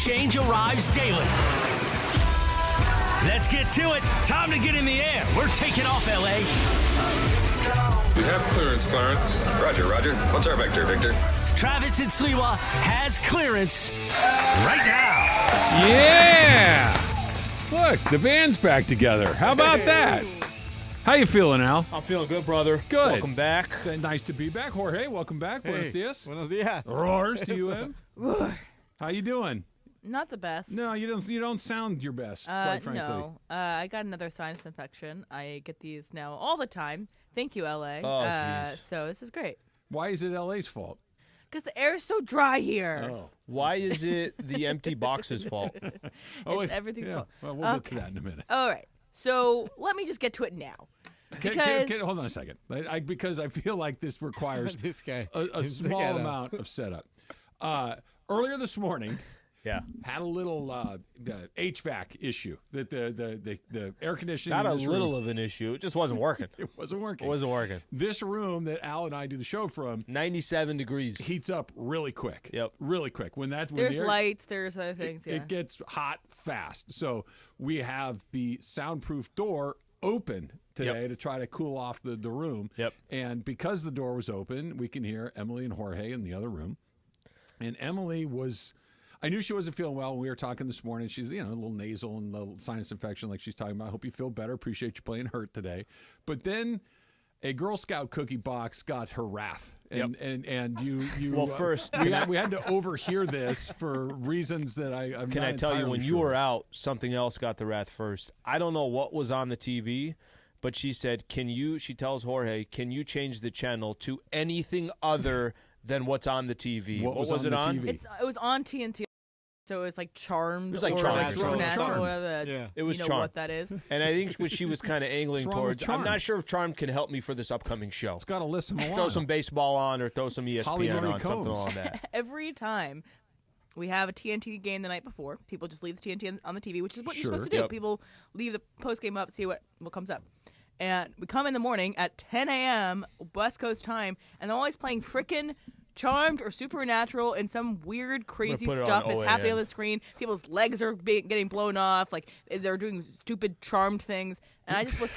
Change arrives daily. Let's get to it. Time to get in the air. We're taking off, L.A. We have clearance, Clarence. Roger. What's our vector, Victor? Travis and Sliwa has clearance right now. Yeah! Look, the band's back together. How about that? How you feeling, Al? I'm feeling good, brother. Good. Welcome back. Nice to be back. Jorge, welcome back. Buenos dias. Buenos dias. Roars to you, Em. How you doing? Not the best. No, you don't sound your best, quite frankly. No. I got another sinus infection. I get these now all the time. Thank you, LA. Oh, jeez. So this is great. Why is it LA's fault? Because the air is so dry here. Oh. Why is it the empty box's fault? It's everything's fault. Well, we'll get to that in a minute. All right. So let me just get to it now. Hold on a second. Because I feel like this requires This guy. a small amount of setup. Earlier this morning, had a little HVAC issue. That the air conditioning. Not in a this little room, of an issue. It just wasn't working. It wasn't working. It wasn't working. This room that Al and I do the show from 97 degrees. heats up really quick. Yep. Really quick. When There's the air, lights. There's other things. it gets hot fast. So we have the soundproof door open today to try to cool off the room. Yep. And because the door was open, we can hear Emily and Jorge in the other room. And Emily I knew she wasn't feeling well when we were talking this morning. She's, a little nasal and a little sinus infection like she's talking about. I hope you feel better. Appreciate you playing hurt today. But then a Girl Scout cookie box got her wrath. And you Well, first, we had to overhear this for reasons that I'm Can not I tell you, entirely when sure. you were out, something else got the wrath first. I don't know what was on the TV, but she said, she tells Jorge, can you change the channel to anything other than what's on the TV? What was it on the on? TV? It was on TNT. So it was like Charmed. It was like or Charmed like or something. Supernatural, Charmed. whatever. Yeah. It was you know Charmed. what that is. And I think what she was kind of angling What's wrong with towards, I'm Charmed? not sure if Charmed can help me for this upcoming show. It's got Alyssa Milano. Throw some baseball on or throw some ESPN Holly Marie on, something Combs. on that. Every time we have a TNT game the night before, people just leave the TNT on the TV, which is what you're supposed to do. Yep. People leave the post game up, see what comes up. And we come in the morning at 10 a.m. West Coast time, and they're always playing frickin' Charmed or Supernatural and some weird, crazy put it stuff on is happening OAN. on the screen. People's legs are getting blown off, like they're doing stupid Charmed things, and I just was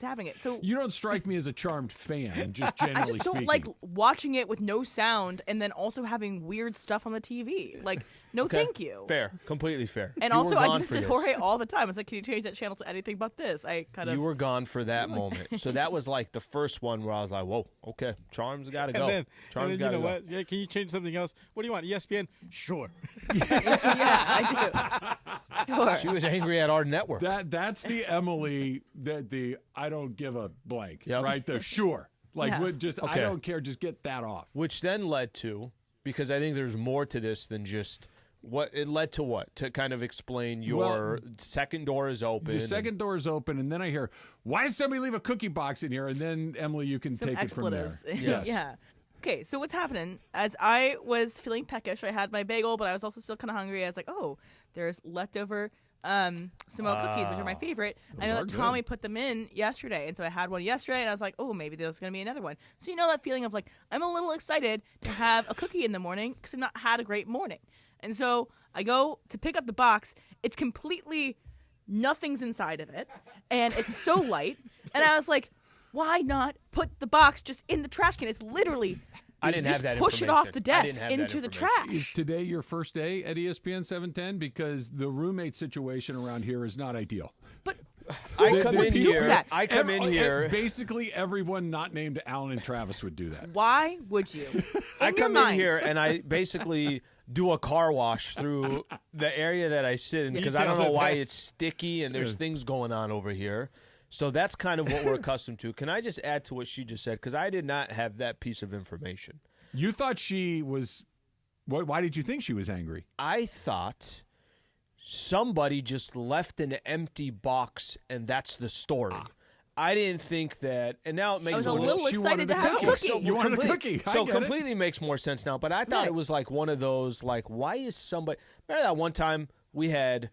having it. So You don't strike me as a Charmed fan, just generally I just don't speaking. like watching it with no sound and then also having weird stuff on the TV. Like, no, thank you. Fair. Completely fair. And You also, were I gone just for did this. Jorge all the time. I was like, can you change that channel to anything but this? You were gone for that moment. So that was like the first one where I was like, whoa, okay, Charm's got to go. And then Charm's you got to know go. what? Yeah, can you change something else? What do you want? ESPN? Sure. Yeah, I do. Sure. She was angry at our network. That's the Emily that the I don't give a blank, Yep. right? The sure. Like, Yeah. I Okay. don't care, just get that off. Which then led to, because I think there's more to this than just what it led to. What to kind of explain your second door is open. The second door is open, and then I hear, why did somebody leave a cookie box in here? And then, Emily, you can Some take expletives. it from there. Yes. Yeah. Okay, so what's happening? As I was feeling peckish, I had my bagel, but I was also still kind of hungry. I was like, oh, there's leftover Samoa cookies, which are my favorite. I know are that good. Tommy put them in yesterday, and so I had one yesterday, and I was like, oh, maybe there's going to be another one. So you know that feeling of like, I'm a little excited to have a cookie in the morning because I've not had a great morning. And so I go to pick up the box. It's completely nothing's inside of it, and it's so light. And I was like, why not put the box just in the trash can? It's literally I didn't just have that push it information. off the I desk didn't have that into the information. trash. Is today your first day at ESPN 710? Because the roommate situation around here is not ideal. But I come in do here. that? I come in here. Basically, everyone not named Alan and Travis would do that. why would you? I In your come in mind. here and I basically do a car wash through the area that I sit in because I don't know why it's sticky and there's things going on over here. So that's kind of what we're accustomed to. Can I just add to what she just said? Because I did not have that piece of information. You thought she was. Why did you think she was angry? I thought somebody just left an empty box and that's the story. I didn't think that, and now it makes I was a a little she excited wanted to a have a cookie. cookie. So you wanted a cookie. I So get it. completely makes more sense now. But I thought Right. it was like one of those, like, why is somebody? Remember that one time we had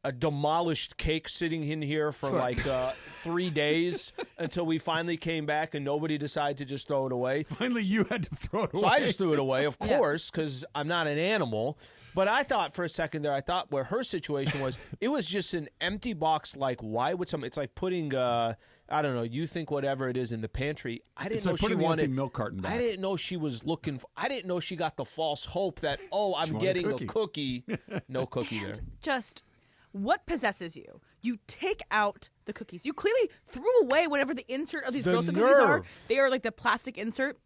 a demolished cake sitting in here for like 3 days until we finally came back and nobody decided to just throw it away. Finally, you had to throw it away. So I just threw it away, of course, because I'm not an animal. But I thought for a second there, where her situation was, it was just an empty box. Like, why would it's like putting, I don't know, you think whatever it is in the pantry. I didn't know like she putting the wanted empty milk carton back. I didn't know she was looking for, I didn't know she got the false hope that, I'm getting a cookie. No cookie there. Just what possesses you? You take out the cookies. You clearly threw away whatever the insert of these Ghost cookies are. They are like the plastic insert.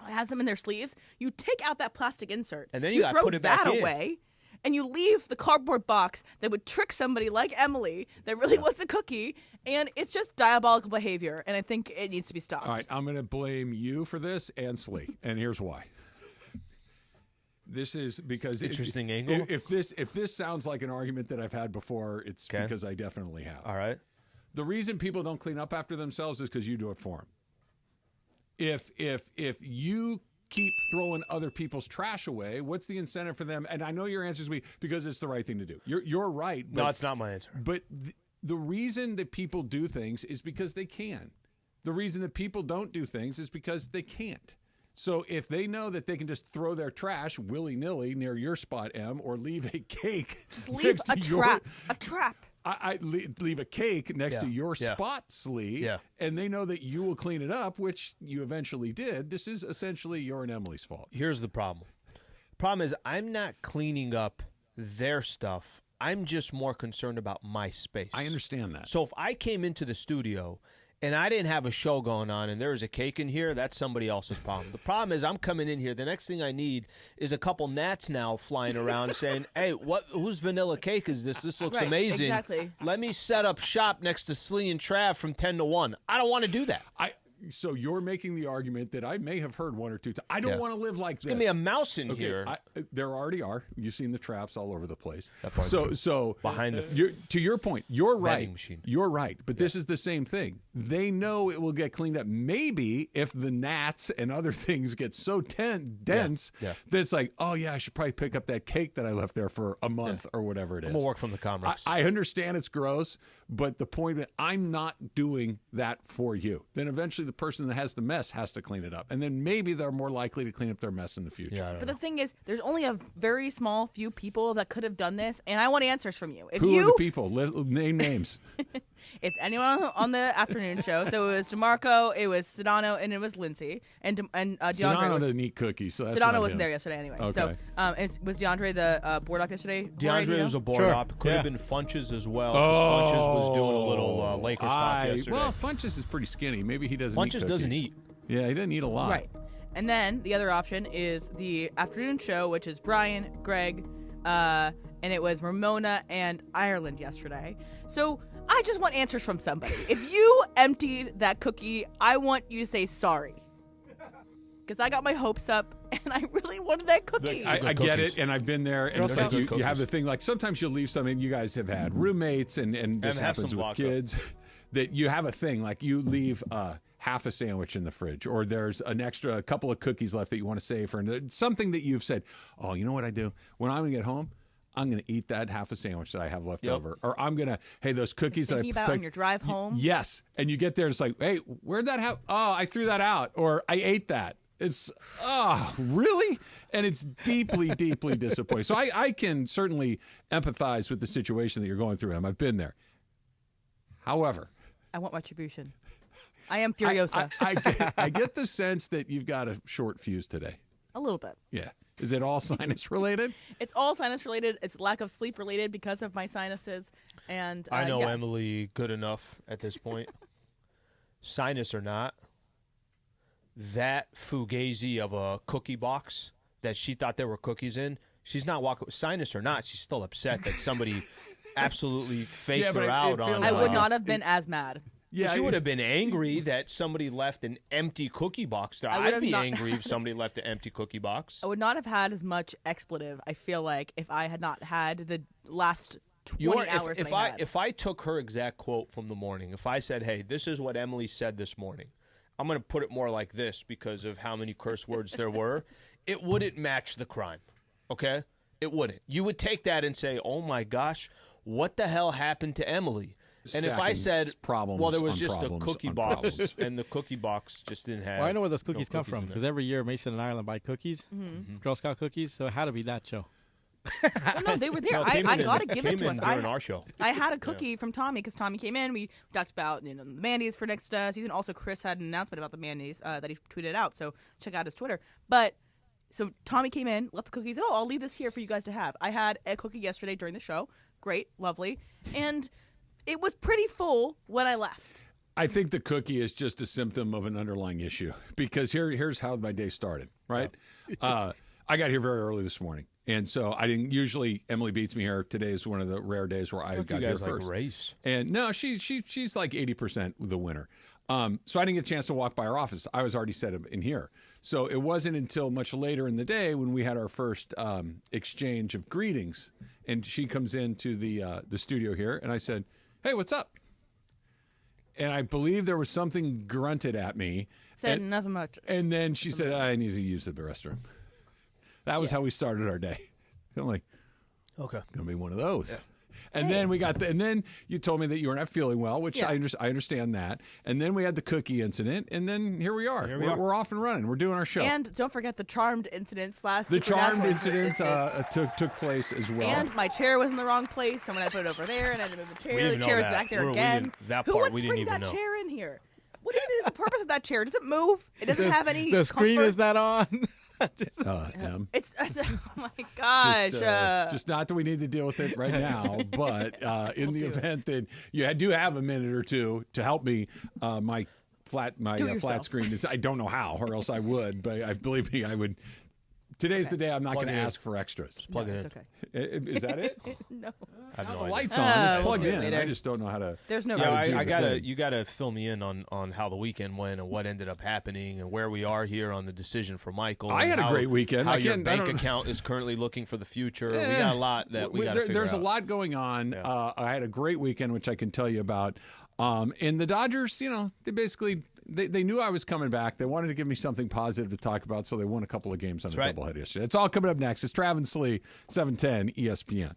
It has them in their sleeves. You take out that plastic insert, and then you throw put it back that away, and you leave the cardboard box that would trick somebody like Emily that really wants a cookie, and it's just diabolical behavior, and I think it needs to be stopped. All right, I'm going to blame you for this and Slee, and here's why. This is because interesting angle. If this sounds like an argument that I've had before, it's because I definitely have. All right. The reason people don't clean up after themselves is because you do it for them. If you keep throwing other people's trash away, what's the incentive for them? And I know your answer is because it's the right thing to do. You're right. But, no, it's not my answer. But the reason that people do things is because they can. The reason that people don't do things is because they can't. So if they know that they can just throw their trash willy-nilly near your spot, M, or leave a cake, just leave a trap. A trap. I leave a cake next to your spot, Slee, and they know that you will clean it up, which you eventually did. This is essentially your and Emily's fault. Here's the problem. The problem is I'm not cleaning up their stuff. I'm just more concerned about my space. I understand that. So if I came into the studio and I didn't have a show going on and there was a cake in here, that's somebody else's problem. The problem is I'm coming in here. The next thing I need is a couple gnats now flying around saying, hey, whose vanilla cake is this? This looks amazing. Exactly. Let me set up shop next to Slee and Trav from 10 to 1. I don't want to do that. So you're making the argument that I may have heard one or two times. I don't want to live like this. Give me a mouse in here. There already are. You've seen the traps all over the place. So behind to your point, you're right. Machine. You're right. But this is the same thing. They know it will get cleaned up. Maybe if the gnats and other things get so dense that it's like, oh yeah, I should probably pick up that cake that I left there for a month or whatever it is. I'm gonna work from the Commerce. I understand it's gross, but the point that I'm not doing that for you. Then eventually the person that has the mess has to clean it up. And then maybe they're more likely to clean up their mess in the future. Yeah, but the thing is, there's only a very small few people that could have done this, and I want answers from you. Who are the people? Name names. It's anyone on the afternoon show. So it was DeMarco, it was Sedano, and it was Lindsay. And DeAndre Sedano doesn't eat cookies, so that's Sedano wasn't there yesterday anyway. Okay. So was DeAndre the board op yesterday? DeAndre was a board op. Could have been Funches as well. Funches was doing a little Lakers talk yesterday. Well, Funches is pretty skinny. Maybe he doesn't eat Funches cookies. doesn't eat. Yeah, he doesn't eat a lot. Right. And then the other option is the afternoon show, which is Brian, Greg, and it was Ramona and Ireland yesterday. So I just want answers from somebody. If you emptied that cookie, I want you to say sorry. Because I got my hopes up, and I really wanted that cookie. I get it, and I've been there. And it's like you have the thing, like sometimes you'll leave something. You guys have had roommates, and this happens with kids, that you have a thing, like you leave half a sandwich in the fridge, or there's an extra couple of cookies left that you want to save for something that you've said, oh, you know what I do? When I'm going to get home, I'm going to eat that half a sandwich that I have left over. Or I'm going to, hey, those cookies that I about on your drive home? Yes. And you get there and it's like, hey, where'd that have? Oh, I threw that out. Or I ate that. It's, really? And it's deeply, deeply disappointing. So I can certainly empathize with the situation that you're going through, Em. I've been there. However, I want retribution. I am Furiosa. I get the sense that you've got a short fuse today. A little bit. Yeah. Is it all sinus related? It's all sinus related. It's lack of sleep related because of my sinuses. And I know Emily good enough at this point. Sinus or not, that fugazi of a cookie box that she thought there were cookies in, she's not walking. Sinus or not, she's still upset that somebody absolutely faked her out on. I would not have been as mad. Yeah, she would have been angry that somebody left an empty cookie box there. I'd be angry if somebody left an empty cookie box. I would not have had as much expletive, I feel like, if I had not had the last 20 hours. If I took her exact quote from the morning, if I said, hey, this is what Emily said this morning, I'm going to put it more like this because of how many curse words there were, it wouldn't match the crime, okay? It wouldn't. You would take that and say, oh my gosh, what the hell happened to Emily? And if I Stacking said, problems well, there was on just problems a cookie on box, problems. and the cookie box just didn't have. Well, I know where those cookies come cookies from in because there. every year Mason and Ireland buy cookies, Girl Scout cookies. So it had to be that show. Well, no, they were there. No, I came in got to give it came to in us. during our show. I had a cookie from Tommy because Tommy came in. We talked about the Mandy's for next season. Also, Chris had an announcement about the Mandy's that he tweeted out. So check out his Twitter. But so Tommy came in, left the cookies. And, I'll leave this here for you guys to have. I had a cookie yesterday during the show. Great, lovely, and it was pretty full when I left. I think the cookie is just a symptom of an underlying issue because here's how my day started, right? I got here very early this morning, and so I didn't usually. Emily beats me here. Today is one of the rare days where I got you here guys first. like race. And no, she's like 80% the winner. So I didn't get a chance to walk by her office. I was already set in here. So it wasn't until much later in the day when we had our first exchange of greetings, and she comes into the studio here, and I said, "Hey, what's up?" And I believe there was something grunted at me. Said nothing much. And then she said, "I need to use the restroom." That was how we started our day. I'm like, Okay. gonna be one of those. And then we got and then you told me that you were not feeling well, which Yeah. I understand that. And then we had the cookie incident, and then here we are. We're off and running. We're doing our show. And don't forget the Charmed incident / The Charmed Supernatural incident took place as well. And my chair was in the wrong place, so when I put it over there and I had to move the chair, the didn't know chair is that. back there We again. didn't- that Who part wants we to didn't bring even that know. chair in here? What do you mean is the purpose of that chair? Does it move? It doesn't have any The screen comfort? is not on. Em, It's oh my gosh. just not that we need to deal with it right now, but in the event that you do have a minute or two to help me, my flat yourself. screen is. I don't know how, or else I would. But I believe me, I would. Today's the day I'm not going to it in. ask for extras. Plug it it's in. okay. Is that it? No, I have no The idea. light's on. It's we'll plugged do it in. later. I just don't know how to. there's no. Yeah, way. do I the gotta. thing. You gotta fill me in on how the weekend went and what ended up happening and where we are here on the decision for Michael. I and had a how- great weekend. How I your can't- I bank don't- account is currently looking for the future. We Yeah. got a lot that we got to figure There's out. a lot going on. I had a great weekend, which I can tell you about. And the Dodgers, they basically they knew I was coming back. They wanted to give me something positive to talk about, so they won a couple of games on a right. doubleheader yesterday. It's all coming up next. It's Travis Lee, 710 ESPN.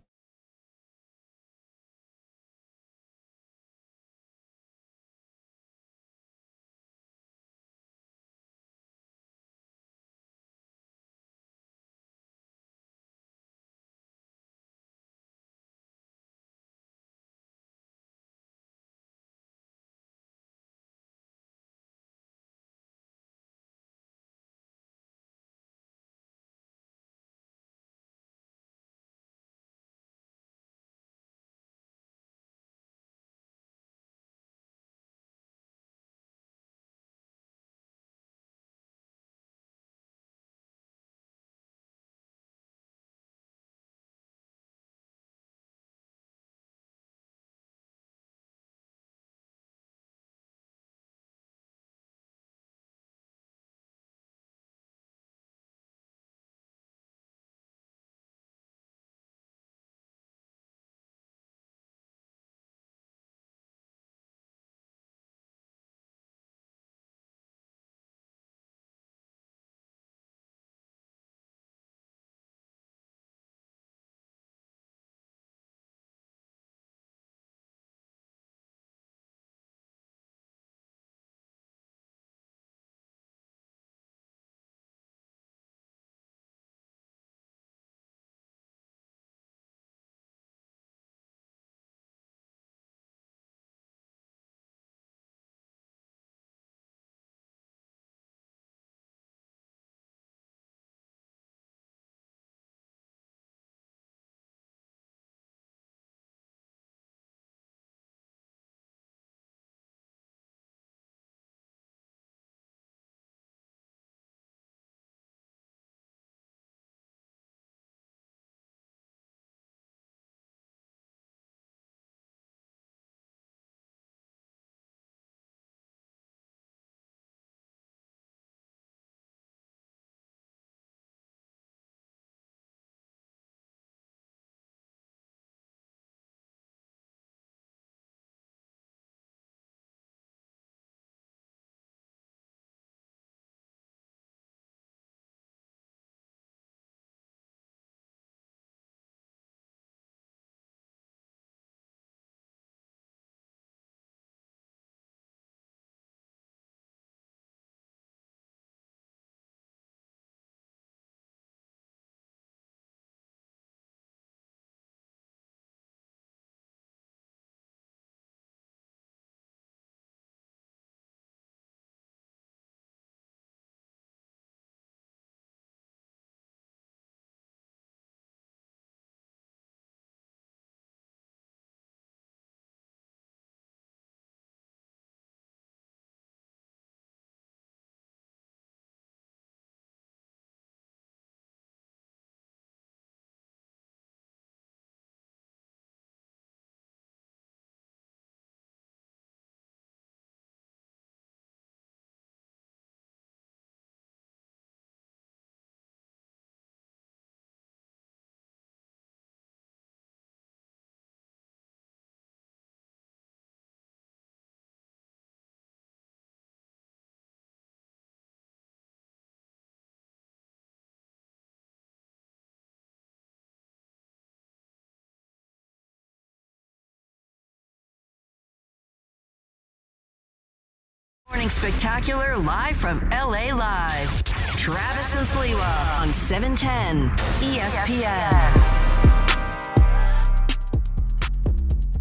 Morning Spectacular live from LA Live. Travis and Sliwa on 710 ESPN.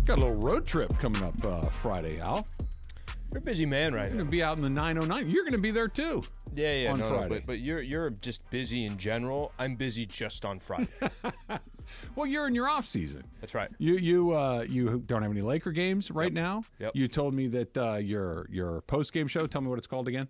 Got a little road trip coming up Friday, Al. You're a busy man right You're now. going to be out in the 909. You're going to be there too. Yeah, on Friday. No, but you're just busy in general. I'm busy just on Friday. Well, you're in your off season. That's right. You don't have any Laker games right now. Yep. You told me that your post game show. Tell me what it's called again.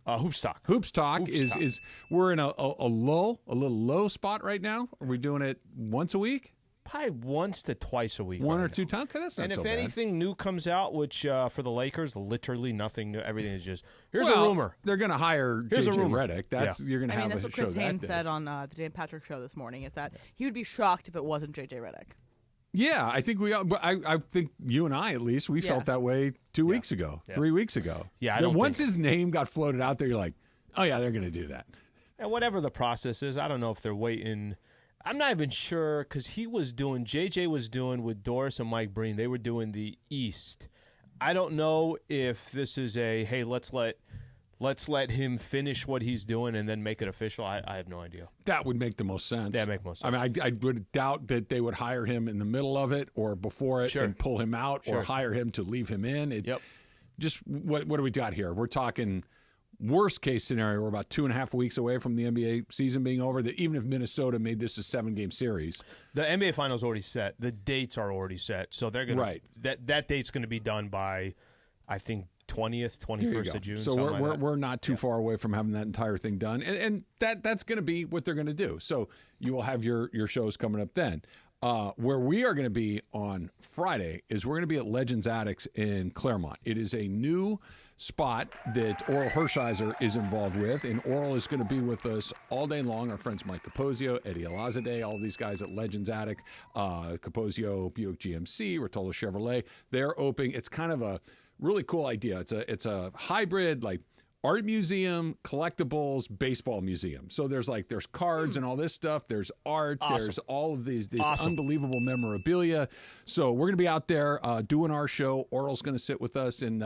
Hoops Talk. Hoops Talk is we're in a little low spot right now. Are we doing it once a week? Probably once to twice a week. One right or two now. times? Okay, that's not And so if bad. anything new comes out, which for the Lakers, literally nothing new. Everything is just, here's Well, a rumor. They're going to hire Here's a J.J. rumor. Redick. You're going to have that's a what show Chris that Haynes day. said on the Dan Patrick show this morning, is that he would be shocked if it wasn't J.J. Redick. Yeah, I think I think you and I, at least, we felt that way 2 weeks ago, 3 weeks ago. Yeah, I That don't once think- his name got floated out there, you're like, oh, yeah, they're going to do that. And whatever the process is, I don't know if they're waiting. I'm not even sure because JJ was doing with Doris and Mike Breen. They were doing the East. I don't know if this is hey, let's let him finish what he's doing and then make it official. I have no idea. That would make the most sense. That make most sense. I mean, I would doubt that they would hire him in the middle of it or before it Sure. and pull him out or hire him to leave him in. Yep. Just what do we got here? We're talking worst case scenario. We're about 2.5 weeks away from the NBA season being over. That even if Minnesota made this a 7-game series, The NBA finals already set. The dates are already set, so they're gonna that date's going to be done by, I think, 20th, 21st of June. So we're we're not too far away from having that entire thing done, and that's going to be what they're going to do. So you will have your shows coming up then. Where we are going to be on Friday is we're going to be at Legends Attics in Claremont. It is a new spot that Oral Hershiser is involved with, and Oral is going to be with us all day long. Our friends Mike Capozio, Eddie Alazade, all these guys at Legends Attic, Capozio, Buick GMC, Rotolo Chevrolet. They're opening. It's kind of a really cool idea. It's a hybrid, like, art museum, collectibles, baseball museum. So there's cards and all this stuff. There's art. Awesome. There's all of these unbelievable memorabilia. So we're going to be out there doing our show. Oral's going to sit with us, and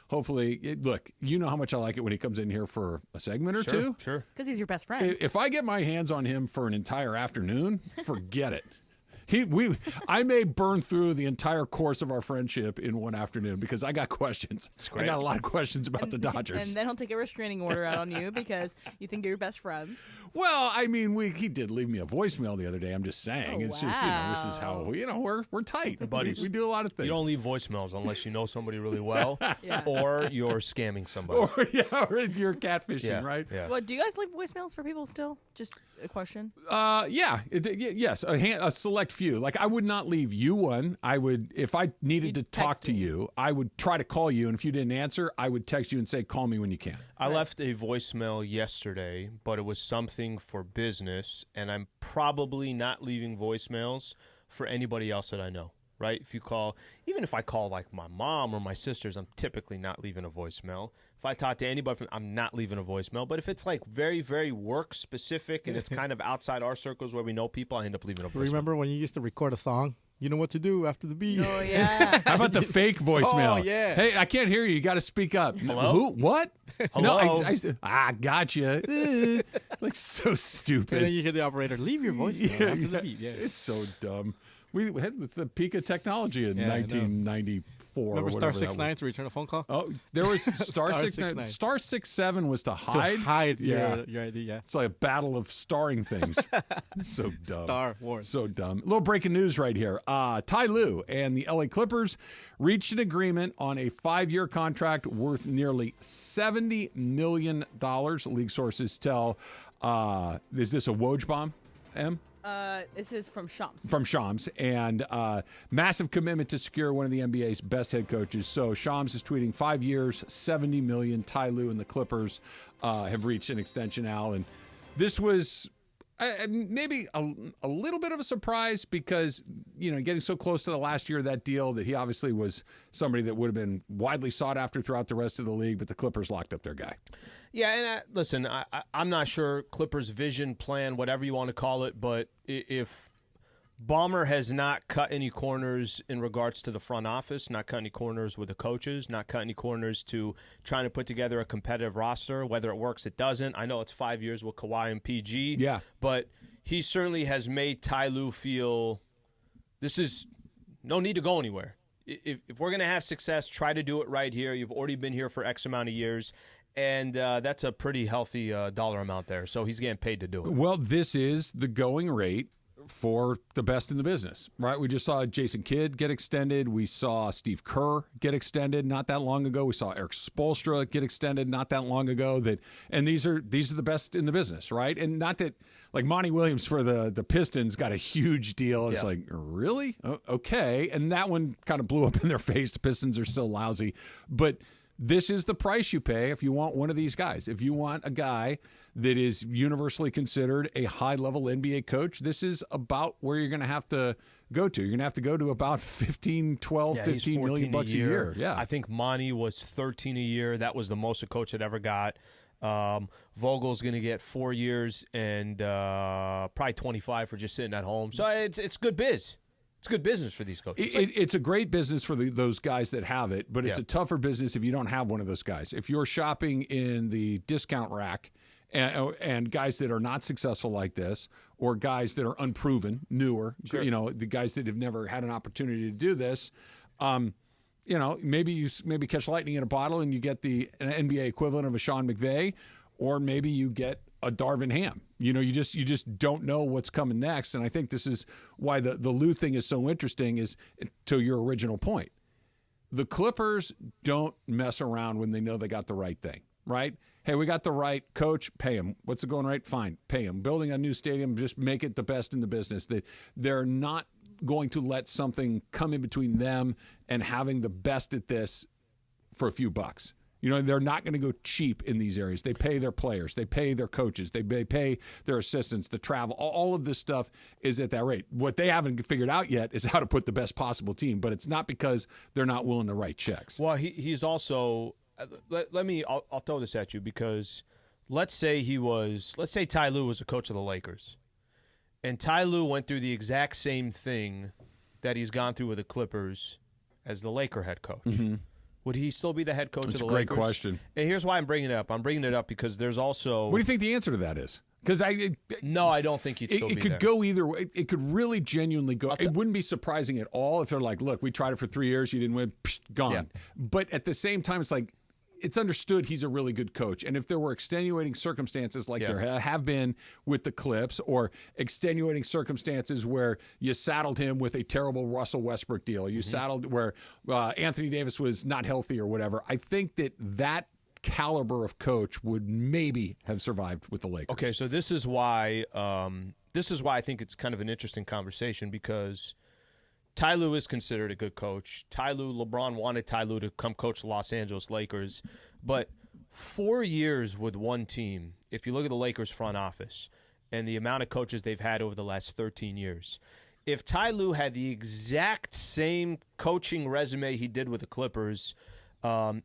hopefully, look, you know how much I like it when he comes in here for a segment or two. Sure. Because he's your best friend. If I get my hands on him for an entire afternoon, forget it. I may burn through the entire course of our friendship in one afternoon because I got questions. I got a lot of questions about the Dodgers. And then he'll take a restraining order out on you because you think you're your best friends. Well, I mean, he did leave me a voicemail the other day. I'm just saying. Oh, It's just, this is how, we're tight. Buddies. We do a lot of things. You don't leave voicemails unless you know somebody really well or you're scamming somebody. or you're catfishing, right? Yeah. Well, do you guys leave voicemails for people still? Just a question. Yes, a select few. Like, I would not leave you one. I would, if I needed to talk text to me. you, I would try to call you, and if you didn't answer, I would text you and say, call me when you can. I left a voicemail yesterday, but it was something for business, and I'm probably not leaving voicemails for anybody else that I know, right? If you call, even if I call like my mom or my sisters, I'm typically not leaving a voicemail. If I talk to anybody, I'm not leaving a voicemail. But if it's like very, very work specific and it's kind of outside our circles where we know people, I end up leaving a voicemail. Remember when you used to record a song? You know what to do after the beat. Oh, yeah. How about the fake voicemail? Oh, yeah. Hey, I can't hear you. You got to speak up. Hello? Who? What? Hello? No, I said, gotcha. Like, so stupid. And then you hear the operator, leave your voicemail after the beat. Yeah. It's so dumb. We had the peak of technology in 1994. Remember or Star whatever that 69 to return a phone call? Oh, there was Star Star 69. 69. Star 67 was to To hide. hide Yeah. your ID, yeah. It's like a battle of starring things. So dumb. Star Wars. So dumb. A little breaking news right here. Ty Lue and the LA Clippers reached an agreement on a 5-year contract worth nearly $70 million. League sources tell. Is this a Woj bomb, Em? This is from Shams. From Shams, and massive commitment to secure one of the NBA's best head coaches. So Shams is tweeting 5 years, $70 million. Ty Lue and the Clippers have reached an extension, Al, and this was maybe a little bit of a surprise because, getting so close to the last year of that deal that he obviously was somebody that would have been widely sought after throughout the rest of the league, but the Clippers locked up their guy. Yeah, and listen, I'm not sure Clippers' vision, plan, whatever you want to call it, but if Ballmer has not cut any corners in regards to the front office, not cut any corners with the coaches, not cut any corners to trying to put together a competitive roster. Whether it works, it doesn't. I know it's 5 years with Kawhi and PG. Yeah. But he certainly has made Ty Lue feel this is no need to go anywhere. If we're going to have success, try to do it right here. You've already been here for X amount of years. And that's a pretty healthy dollar amount there. So he's getting paid to do it. Well, this is the going rate for the best in the business, right? We just saw Jason Kidd get extended. We saw Steve Kerr get extended not that long ago. We saw Eric Spoelstra get extended not that long ago. And these are the best in the business, right? And not that like Monty Williams for the Pistons got a huge deal. It's like, really? Okay. And that one kind of blew up in their face. The Pistons are so lousy. But this is the price you pay if you want one of these guys. If you want a guy that is universally considered a high-level NBA coach, this is about where you're going to have to go to. You're going to have to go to about 15 million bucks a year. Yeah. I think Monty was 13 a year. That was the most a coach had ever got. Vogel's going to get 4 years and probably 25 for just sitting at home. So it's good biz. It's good business for these coaches. It's a great business for those guys that have it, but it's a tougher business if you don't have one of those guys. If you're shopping in the discount rack and guys that are not successful like this, or guys that are unproven, newer, the guys that have never had an opportunity to do this, maybe you catch lightning in a bottle and you get an NBA equivalent of a Sean McVay, or maybe you get a Darvin Ham. You just don't know what's coming next. And I think this is why the Lue thing is so interesting, is to your original point. The Clippers don't mess around when they know they got the right thing, right? Hey, we got the right coach, pay him. What's the going rate? Fine, pay him. Building a new stadium, just make it the best in the business. They're not going to let something come in between them and having the best at this for a few bucks. They're not going to go cheap in these areas. They pay their players. They pay their coaches. They pay their assistants, the travel. All of this stuff is at that rate. What they haven't figured out yet is how to put the best possible team, but it's not because they're not willing to write checks. Well, he's also I'll throw this at you, because let's say Ty Lue was a coach of the Lakers, and Ty Lue went through the exact same thing that he's gone through with the Clippers as the Laker head coach. Mm-hmm. Would he still be the head coach of the Lakers? That's a great question. And here's why I'm bringing it up. I'm bringing it up because there's also... What do you think the answer to that is? Because No, I don't think he'd still be there. It could go either way. It could really genuinely go... It wouldn't be surprising at all if they're like, look, we tried it for 3 years, you didn't win, gone. Yeah. But at the same time, it's like, it's understood he's a really good coach. And if there were extenuating circumstances like there have been with the Clips, or extenuating circumstances where you saddled him with a terrible Russell Westbrook deal, you saddled where Anthony Davis was not healthy or whatever, I think that caliber of coach would maybe have survived with the Lakers. Okay, so this is why I think it's kind of an interesting conversation, because Ty Lue is considered a good coach. LeBron wanted Ty Lue to come coach the Los Angeles Lakers. But 4 years with one team, if you look at the Lakers front office and the amount of coaches they've had over the last 13 years, if Ty Lue had the exact same coaching resume he did with the Clippers,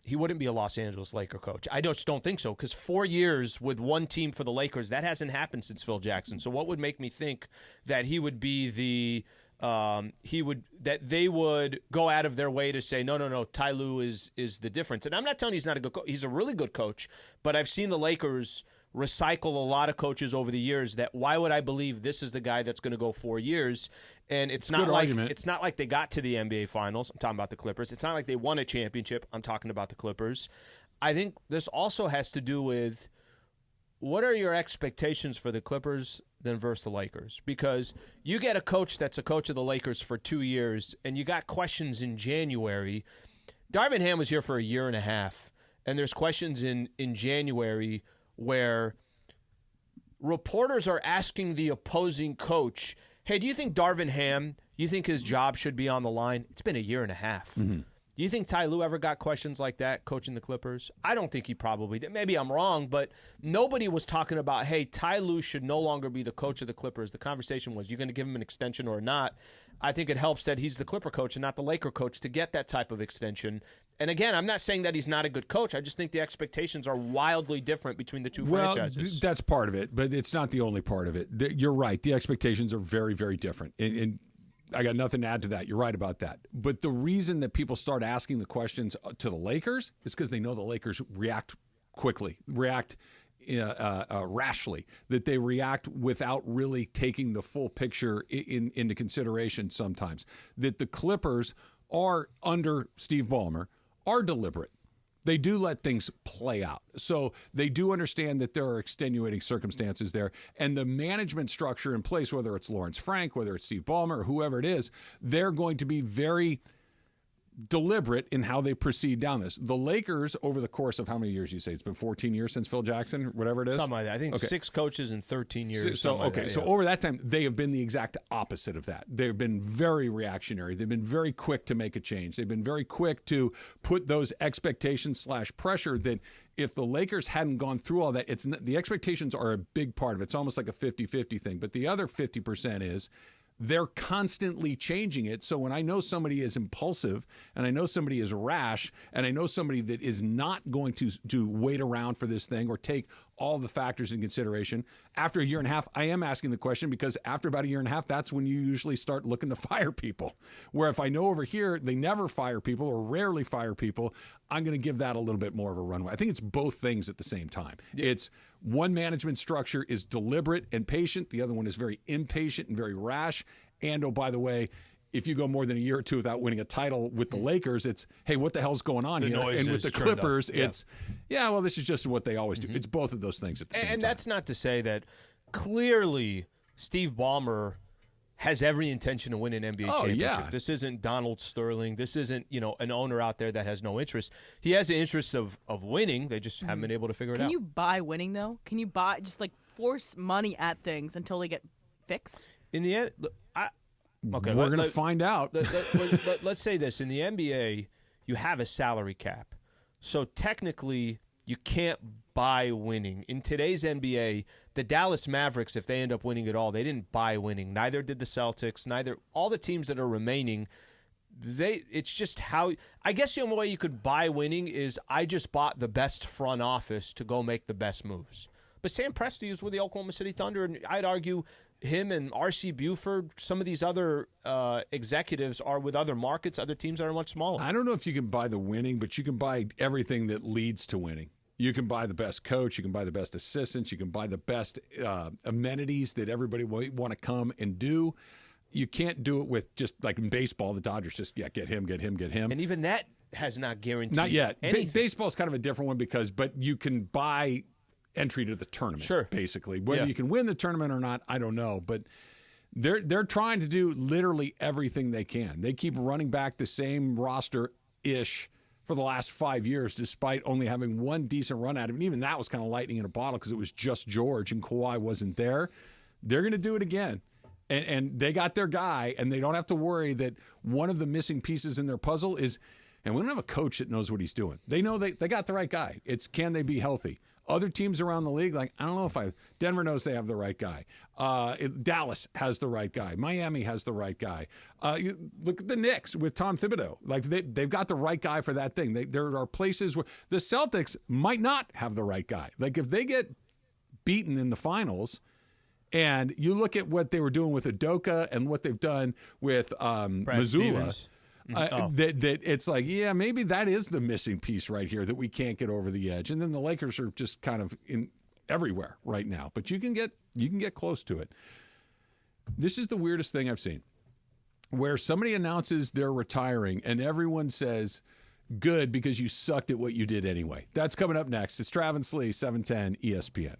he wouldn't be a Los Angeles Laker coach. I just don't think so, because 4 years with one team for the Lakers, that hasn't happened since Phil Jackson. So what would make me think that he would be that they would go out of their way to say, no, Ty Lue is the difference. And I'm not telling you he's not a good coach. He's a really good coach, but I've seen the Lakers recycle a lot of coaches over the years. That why would I believe this is the guy that's going to go 4 years? And it's not like they got to the NBA Finals. I'm talking about the Clippers. It's not like they won a championship. I'm talking about the Clippers. I think this also has to do with, what are your expectations for the Clippers than versus the Lakers? Because you get a coach that's a coach of the Lakers for 2 years, and you got questions in January. Darvin Ham was here for a year and a half, and there's questions in January where reporters are asking the opposing coach, hey, do you think Darvin Ham, you think his job should be on the line? It's been a year and a half. Mm-hmm. Do you think Ty Lue ever got questions like that coaching the Clippers? I don't think he probably did. Maybe I'm wrong, but nobody was talking about, hey, Ty Lue should no longer be the coach of the Clippers. The conversation was, you going to give him an extension or not? I think it helps that he's the Clipper coach and not the Laker coach to get that type of extension. And again, I'm not saying that he's not a good coach. I just think the expectations are wildly different between the two franchises. That's part of it, but it's not the only part of it. You're right. The expectations are very, very different. And I got nothing to add to that. You're right about that. But the reason that people start asking the questions to the Lakers is because they know the Lakers react quickly, react rashly, that they react without really taking the full picture into consideration sometimes. That the Clippers are, under Steve Ballmer, are deliberate. They do let things play out. So they do understand that there are extenuating circumstances there. And the management structure in place, whether it's Lawrence Frank, whether it's Steve Ballmer, or whoever it is, they're going to be very deliberate in how they proceed down this. The Lakers, over the course of how many years you say? It's been 14 years since Phil Jackson, whatever it is? Something like that. I think 6 coaches in 13 years. So over that time, they have been the exact opposite of that. They've been very reactionary. They've been very quick to make a change. They've been very quick to put those expectations / pressure that if the Lakers hadn't gone through all that, the expectations are a big part of it. It's almost like a 50-50 thing. But the other 50% is they're constantly changing it. So when I know somebody is impulsive and I know somebody is rash and I know somebody that is not going to wait around for this thing or take all the factors in consideration, after a year and a half, I am asking the question because after about a year and a half, that's when you usually start looking to fire people. Where if I know over here they never fire people or rarely fire people, I'm going to give that a little bit more of a runway. I think it's both things at the same time. Yeah. It's one management structure is deliberate and patient. The other one is very impatient and very rash. And, oh, by the way, if you go more than a year or two without winning a title with the Lakers, it's, hey, what the hell's going on here? And with the Clippers, it's, well, this is just what they always do. It's both of those things at the same time. And that's not to say that clearly Steve Ballmer has every intention to win an NBA championship. Yeah. This isn't Donald Sterling. This isn't, an owner out there that has no interest. He has the interest of winning. They just haven't been able to figure it out. Can you buy winning, though? Can you buy, just force money at things until they get fixed? In the end, we're going to find out. Let's say this. In the NBA, you have a salary cap. So technically, you can't buy winning. In today's NBA, the Dallas Mavericks, if they end up winning it all, they didn't buy winning. Neither did the Celtics. All the teams that are remaining, it's just how, I guess the only way you could buy winning is I just bought the best front office to go make the best moves. But Sam Presti is with the Oklahoma City Thunder, and I'd argue him and R.C. Buford, some of these other executives are with other markets, other teams that are much smaller. I don't know if you can buy the winning, but you can buy everything that leads to winning. You can buy the best coach. You can buy the best assistants. You can buy the best amenities that everybody want to come and do. You can't do it with just like in baseball, the Dodgers just, get him. And even that has not guaranteed Not yet. anything. Baseball is kind of a different one but you can buy entry to the tournament, sure, basically. Whether you can win the tournament or not, I don't know. But they're trying to do literally everything they can. They keep running back the same roster-ish for the last 5 years, despite only having one decent run at it. And even that was kind of lightning in a bottle because it was just George and Kawhi wasn't there. They're going to do it again. And they got their guy, and they don't have to worry that one of the missing pieces in their puzzle is, and we don't have a coach that knows what he's doing. They know they got the right guy. It's can they be healthy? Other teams around the league, I don't know if Denver knows they have the right guy. Dallas has the right guy. Miami has the right guy. Look at the Knicks with Tom Thibodeau. They've got the right guy for that thing. There are places where the Celtics might not have the right guy. If they get beaten in the finals, and you look at what they were doing with Udoka and what they've done with Missoula. That it's maybe that is the missing piece right here that we can't get over the edge. And then the Lakers are just kind of in everywhere right now, but you can get close to it. This is the weirdest thing I've seen, where somebody announces they're retiring and everyone says, good, because you sucked at what you did anyway. That's coming up next. It's Travis Lee, 710 ESPN.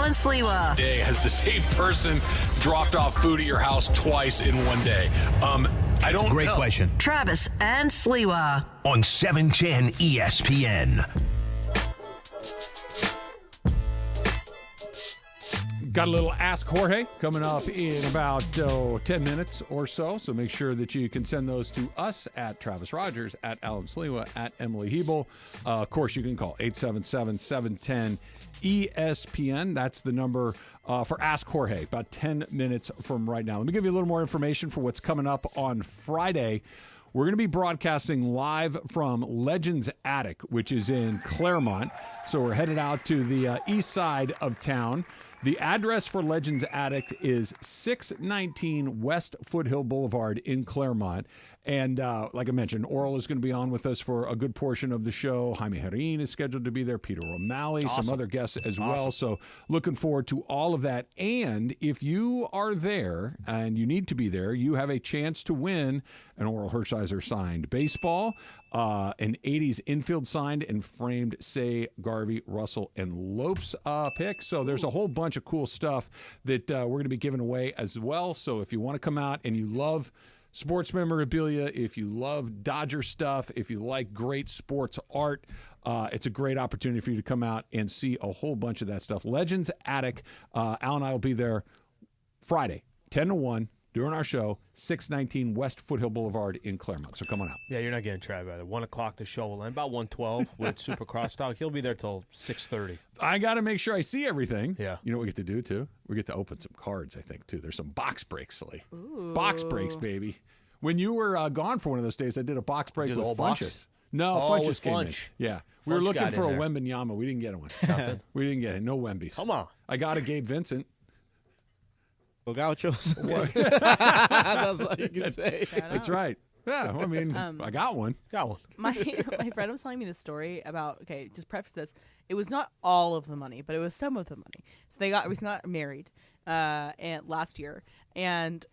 Al and Sliwa. Day has the same person dropped off food at your house twice in one day. I don't Great know. question. Travis and Sliwa. On 710 ESPN. Got a little Ask Jorge coming up in about 10 minutes or so. So make sure that you can send those to us at Travis Rogers, at Alan Sliwa, at Emily Hebel. Of course, you can call 877-710-ESPN. That's the number for Ask Jorge, about 10 minutes from right now. Let me give you a little more information for what's coming up on Friday. We're going to be broadcasting live from Legends Attic, which is in Claremont. So we're headed out to the east side of town. The address for Legends Attic is 619 West Foothill Boulevard in Claremont. And like I mentioned, Oral is going to be on with us for a good portion of the show. Jaime Herrin is scheduled to be there, Peter O'Malley, some other guests as well. So looking forward to all of that. And if you are there and you need to be there, you have a chance to win an Oral Hershiser signed baseball, an 80s infield signed and framed Say, Garvey, Russell, and Lopes pick. So there's a whole bunch of cool stuff that we're going to be giving away as well. So if you want to come out and you love sports memorabilia, if you love Dodger stuff, if you like great sports art, it's a great opportunity for you to come out and see a whole bunch of that stuff. Legends Attic. Al and I will be there Friday, 10 to 1. During our show, 619 West Foothill Boulevard in Claremont. So come on out. Yeah, you're not getting trapped either. 1 o'clock the show will end. About 1:12 with Super Crosstalk. He'll be there till 6:30. I got to make sure I see everything. Yeah. You know what we get to do, too? We get to open some cards, I think, too. There's some box breaks, Slee. Box breaks, baby. When you were gone for one of those days, I did a box break Did the with whole Funches. box? No, Oh, Funches with came in. Funch. Yeah. We were Funch looking got for a in there. Wembenyama. We didn't get one. Nothing. We didn't get it. No Wembies. Come on. I got a Gabe Vincent. Go Gauchos. That's all you can say. That's right. Yeah, I mean, I got one. Got one. My friend was telling me this story about, okay, just preface this. It was not all of the money, but it was some of the money. So they got married and last year, and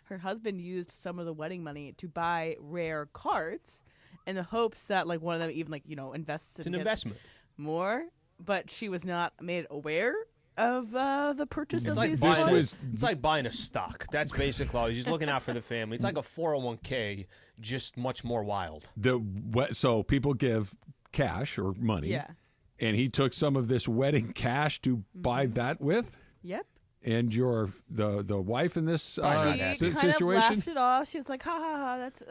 her husband used some of the wedding money to buy rare cards in the hopes that like one of them even invests It's an investment. more, but she was not made aware of the purchase of these Buying cards. it's like buying a stock. That's basically all. He's just looking out for the family. It's like a 401k, just much more wild. So people give cash or money. Yeah. And he took some of this wedding cash to buy that with. Yep. And your the wife in this She kind situation. of laughed it off. She was like, "Ha ha ha! That's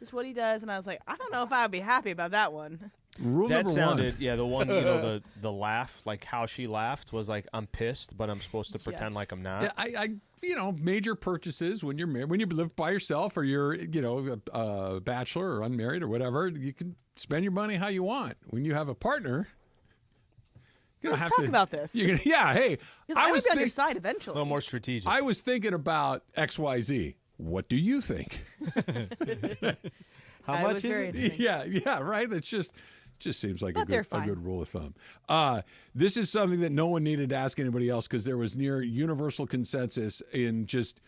just what he does." And I was like, "I don't know if I'd be happy about that one." Rule That number sounded, one. yeah, the one, the laugh, like how she laughed was like, I'm pissed, but I'm supposed to pretend like I'm not. Yeah, I major purchases when you're married, when you live by yourself or you're, a bachelor or unmarried or whatever, you can spend your money how you want. When you have a partner, Let's talk about this. Hey, I was on your side eventually. A little more strategic. I was thinking about XYZ. What do you think? How much is it? Yeah, right. That's just seems like a fine. good rule of thumb. This is something that no one needed to ask anybody else because there was near universal consensus in just,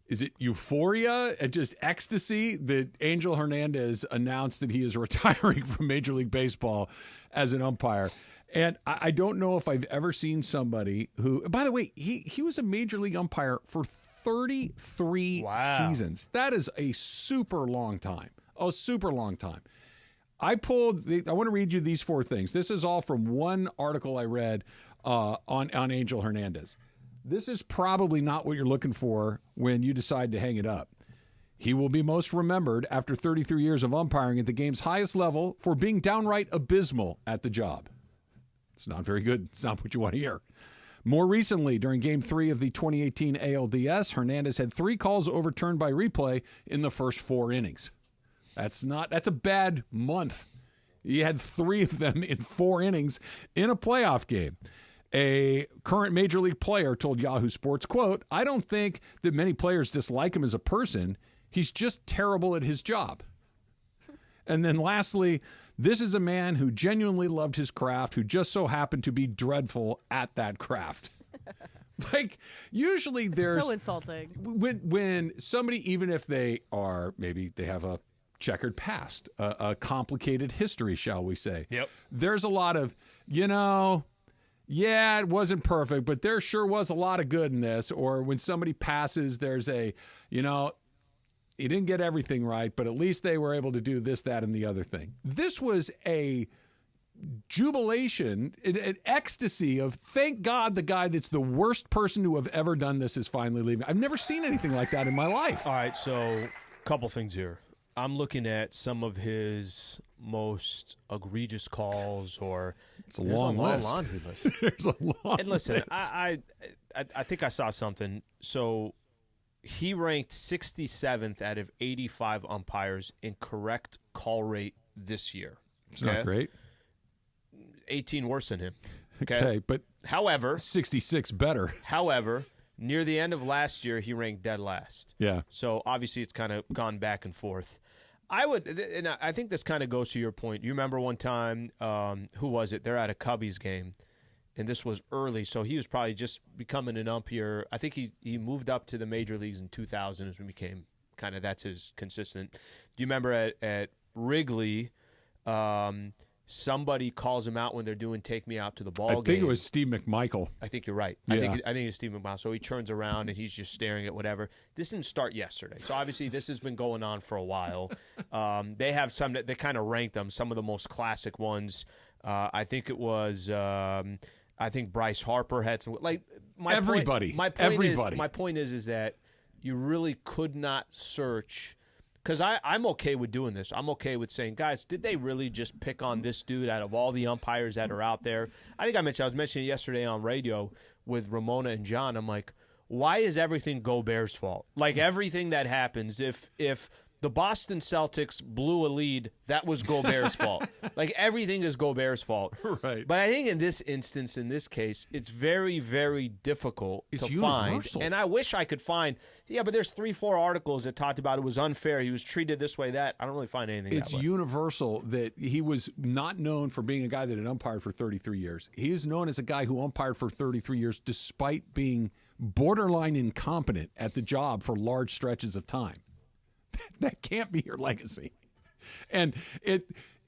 is it euphoria and just ecstasy that Angel Hernandez announced that he is retiring from Major League Baseball as an umpire. And I don't know if I've ever seen somebody who, by the way, he was a Major League umpire for 33 seasons. That is a super long time. A super long time. I want to read you these 4 things. This is all from one article I read on Angel Hernandez. This is probably not what you're looking for when you decide to hang it up. He will be most remembered after 33 years of umpiring at the game's highest level for being downright abysmal at the job. It's not very good. It's not what you want to hear. More recently, during Game 3 of the 2018 ALDS, Hernandez had 3 calls overturned by replay in the first 4 innings. That's a bad month. He had 3 of them in 4 innings in a playoff game. A current Major League player told Yahoo Sports, quote, "I don't think that many players dislike him as a person. He's just terrible at his job." And then lastly, this is a man who genuinely loved his craft, who just so happened to be dreadful at that craft. Like, usually there's... so insulting. When somebody, even if they are, maybe they have a checkered past, a complicated history, shall we say. Yep. There's a lot of, yeah, it wasn't perfect, but there sure was a lot of good in this. Or when somebody passes, there's a, you know, he didn't get everything right, but at least they were able to do this, that, and the other thing. This was a jubilation, an ecstasy of thank God the guy that's the worst person to have ever done this is finally leaving. I've never seen anything like that in my life. All right, so a couple things here. I'm looking at some of his most egregious calls, or it's a long laundry list. There's a long And listen, list. I think I saw something. So he ranked 67th out of 85 umpires in correct call rate this year. It's not great. 18 worse than him. Okay, but however, 66 better. However, near the end of last year, he ranked dead last. Yeah. So obviously, it's kind of gone back and forth. And I think this kind of goes to your point. You remember one time, who was it? They're at a Cubbies game, and this was early, so he was probably just becoming an umpire. I think he moved up to the major leagues in 2000 is when he became kind of, that's his consistent. Do you remember at Wrigley, somebody calls him out when they're doing Take Me Out to the Ball game? I think it was Steve McMichael. I think you're right. Yeah. I think it's Steve McMichael. So he turns around and he's just staring at whatever. This didn't start yesterday. So obviously this has been going on for a while. They have some that they kind of ranked them, some of the most classic ones. I think it was I think Bryce Harper had some, like, everybody. My point is that you really could not search, because I'm okay with doing this. I'm okay with saying, guys, did they really just pick on this dude out of all the umpires that are out there? I think I was mentioning it yesterday on radio with Ramona and John. I'm like, why is everything Gobert's fault? Like, everything that happens, if the Boston Celtics blew a lead, that was Gobert's fault. Like, everything is Gobert's fault. Right. But I think in this instance, in this case, it's very, very difficult to find. And I wish I could find, but there's 3-4 articles that talked about it was unfair. He was treated this way, that. I don't really find anything It's that way. universal that he was not known for being a guy that had umpired for 33 years. He is known as a guy who umpired for 33 years despite being borderline incompetent at the job for large stretches of time. That can't be your legacy. And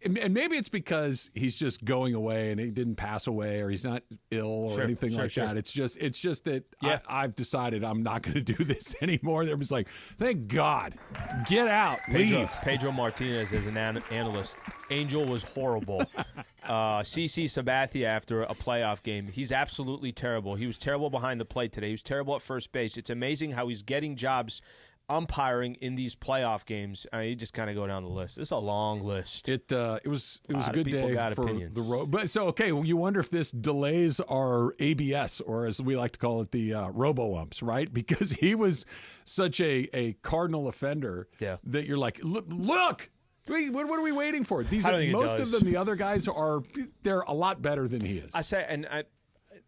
maybe it's because he's just going away and he didn't pass away, or he's not ill or anything like that. It's just that I've decided I'm not going to do this anymore. There was like, thank God, get out, leave. Pedro Martinez is an analyst. Angel was horrible. CC Sabathia after a playoff game, he's absolutely terrible. He was terrible behind the plate today. He was terrible at first base. It's amazing how he's getting umpiring in these playoff games. You just kind of go down the list. It's a long list. It was a good day for opinions. the Robo. But so okay, well, you wonder if this delays our ABS, or as we like to call it, the Robo umps, right? Because he was such a cardinal offender that you're like, look. What are we waiting for? Most of them, the other guys they're a lot better than he is. The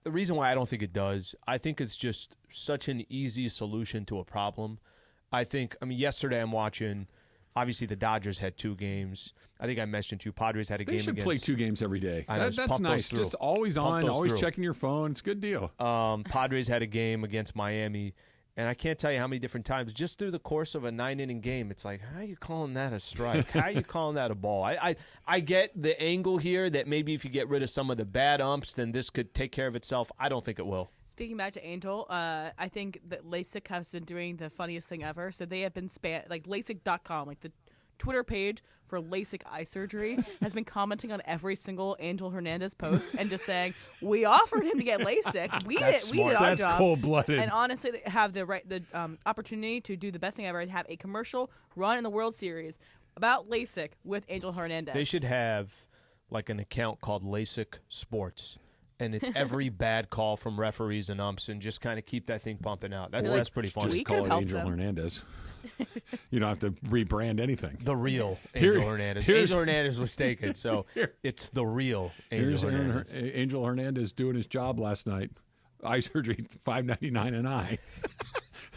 reason why I don't think it does, I think it's just such an easy solution to a problem. Yesterday I'm watching, obviously the Dodgers had 2 games. I think I mentioned to you, Padres had a game against. They should play 2 games every day. That's nice. Through. Just always on, always checking your phone. It's a good deal. Padres had a game against Miami, and I can't tell you how many different times, just through the course of a 9-inning game, it's like, how are you calling that a strike? How are you calling that a ball? I get the angle here that maybe if you get rid of some of the bad umps, then this could take care of itself. I don't think it will. Speaking back to Angel, I think that LASIK has been doing the funniest thing ever. So they have been like LASIK.com, like the Twitter page for LASIK eye surgery, has been commenting on every single Angel Hernandez post and just saying, we offered him to get LASIK. We did our job. That's cold-blooded. And honestly, they have the opportunity to do the best thing ever, have a commercial run in the World Series about LASIK with Angel Hernandez. They should have like an account called LASIK Sports. And it's every bad call from referees and umps, and just kind of keep that thing pumping out. That's pretty funny. Just call it Angel Hernandez. You don't have to rebrand anything. The real Angel Hernandez. Angel Hernandez was taken, so it's the real Angel Hernandez. Angel Hernandez doing his job last night. Eye surgery, $5.99 an eye.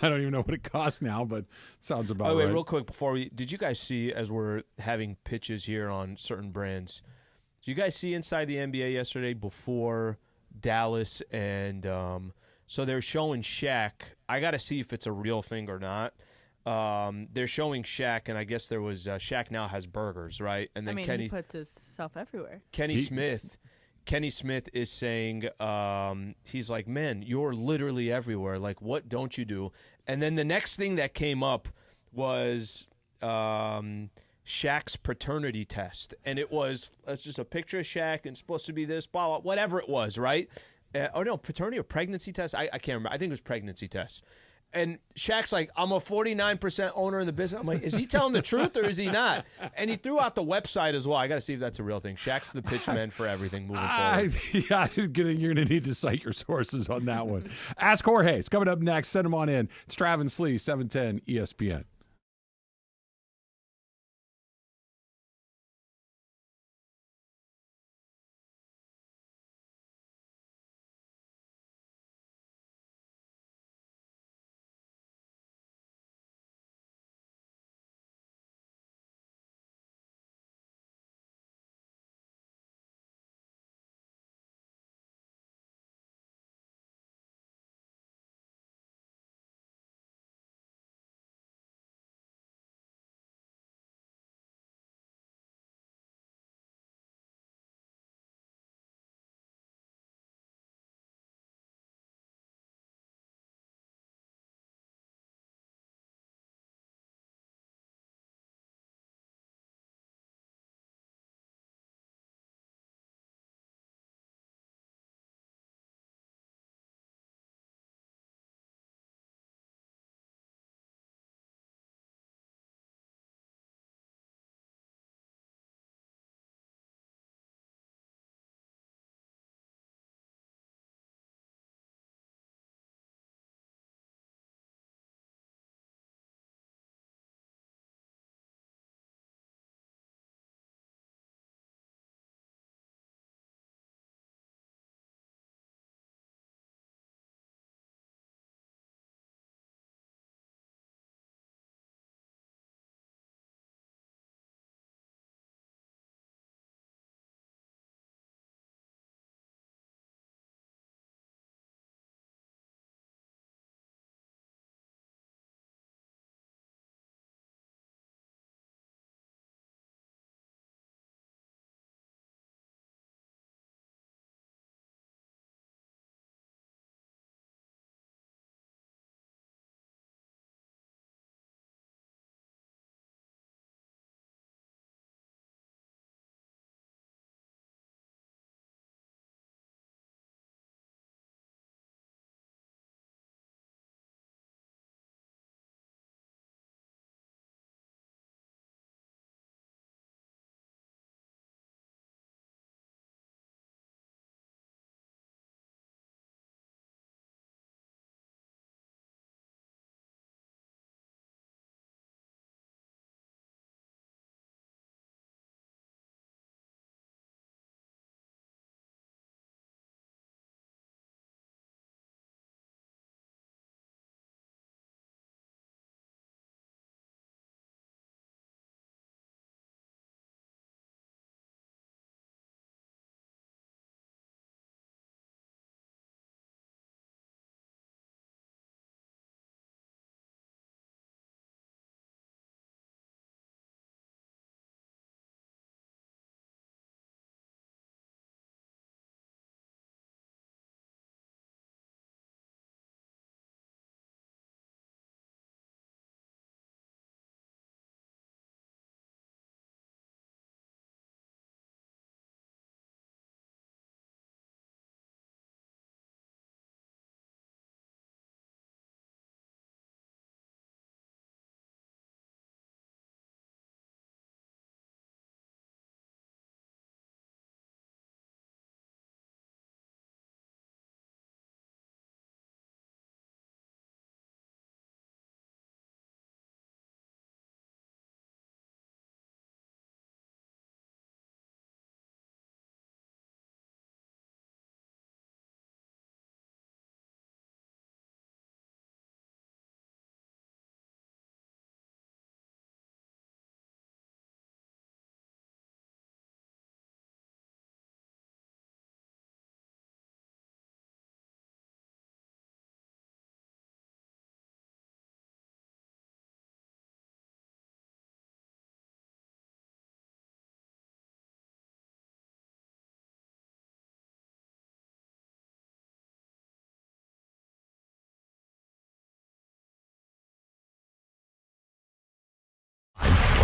I don't even know what it costs now, but sounds about right. Wait, real quick did you guys see, as we're having pitches here on certain brands, did you guys see inside the NBA yesterday before Dallas and so they're showing Shaq. I got to see if it's a real thing or not. They're showing Shaq, and I guess there was Shaq now has burgers, right? And then he puts his stuff everywhere. Kenny Smith Kenny Smith is saying, he's like, man, you're literally everywhere. Like, what don't you do? And then the next thing that came up was Shaq's paternity test. And it's just a picture of Shaq and it's supposed to be this, blah, blah, whatever it was, right? Paternity or pregnancy test? I can't remember. I think it was pregnancy test. And Shaq's like, I'm a 49% owner in the business. I'm like, is he telling the truth or is he not? And he threw out the website as well. I got to see if that's a real thing. Shaq's the pitch man for everything moving forward. You're going to need to cite your sources on that one. Ask Jorge. It's coming up next. Send him on in. It's Travis Lee, 710 ESPN.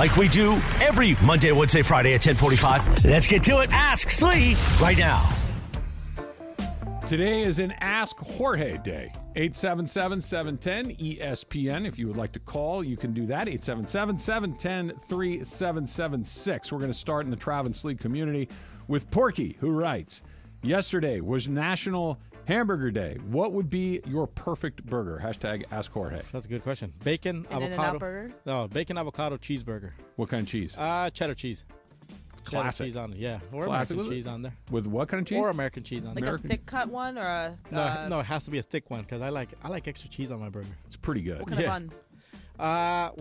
like we do every Monday, Wednesday, Friday at 10:45. Let's get to it. Ask Slee right now. Today is an Ask Jorge Day. 877-710-ESPN. If you would like to call, you can do that. 877-710-3776. We're going to start in the Travis Lee community with Porky, who writes, yesterday was National Hamburger Day. What would be your perfect burger? Hashtag Ask Jorge. That's a good question. Bacon, In-N-Out avocado. burger? No, bacon, avocado, cheeseburger. What kind of cheese? Cheddar cheese. Classic. Cheddar cheese on it, yeah. Or Classic. American cheese on there. With what kind of cheese? Or American cheese on Like there. a thick cut one or a No, it has to be a thick one because I like extra cheese on my burger. It's pretty good. what kind of bun? I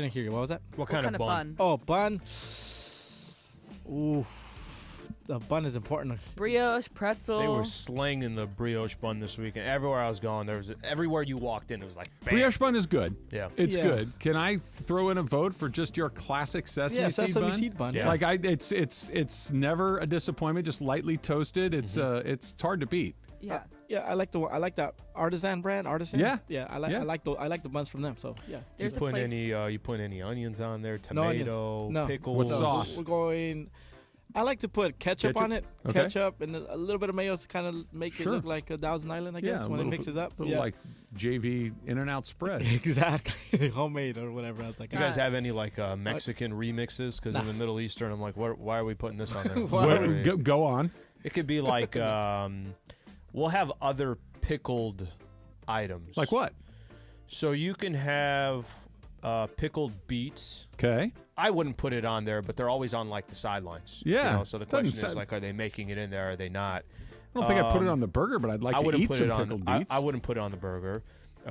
didn't hear you. What was that? What kind of bun? Oh, bun. Ooh, the bun is important. Brioche, pretzel. They were slinging the brioche bun this weekend. Everywhere I was going, everywhere you walked in, it was like, bam. Brioche bun is good. Yeah. It's Yeah. good. Can I throw in a vote for just your classic sesame seed sesame bun? seed bun. Yeah. Like it's never a disappointment. Just lightly toasted. It's it's hard to beat. Yeah. Yeah, I like that artisan brand. Artisan. Yeah. Yeah, I Yeah. like the buns from them. So yeah. There's you a place. you put any onions on there? No onions. Tomato, No. pickles. What No, sauce? We're going. I like to put ketchup Ketchup? on it. Okay. Ketchup and a little bit of mayo to kind of make Sure. it look like a Thousand Island, I guess, a when it little- mixes up. little Yeah. like JV In-N-Out spread. Exactly. Homemade or whatever. I was like, Do you guys have any like Mexican remixes? Because in the Middle Eastern, I'm like, why are we putting this on there? Why are we- Go on. It could be like we'll have other pickled items. Like what? So you can have pickled beets. Okay. I wouldn't put it on there, but they're always on like the sidelines. Yeah. You know, so the Doesn't question is sa- like, are they making it in there? Are they not? I don't think I'd put it on the burger, but I'd like I to wouldn't eat put some it on. pickled I beets. wouldn't put it on the burger.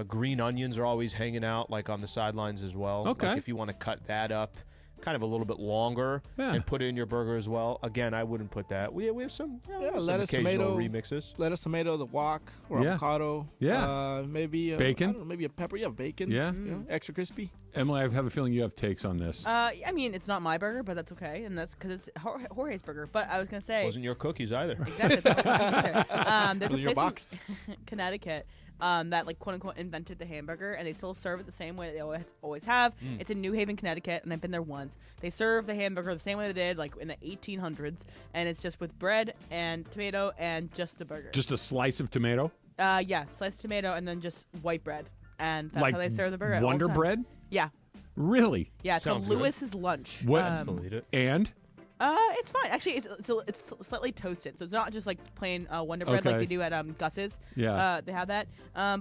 Green onions are always hanging out like on the sidelines as well. Okay. Like if you want to cut that up, kind of a little bit longer, Yeah. and put it in your burger as well. Again, I wouldn't put that. We have some, some lettuce, occasional tomato, remixes. lettuce, tomato, the wok or Yeah. avocado. Yeah. Maybe Bacon? I don't know, maybe a pepper. Yeah, bacon. Yeah. You know, extra crispy. Emily, I have a feeling you have takes on this. I mean, it's not my burger, but that's okay, and that's because it's Jorge's burger. But I was gonna say, Wasn't your cookies either. exactly. That's what I was gonna say. There's Was a it your place box? in Connecticut that, like, quote unquote, invented the hamburger, and they still serve it the same way they always have. It's in New Haven, Connecticut, and I've been there once. They serve the hamburger the same way they did, like in the 1800s, and it's just with bread and tomato and just the burger. Just a slice of tomato? Yeah, sliced tomato and then just white bread, and that's Like how they serve the burger. all the Wonder time. Bread? Yeah, Really? yeah. It's called Sounds good. Lewis's lunch. What? Still eat it. And? It's fine. Actually, it's slightly toasted, so it's not just like plain Wonder Bread like Okay. they do at Gus's. Yeah. They have that.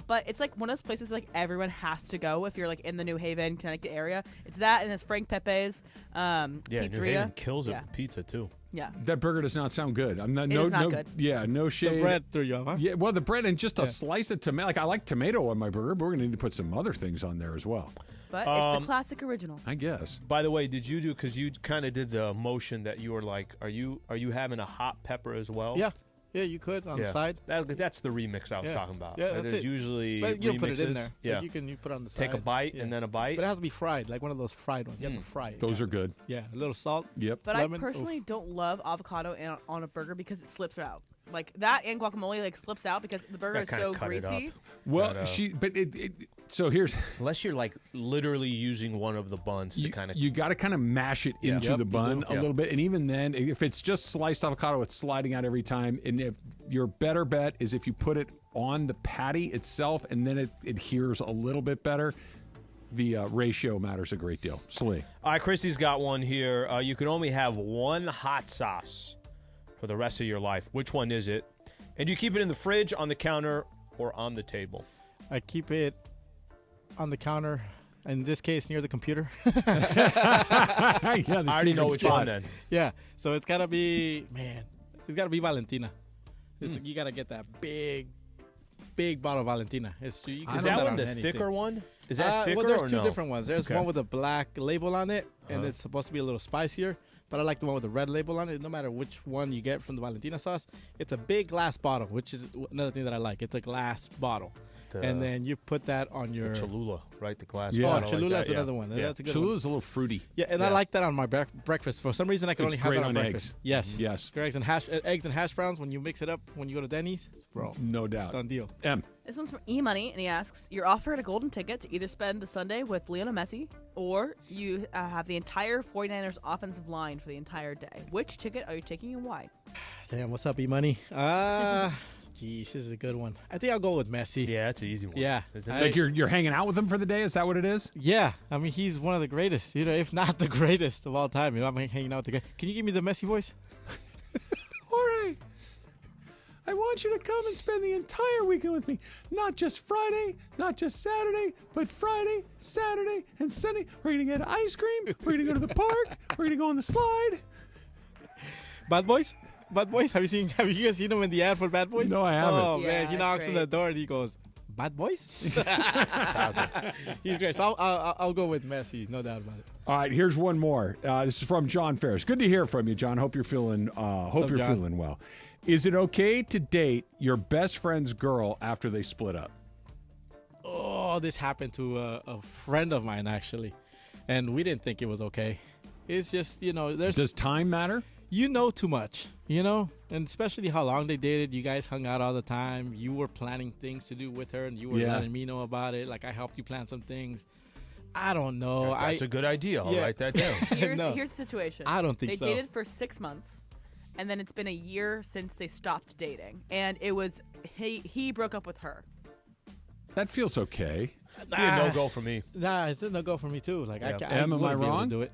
But it's like one of those places like everyone has to go if you're like in the New Haven, Connecticut area. It's that, and it's Frank Pepe's Yeah, New pizzeria. Haven kills it Yeah. with pizza too. Yeah. That burger does not sound good. I'm not. It is not good. Yeah, no shade. The bread threw you off, huh? Yeah, well, the bread and just a slice of tomato. Like I like tomato on my burger, but we're gonna need to put some other things on there as well. But it's the classic original. I guess. By the way, did you do? Because you kind of did the motion that you were like, are you having a hot pepper as well? Yeah. Yeah, you could on the side. That's the remix I was Yeah. talking about. Yeah, that's There's it. usually But you don't put it in remixes. there. Yeah. Like, you put it on the side. Take a bite Yeah. and then a bite. But it has to be fried, like one of those fried ones. You have to fry it. Those are good. Yeah, a little salt. Yep. But lemon, I personally don't love avocado on a burger because it slips out. Like that and guacamole like slips out because the burger That is kinda so cut it greasy. up. Well, But, so here's Unless you're like literally using one of the buns to kind of. you got to kind of mash it into Yep, the you bun do. a little bit, and even then, if it's just sliced avocado, it's sliding out every time. And if your better bet is if you put it on the patty itself, and then it adheres a little bit better. The ratio matters a great deal. Slee. All right, Christy's got one here. You can only have one hot sauce for the rest of your life. Which one is it? And do you keep it in the fridge, on the counter, or on the table? I keep it on the counter. In this case, near the computer. I I already know which one then. Yeah. So it's gotta be It's gotta be Valentina. You gotta get that big bottle of Valentina. Is that one the thicker one? Is that thicker well, there's or two no? different ones. There's Okay. one with a black label on it, and it's supposed to be a little spicier. But I like the one with the red label on it. No matter which one you get from the Valentina sauce, it's a big glass bottle, which is another thing that I like. It's a glass bottle. and then you put that on your Cholula, right? The glass. Yeah. Oh, bottle Cholula like is that, another one. Yeah. That's a good Cholula's a little fruity. one. Yeah, and I like that on my breakfast. For some reason, I can It's only have great that on on breakfast. eggs. Yes. Yes. Eggs and hash browns. When you mix it up, when you go to Denny's, bro, No doubt. done deal. M. This one's from E-Money, and he asks, you're offered a golden ticket to either spend the Sunday with Lionel Messi, or you have the entire 49ers offensive line for the entire day. Which ticket are you taking and why? Damn, what's up, E-Money? Jeez, this is a good one. I think I'll go with Messi. Yeah, that's an easy one. Yeah. Isn't it? Like you're hanging out with him for the day? Is that what it is? Yeah, I mean, he's one of the greatest, if not the greatest of all time. I'm hanging out with the guy. Can you give me the Messi voice? Jorge, I want you to come and spend the entire weekend with me. Not just Friday, not just Saturday, but Friday, Saturday, and Sunday. We're going to get ice cream. We're going to go to the park. We're going to go on the slide. Bad Boys? Bad Boys? Have you guys seen him in the ad for Bad Boys? No, I haven't. Oh, Yeah, man. He that's knocks on great. the door and he goes, Bad Boys? He's great. So I'll go with Messi. No doubt about it. All right, here's one more. This is from John Ferris. Good to hear from you, John. Hope you're feeling John? feeling well. Is it okay to date your best friend's girl after they split up? Oh, this happened to a friend of mine, actually. And we didn't think it was okay. It's just, there's... Does time matter? You know too much, and especially how long they dated. You guys hung out all the time. You were planning things to do with her, and you were letting me know about it. Like, I helped you plan some things. I don't know. That's a good idea. I'll write that down. Here's No. the situation. I don't think they so. dated for 6 months, and then it's been a year since they stopped dating, and it was he broke up with her. That feels okay. Be a no-go for me. Nah, it's a no-go for me, too. Like, Yeah. Am I wouldn't be able to wrong? do it.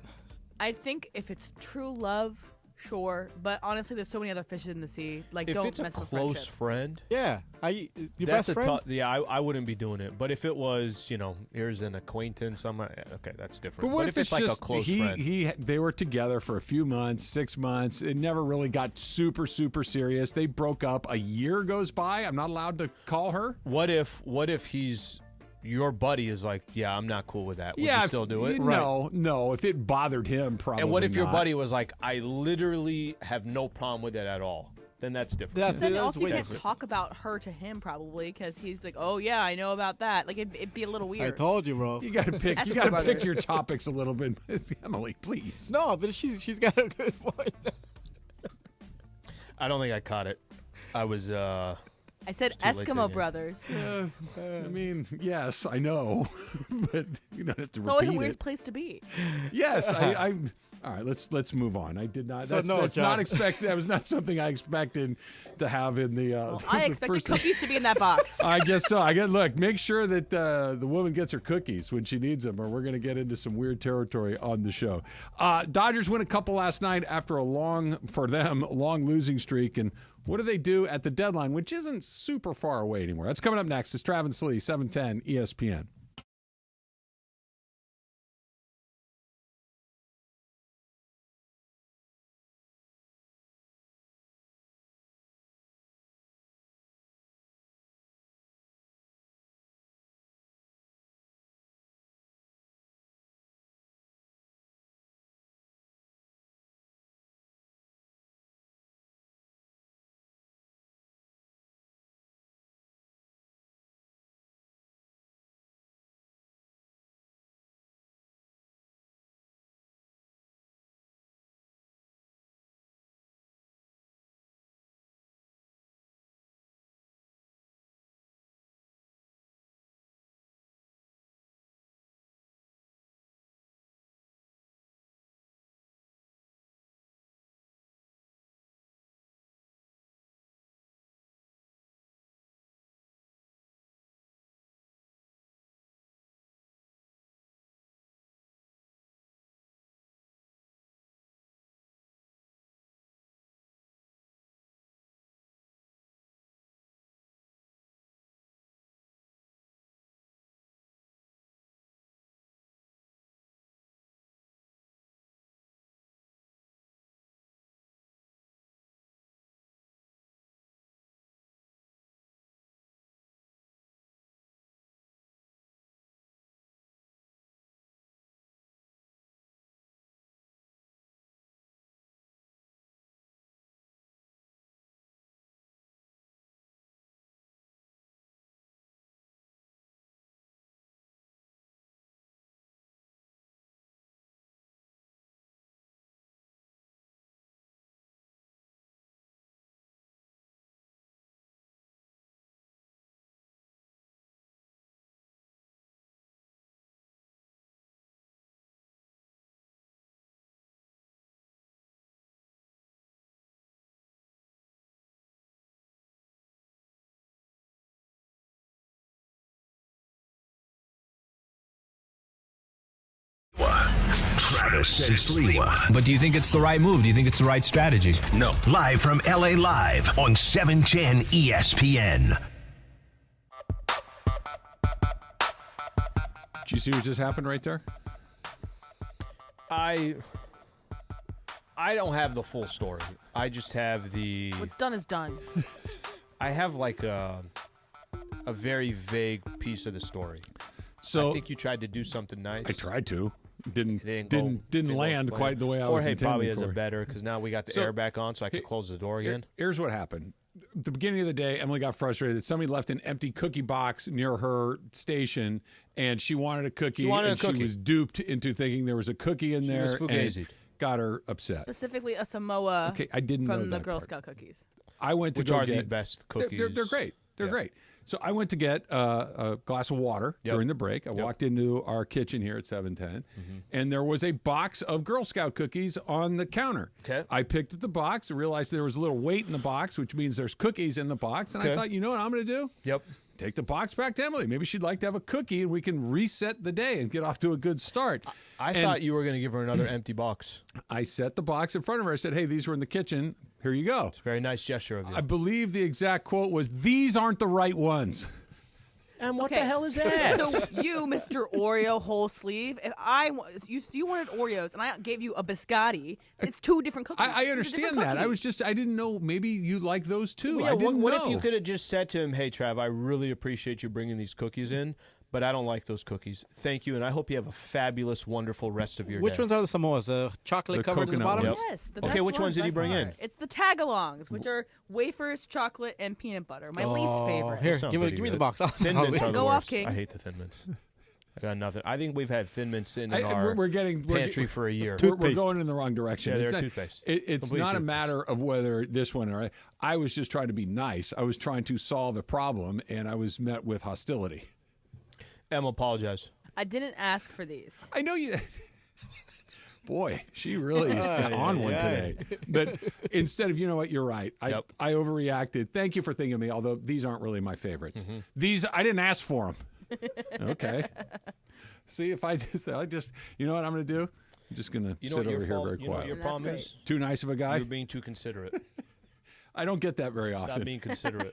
I think if it's true love, sure, but honestly, there's so many other fish in the sea. Like, If don't it's a mess with close friendship. friend, Yeah. Your that's best a friend? tough. Yeah, I wouldn't be doing it. But if it was, here's an acquaintance, okay, that's different. But what if it's like just a close friend? they were together for a few months, 6 months. It never really got super, super serious. They broke up. A year goes by. I'm not allowed to call her. What if he's your buddy is like, yeah, I'm not cool with that. Would you still do it? No. If it bothered him, probably. And what if your not. buddy was like, I literally have no problem with it at all? Then that's different. Then That's also you way can't different. talk about her to him probably because he's like, oh yeah, I know about that. Like it'd be a little I weird. told you, bro. You got to pick. That's You a got to good pick brother. your topics a little bit, Emily. Please. No, but she's got a good point. I don't think I caught it. I was. I said too late to Eskimo get- Brothers. I mean, yes, I know, but you don't have to It's always a repeat weird it. place to be. Yes, I. All right, let's move on. I did not. So That's, no, that's John. not expect. That was not something I expected to have in the. I the expected first- cookies to be in that box. I guess so. Look. Make sure that the woman gets her cookies when she needs them, or we're going to get into some weird territory on the show. Dodgers win a couple last night after a long losing streak, and what do they do at the deadline, which isn't super far away anymore? That's coming up next. It's Travis Lee, 710 ESPN. Travis and Sliwa. But do you think it's the right move? Do you think it's the right strategy? No. Live from LA Live on 710 ESPN. Did you see what just happened right there? I don't have the full story. I just have the. What's done is done. I have like a very vague piece of the story. So I think you tried to do something nice. I tried to. Didn't go land quite the way I was Jorge intending probably has for. a better because now we got the air back on, so I can close the door again. Here's what happened. At the beginning of the day, Emily got frustrated that somebody left an empty cookie box near her station, and she wanted a cookie. She was duped into thinking there was a cookie in there. Was fugazied. Got her upset. Specifically a Samoa Okay, I didn't know from the that Girl part. Scout cookies. I went to Which go are get the best cookies. They're great. They're great. So I went to get a glass of water during the break. I walked into our kitchen here at 710, and there was a box of Girl Scout cookies on the counter. Okay. I picked up the box and realized there was a little weight in the box, which means there's cookies in the box. And I thought, you know what I'm going to do? Yep. Take the box back to Emily. Maybe she'd like to have a cookie, and we can reset the day and get off to a good start. I thought you were going to give her another empty box. I set the box in front of her. I said, hey, these were in the kitchen. Here you go. It's a very nice gesture of you. I believe the exact quote was, these aren't the right ones. And what the hell is that? So you, Mr. Oreo whole sleeve, if you wanted Oreos and I gave you a biscotti, it's two different cookies. I understand that. I didn't know. Maybe you like those too. Well, yeah, I didn't what know. if you could have just said to him, hey, Trav, I really appreciate you bringing these cookies in, but I don't like those cookies. Thank you, and I hope you have a fabulous, wonderful rest of your day. Which ones are the Samoas? The chocolate The covered in the coconut bottom? ones. Yes. The Okay, best which ones did he by bring far. in? It's the tagalongs, which are wafers, chocolate, and peanut butter. My least favorite. Here, Sound give me pretty the good. box. Thin Mints are the Go off, worst. King. I hate the Thin Mints. I got nothing. I think we've had Thin Mints sitting in our we're pantry for a year. We're going in the wrong direction. Yeah, they're It's not- toothpaste. It's Complete not a toothpaste. matter of whether this one or I was just trying to be nice. I was trying to solve a problem, and I was met with hostility. Em, apologize. I didn't ask for these. I know you. Boy, she really is on one today. But instead of, you know what, you're right. I overreacted. Thank you for thinking of me, although these aren't really my favorites. These, I didn't ask for them. Okay. See, if I just, you know what I'm going to do? I'm just going to sit over here very You know what quiet. your problem is? Too nice of a guy? You're being too considerate. I don't get that very Stop often. being considerate.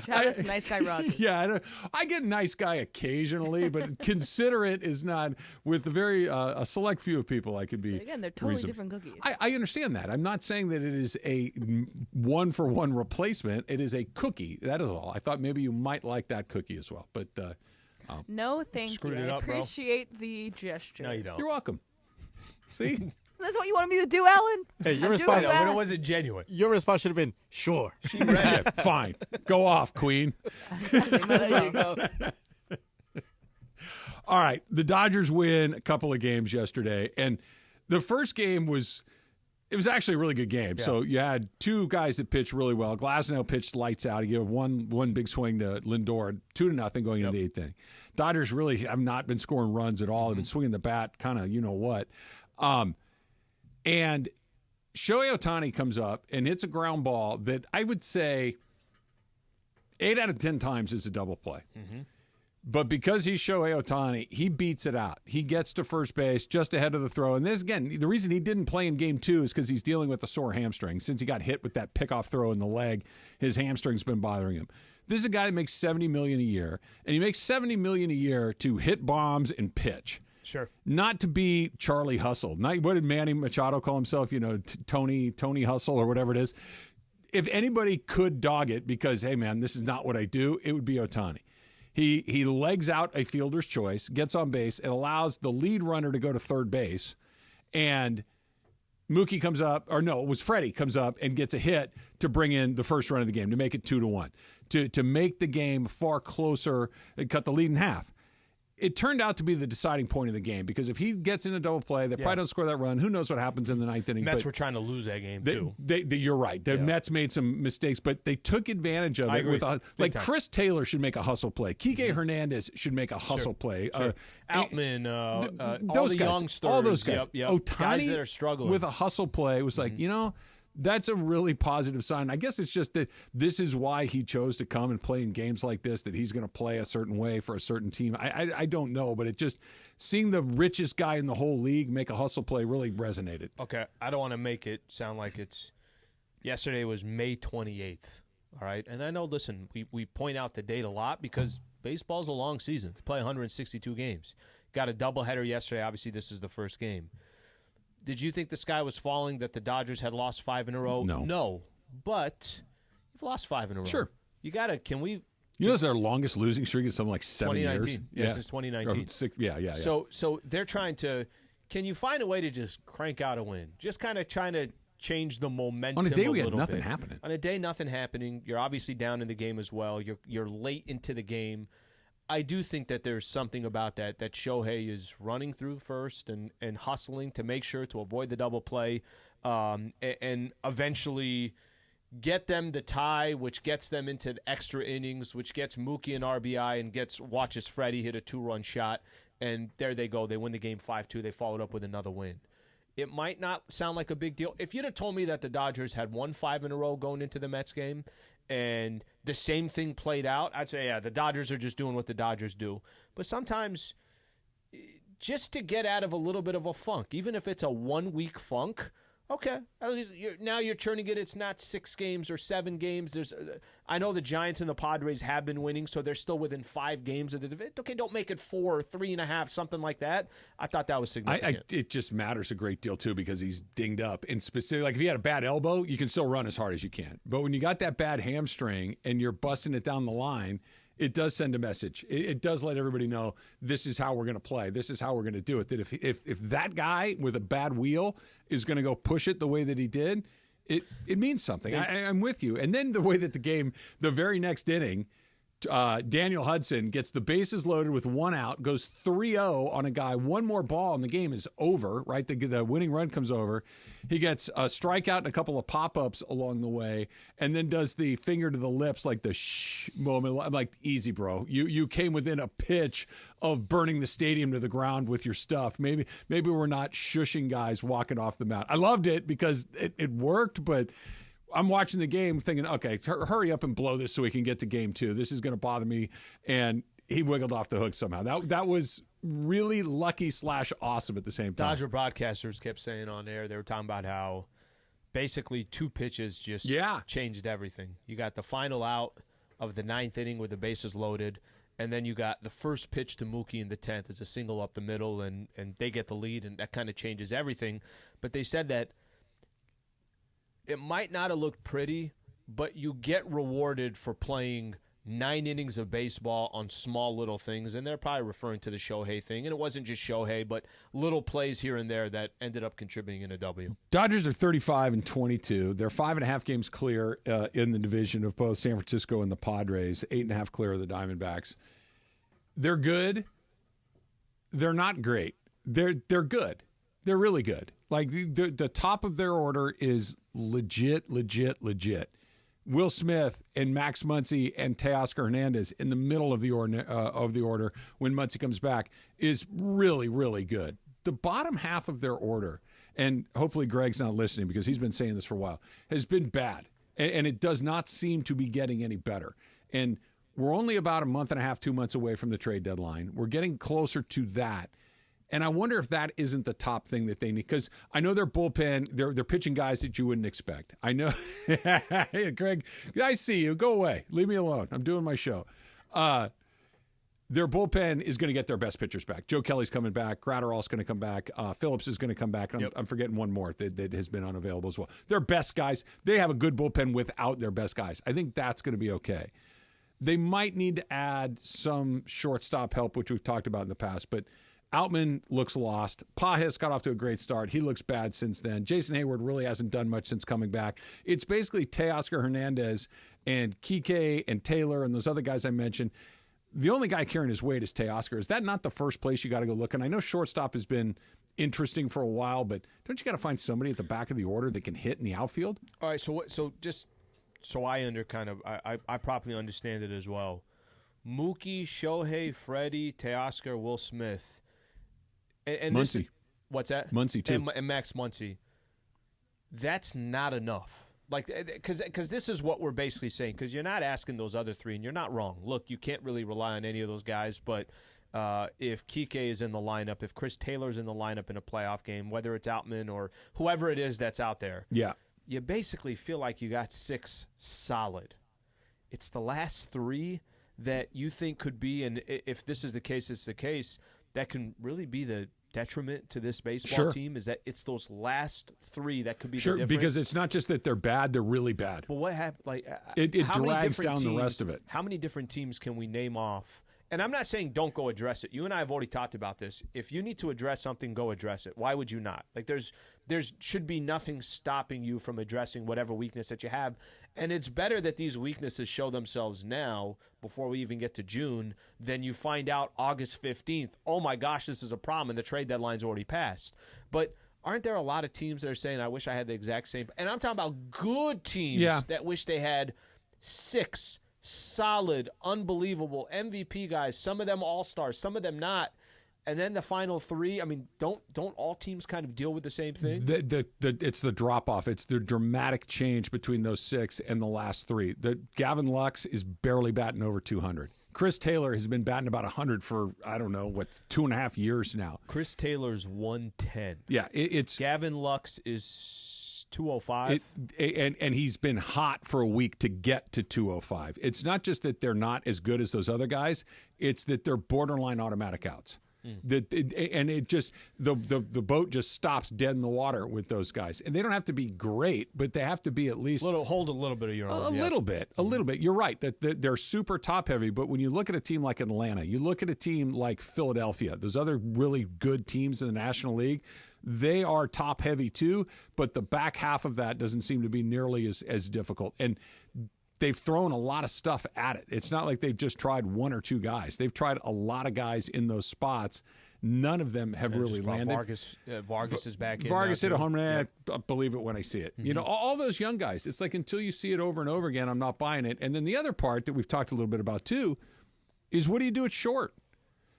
Travis, nice guy Roger. Yeah, I get nice guy occasionally, but considerate is not. With a very a select few of people, I could be. But again, they're totally reasonable. different cookies. I understand that. I'm not saying that it is a one-for-one replacement. It is a cookie. That is all. I thought maybe you might like that cookie as well, but No, thank Screwed you. it I up, bro. appreciate the gesture. No, you don't. you're welcome. See, That's what you wanted me to do, Alan? Hey, your I'm response- doing But that. it wasn't genuine. Your response should have been, sure. fine. Go off, Queen. There you go. All right, the Dodgers win a couple of games yesterday, and the first game was actually a really good game. Yeah. So you had two guys that pitched really well. Glasnow pitched lights out. He gave one big swing to Lindor, 2-0 going into the eighth inning. Dodgers really have not been scoring runs at all. They've been swinging the bat, kind of you know what. And Shohei Otani comes up and hits a ground ball that I would say 8 out of 10 times is a double play. But because he's Shohei Otani, he beats it out. He gets to first base just ahead of the throw. And this, again, the reason he didn't play in game 2 is because he's dealing with a sore hamstring. Since he got hit with that pickoff throw in the leg, his hamstring's been bothering him. This is a guy that makes $70 million a year, and he makes $70 million a year to hit bombs and pitch. Sure. Not to be Charlie Hustle. Not, what did Manny Machado call himself? You know, Tony Hustle or whatever it is. If anybody could dog it because, hey, man, this is not what I do, it would be Otani. He legs out a fielder's choice, gets on base, and allows the lead runner to go to third base. And Mookie comes up, or no, it was Freddie comes up and gets a hit to bring in the first run of the game, to make it 2-1, to make the game far closer and cut the lead in half. It turned out to be the deciding point of the game because if he gets in a double play, they probably don't score that run. Who knows what happens in the ninth inning? Mets were trying to lose that game, too. You're right. The Mets made some mistakes, but they took advantage of it. agree. Like time. Chris Taylor should make a hustle play. Kike Hernandez should make a hustle play. Sure. Outman, all those the guys, youngsters. all those guys. Yep. Otani Guys that are struggling. with a hustle play was like, you know, that's a really positive sign. I guess it's just that this is why he chose to come and play in games like this, that he's going to play a certain way for a certain team. I don't know, but it just, seeing the richest guy in the whole league make a hustle play really resonated. Okay, I don't want to make it sound like it's yesterday was May 28th, all right? And I know, listen, we point out the date a lot because baseball's a long season. You play 162 games. Got a doubleheader yesterday. Obviously, this is the first game. Did you think the sky was falling that the Dodgers had lost 5 in a row? No. But you've lost 5 in a row. Sure. You got to, can we? You know, it's our longest losing streak is something like 7 years. 2019. Yeah, since 2019. Yeah. So they're trying to, can you find a way to just crank out a win? Just kind of trying to change the momentum on a day we had little nothing bit. happening. On a day nothing happening. You're obviously down in the game as well. You're late into the game. I do think that there's something about that Shohei is running through first and hustling to make sure to avoid the double play and eventually get them the tie, which gets them into the extra innings, which gets Mookie an RBI and watches Freddie hit a 2-run shot, and there they go. They win the game 5-2. They followed up with another win. It might not sound like a big deal. If you'd have told me that the Dodgers had won 5 in a row going into the Mets game and the same thing played out, I'd say, yeah, the Dodgers are just doing what the Dodgers do. But sometimes just to get out of a little bit of a funk, even if it's a 1-week funk, okay, at least now you're turning it. It's not 6 games or 7 games. I know the Giants and the Padres have been winning, so they're still within 5 games of the division. Okay, don't make it 4 or 3.5, something like that. I thought that was significant. It just matters a great deal too because he's dinged up. And specifically, like if he had a bad elbow, you can still run as hard as you can. But when you got that bad hamstring and you're busting it down the line, it does send a message. It does let everybody know this is how we're going to play. This is how we're going to do it. That if that guy with a bad wheel is going to go push it the way that he did, it means something. I'm with you. And then the way that the game, the very next inning, Daniel Hudson gets the bases loaded with 1 out, goes 3-0 on a guy, 1 more ball, and the game is over, right? The winning run comes over. He gets a strikeout and a couple of pop-ups along the way, and then does the finger to the lips, like the shh moment. I'm like, easy, bro. You came within a pitch of burning the stadium to the ground with your stuff. Maybe we're not shushing guys walking off the mound. I loved it because it worked, but I'm watching the game thinking, okay, hurry up and blow this so we can get to game 2. This is going to bother me. And he wiggled off the hook somehow. That was really lucky / awesome at the same time. Dodger broadcasters kept saying on air, they were talking about how basically 2 pitches just changed everything. You got the final out of the 9th inning with the bases loaded, and then you got the first pitch to Mookie in the 10th. It's a single up the middle, and they get the lead, and that kind of changes everything. But they said that it might not have looked pretty, but you get rewarded for playing 9 innings of baseball on small little things, and they're probably referring to the Shohei thing. And it wasn't just Shohei, but little plays here and there that ended up contributing in a W. Dodgers are 35-22. They're 5.5 games clear in the division of both San Francisco and the Padres, 8.5 clear of the Diamondbacks. They're good. They're not great. They're good. They're really good. Like the top of their order is legit. Will Smith and Max Muncy and Teoscar Hernandez in the middle of the order when Muncy comes back is really, really good. The bottom half of their order, and hopefully Greg's not listening because he's been saying this for a while, has been bad. And it does not seem to be getting any better. And we're only about a month and a half, 2 months away from the trade deadline. We're getting closer to that. And I wonder if that isn't the top thing that they need. Because I know their bullpen, they're pitching guys that you wouldn't expect. I know. Hey, Greg, I see you. Go away. Leave me alone. I'm doing my show. Their bullpen is going to get their best pitchers back. Joe Kelly's coming back. Gratterall's going to come back. Phillips is going to come back. I'm forgetting one more that has been unavailable as well. Their best guys, they have a good bullpen without their best guys. I think that's going to be okay. They might need to add some shortstop help, which we've talked about in the past, but Outman looks lost. Pajes got off to a great start. He looks bad since then. Jason Hayward really hasn't done much since coming back. It's basically Teoscar Hernandez and Kike and Taylor and those other guys I mentioned. The only guy carrying his weight is Teoscar. Is that not the first place you got to go look? And I know shortstop has been interesting for a while, but don't you got to find somebody at the back of the order that can hit in the outfield? All right, so just so I I properly understand it as well. Mookie, Shohei, Freddie, Teoscar, Will Smith. And Muncy. What's that? Muncy, too. And Max Muncy. that's not enough. Like, because this is what we're basically saying, because you're not asking those other three, and you're not wrong. Look, you can't really rely on any of those guys, but if Kike is in the lineup, if Chris Taylor's in the lineup in a playoff game, whether it's Outman or whoever it is that's out there, you basically feel like you got 6 solid. It's the last 3 that you think could be, and if this is the case, it's the case, that can really be the detriment to this baseball team, is that it's those last 3 that could be the difference. Because it's not just that they're bad, they're really bad. But what happened? Like, it drags down the rest of it. How many different teams can we name off? And I'm not saying don't go address it. You and I have already talked about this. If you need to address something, go address it. Why would you not? Like, there's should be nothing stopping you from addressing whatever weakness that you have. And it's better that these weaknesses show themselves now before we even get to June than you find out August 15th, oh my gosh, this is a problem, and the trade deadline's already passed. But aren't there a lot of teams that are saying, I wish I had the exact same? And I'm talking about good teams that wish they had 6 solid, unbelievable MVP guys, some of them all-stars, some of them not. And then the final 3, I mean, don't all teams kind of deal with the same thing? It's the drop-off. It's the dramatic change between those 6 and the last 3. Gavin Lux is barely batting over 200. Chris Taylor has been batting about 100 for, I don't know, 2.5 years now. Chris Taylor's 110. Yeah, it's Gavin Lux is 205. And he's been hot for a week to get to 205. It's not just that they're not as good as those other guys. It's that they're borderline automatic outs. The boat just stops dead in the water with those guys, and they don't have to be great, but they have to be at least hold a little bit of your own. A little bit. You're right that they're super top heavy, but when you look at a team like Atlanta, you look at a team like Philadelphia, those other really good teams in the National League, they are top heavy too, but the back half of that doesn't seem to be nearly as difficult. And they've thrown a lot of stuff at it. It's not like they've just tried 1 or 2 guys. They've tried a lot of guys in those spots. None of them have really landed. Vargas is back in. Vargas hit a home run. I believe it when I see it. Mm-hmm. You know, all those young guys, it's like until you see it over and over again, I'm not buying it. And then the other part that we've talked a little bit about too is what do you do at short?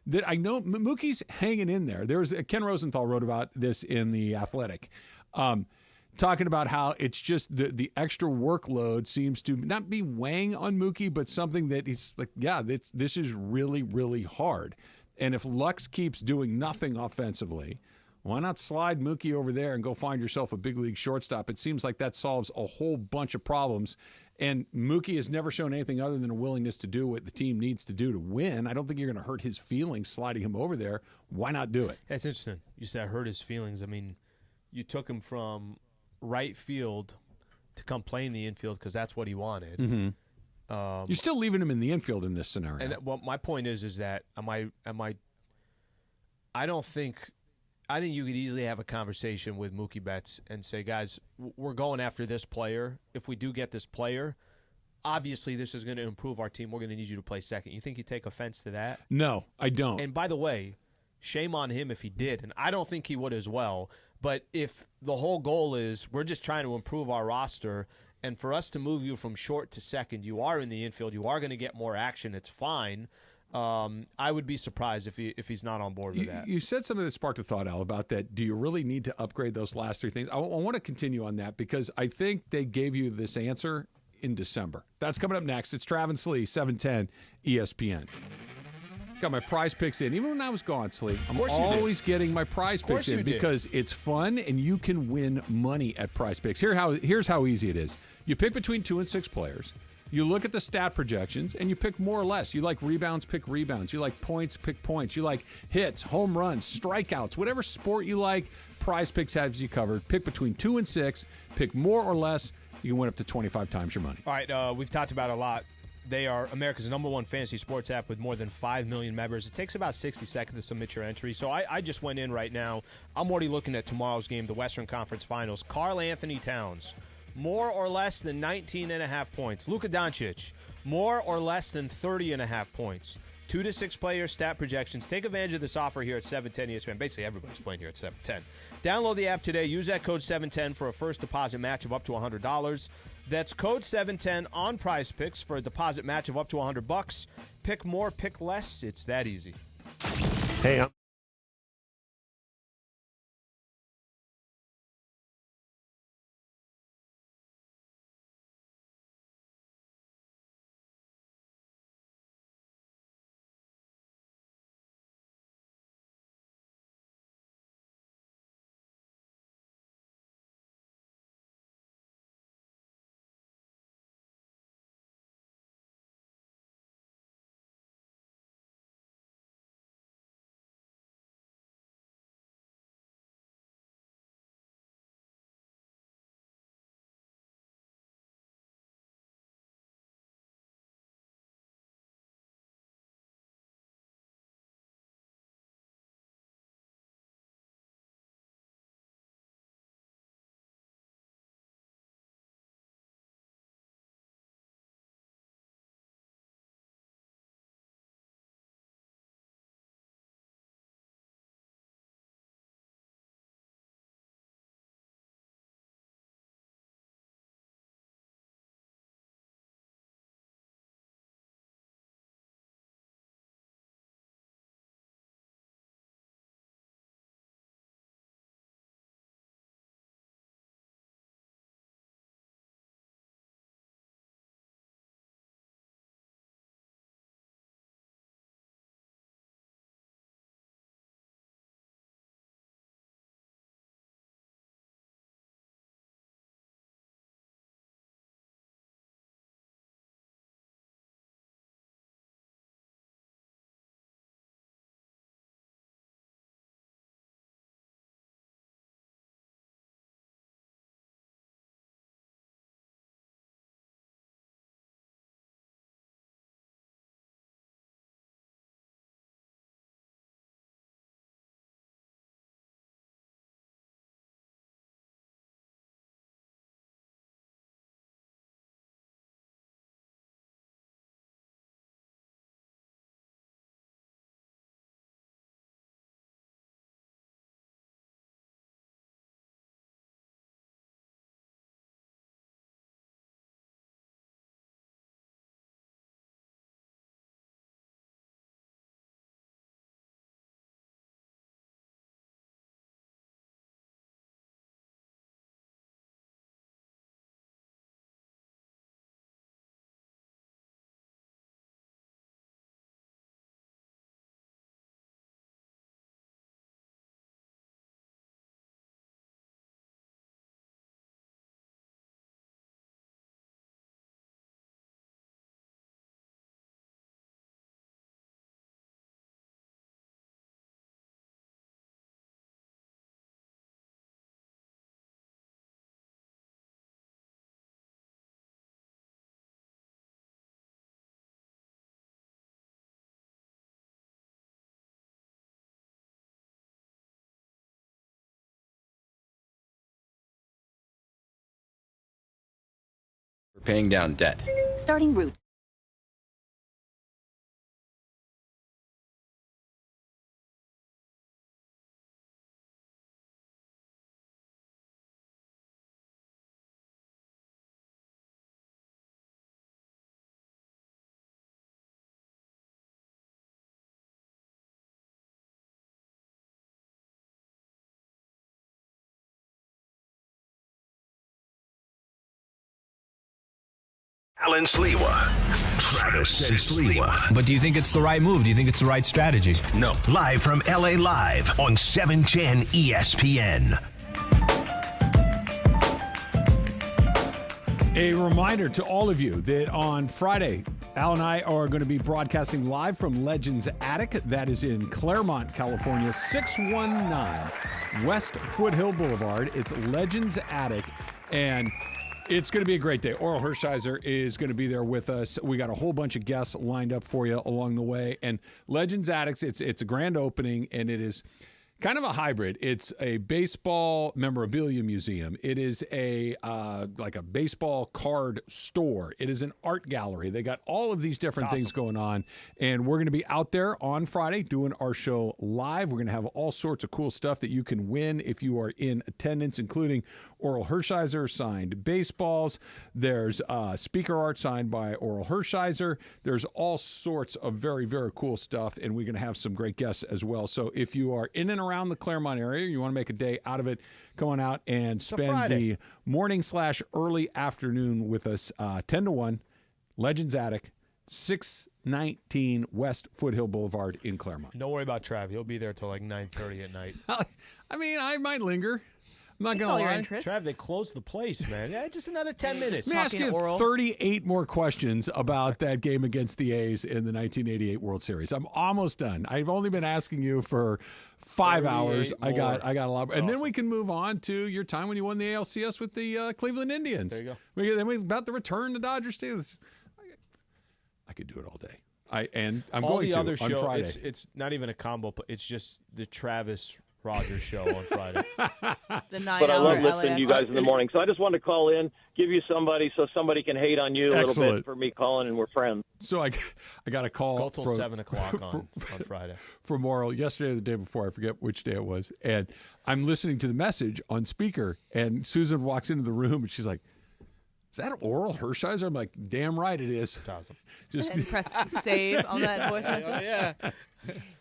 That I know Mookie's hanging in there. Ken Rosenthal wrote about this in The Athletic. Talking about how it's just the extra workload seems to not be weighing on Mookie, but something that he's like, this is really, really hard. And if Lux keeps doing nothing offensively, why not slide Mookie over there and go find yourself a big league shortstop? It seems like that solves a whole bunch of problems. And Mookie has never shown anything other than a willingness to do what the team needs to do to win. I don't think you're going to hurt his feelings sliding him over there. Why not do it? That's interesting. You said hurt his feelings. I mean, you took him from right field to come play in the infield because that's what he wanted. Mm-hmm. You're still leaving him in the infield in this scenario. And my point is that I think you could easily have a conversation with Mookie Betts and say, guys, we're going after this player. If we do get this player, obviously this is going to improve our team. We're going to need you to play second. You think he'd take offense to that? No, I don't. And by the way, shame on him if he did, and I don't think he would as well. But if the whole goal is we're just trying to improve our roster, and for us to move you from short to second, you are in the infield, you are going to get more action, it's fine. I would be surprised if he's not on board with that. You said something that sparked a thought, Al, about that. Do you really need to upgrade those last 3 things? I want to continue on that because I think they gave you this answer in December. That's coming up next. It's Travis Slee, 710 ESPN. Got my prize picks in. Even when I was gone, Slee, I'm always getting my prize picks in because it's fun and you can win money at prize picks. Here's how easy it is. You pick between 2 and 6 players. You look at the stat projections and you pick more or less. You like rebounds, pick rebounds. You like points, pick points. You like hits, home runs, strikeouts, whatever sport you like, Prize Picks has you covered. Pick between 2 and 6. Pick more or less. You can win up to 25 times your money. All right, we've talked about it a lot. They are America's #1 fantasy sports app with more than 5 million members. It takes about 60 seconds to submit your entry. So I just went in right now. I'm already looking at tomorrow's game, the Western Conference Finals. Karl Anthony Towns, more or less than 19.5 points. Luka Doncic, more or less than 30.5 points. 2 to 6 player stat projections. Take advantage of this offer here at 710 ESPN. Basically, everybody's playing here at 710. Download the app today. Use that code 710 for a first deposit match of up to $100. That's code 710 on Prize Picks for a deposit match of up to $100. Pick more, pick less. It's that easy. Hey, Paying down debt. Starting route. Alan Sliwa. Travis and Sliwa. But do you think it's the right move? Do you think it's the right strategy? No. Live from LA Live on 710 ESPN. A reminder to all of you that on Friday, Al and I are going to be broadcasting live from Legends Attic. That is in Claremont, California, 619 West Foothill Boulevard. It's Legends Attic, and it's going to be a great day. Oral Hershiser is going to be there with us. We got a whole bunch of guests lined up for you along the way. And Legends Attics, it's a grand opening, and it is kind of a hybrid. It's a baseball memorabilia museum. It is a like a baseball card store. It is an art gallery. They got all of these different things going on, and we're going to be out there on Friday doing our show live. We're going to have all sorts of cool stuff that you can win if you are in attendance, including Oral Hershiser signed baseballs. There's speaker art signed by Oral Hershiser. There's all sorts of very, very cool stuff, and we're going to have some great guests as well. So if you are in and around the Claremont area, you want to make a day out of it, come on out and spend the morning/early afternoon with us. 10 to 1, Legends Attic, 619 West Foothill Boulevard in Claremont. Don't worry about Trav. He'll be there till like 9:30 at night. I mean, I might linger. I'm not going to lie. Trav, they closed the place, man. Yeah, just another 10 minutes. Let me ask you 38 more questions about that game against the A's in the 1988 World Series. I'm almost done. I've only been asking you for 5 hours. I got a lot. And then we can move on to your time when you won the ALCS with the Cleveland Indians. There you go. Then we about the return to Dodger Stadium. I could do it all day. I'm all going the to other on show, Friday. It's not even a combo, but it's just the Travis Rogers show on Friday. The 9 but I love hour listening to you guys in the morning. So I just wanted to call in, give you somebody so somebody can hate on you a little bit for me calling, and we're friends. So I got a call. Go till 7 o'clock on Friday. From Oral yesterday or the day before, I forget which day it was. And I'm listening to the message on speaker, and Susan walks into the room, and she's like, "Is that Oral Hershiser?" I'm like, "Damn right it is." That's awesome. And press save on that voice message. Yeah.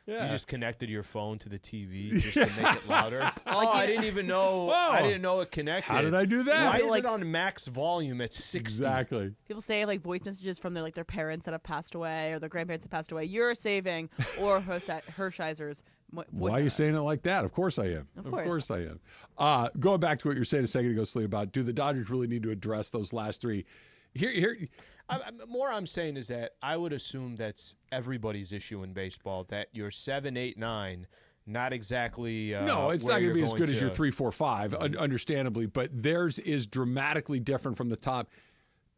You just connected your phone to the TV just to make it louder. I didn't even know. Whoa. I didn't know it connected. How did I do that? Why is it on max volume at 60? Exactly. People say like voice messages from their parents that have passed away or their grandparents that passed away. You're saving or Hershiser's. Why are you saying it like that? Of course I am. Of course I am. Going back to what you were saying a second ago, Slee, about do the Dodgers really need to address those last three? More I'm saying is that I would assume that's everybody's issue in baseball, that you're 7, 8, 9, not exactly. No, it's not going to be as good as your 3, 4, 5, understandably, but theirs is dramatically different from the top.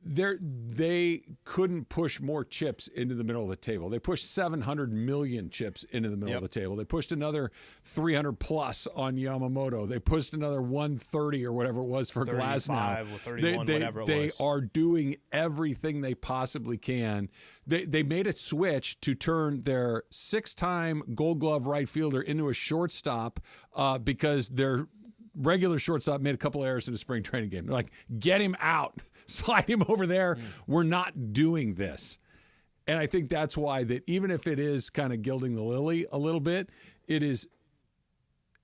They couldn't push more chips into the middle of the table. They pushed 700 million chips into the middle of the table. They pushed another 300 plus on Yamamoto. They pushed another 130 or whatever it was for Glasnow. Or 31, whatever it was. They are doing everything they possibly can. They made a switch to turn their 6-time Gold Glove right fielder into a shortstop because their regular shortstop made a couple errors in the spring training game. They're like, get him out. Slide him over there. We're not doing this. And I think that's why that even if it is kind of gilding the lily a little bit, it is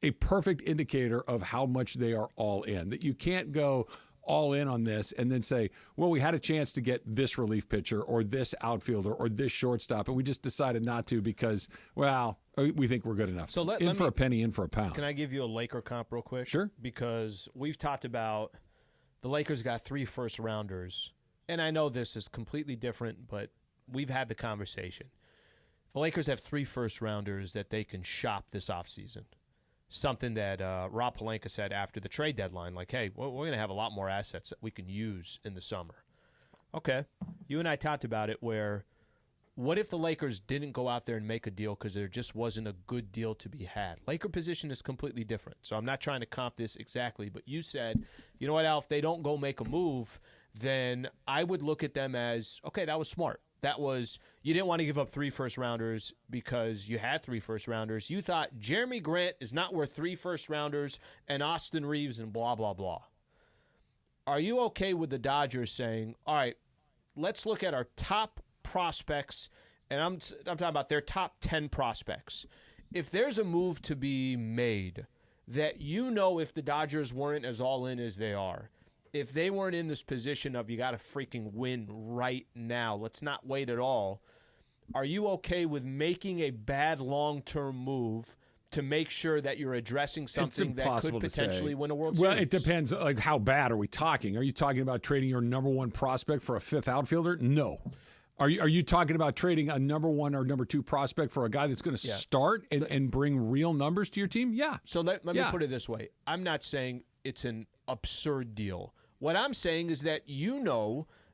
a perfect indicator of how much they are all in. That you can't go all in on this and then say, well, we had a chance to get this relief pitcher or this outfielder or this shortstop, and we just decided not to because, well, we think we're good enough. So in for a penny, in for a pound. Can I give you a Laker comp real quick? Sure. Because we've talked about the Lakers got 3 first-rounders, and I know this is completely different, but we've had the conversation. The Lakers have 3 first-rounders that they can shop this offseason. Something that Rob Pelinka said after the trade deadline, like, hey, we're going to have a lot more assets that we can use in the summer. Okay. You and I talked about it where what if the Lakers didn't go out there and make a deal because there just wasn't a good deal to be had? Laker position is completely different. So I'm not trying to comp this exactly, but you said, you know what, Al, if they don't go make a move, then I would look at them as, okay, that was smart. That was, you didn't want to give up 3 first-rounders because you had 3 first-rounders. You thought Jeremy Grant is not worth 3 first-rounders and Austin Reeves and blah, blah, blah. Are you okay with the Dodgers saying, all right, let's look at our top prospects, and I'm talking about their top 10 prospects. If there's a move to be made that if the Dodgers weren't as all-in as they are, if they weren't in this position of you got to freaking win right now, let's not wait at all, are you okay with making a bad long-term move to make sure that you're addressing something that could potentially win a World Series? Well, it depends. Like, how bad are we talking? Are you talking about trading your number 1 prospect for a 5th outfielder? No. Are you talking about trading a number 1 or number 2 prospect for a guy that's going to start and bring real numbers to your team? Yeah. So let me put it this way. I'm not saying it's an absurd deal. What I'm saying is that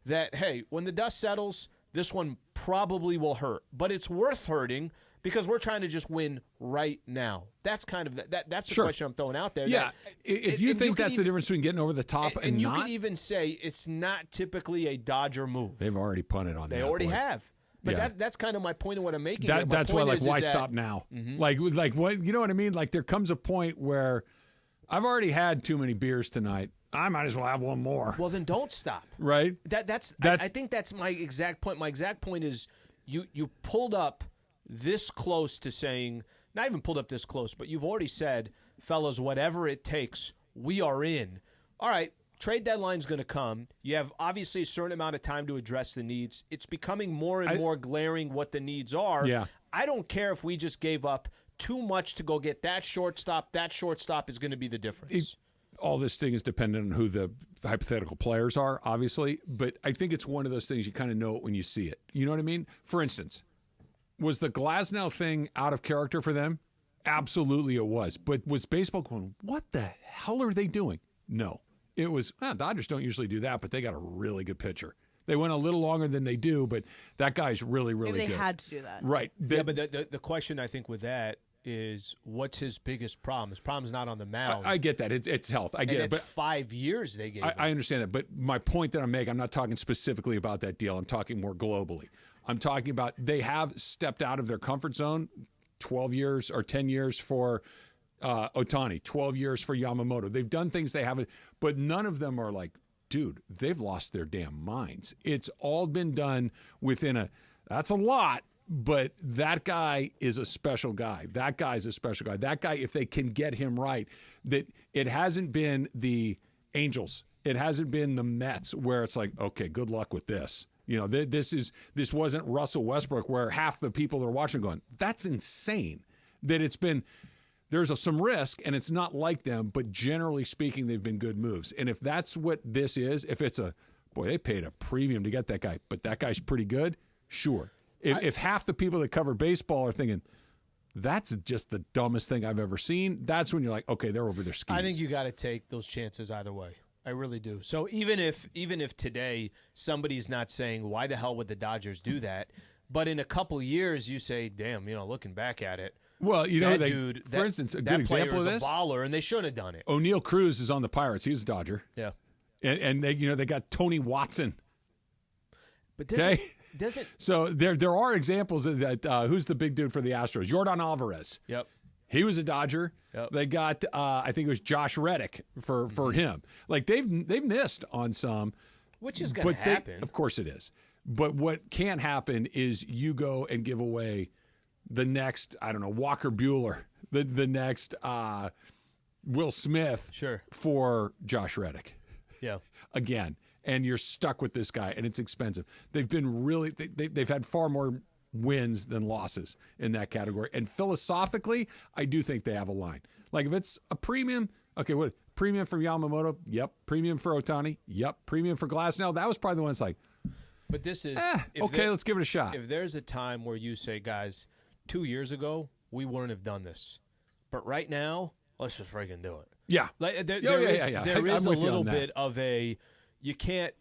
that, hey, when the dust settles, this one probably will hurt. But it's worth hurting because we're trying to just win right now. That's kind of that's the question I'm throwing out there. Yeah. If you think that's the difference between getting over the top and you not. can even say it's not typically a Dodger move. They've already punted on that. They already point. have. But that's kind of my point of what I'm making. That's why, why stop now? Mm-hmm. Like what? You know what I mean? Like, there comes a point where I've already had too many beers tonight. I might as well have one more. Well, then don't stop. Right? I think that's my exact point. My exact point is you pulled up this close to saying, not even pulled up this close, but you've already said, fellas, whatever it takes, we are in. All right, trade deadline's going to come. You have obviously a certain amount of time to address the needs. It's becoming more and more glaring what the needs are. Yeah. I don't care if we just gave up too much to go get that shortstop. That shortstop is going to be the difference. All this thing is dependent on who the hypothetical players are, obviously. But I think it's one of those things you kind of know it when you see it. You know what I mean? For instance, was the Glasnow thing out of character for them? Absolutely it was. But was baseball going, what the hell are they doing? No. It was, Dodgers don't usually do that, but they got a really good pitcher. They went a little longer than they do, but that guy's really, really good. They had to do that. Right. But the question, I think, with that is, what's his biggest problem? His problem's not on the mound. I get that. It's health. I get it. But 5 years they gave him. I understand that. But my point that I'm making, I'm not talking specifically about that deal. I'm talking more globally. I'm talking about they have stepped out of their comfort zone 12 years or 10 years for Otani, 12 years for Yamamoto. They've done things they haven't, but none of them are like, dude, they've lost their damn minds. It's all been done within that's a lot, but that guy is a special guy. That guy's a special guy. That guy, if they can get him right, that it hasn't been the Angels. It hasn't been the Mets where it's like, okay, good luck with this. You know, this wasn't Russell Westbrook where half the people that are watching going, that's insane. That it's been, there's some risk and it's not like them, but generally speaking, they've been good moves. And if that's what this is, if it's they paid a premium to get that guy, but that guy's pretty good, sure. If half the people that cover baseball are thinking, that's just the dumbest thing I've ever seen, that's when you're like, okay, they're over their skis. I think you got to take those chances either way. I really do. So even if today somebody's not saying, why the hell would the Dodgers do that? But in a couple years, you say, damn, looking back at it. Well, dude, for instance, a good example of this, a baller, and they shouldn't have done it. O'Neal Cruz is on the Pirates. He was a Dodger. Yeah. And they got Tony Watson. But does it? So there are examples of that. Who's the big dude for the Astros? Yordan Alvarez. Yep. He was a Dodger. Yep. They got, I think it was Josh Reddick for him. Like they've missed on some, which is going to happen. Of course it is. But what can't happen is you go and give away the next, I don't know, Walker Buehler, the next Will Smith, for Josh Reddick. Yeah. Again, and you're stuck with this guy, and it's expensive. They've been really, they've had far more wins than losses in that category. And philosophically, I do think they have a line. Like if it's a premium, okay, what premium for Yamamoto? Yep. Premium for Otani? Yep. Premium for Glasnow? That was probably the one that's like, but this is okay, let's give it a shot. If there's a time where you say, guys, 2 years ago, we wouldn't have done this. But right now, let's just freaking do it. Yeah. Like there I'm is a with you little on that. bit of the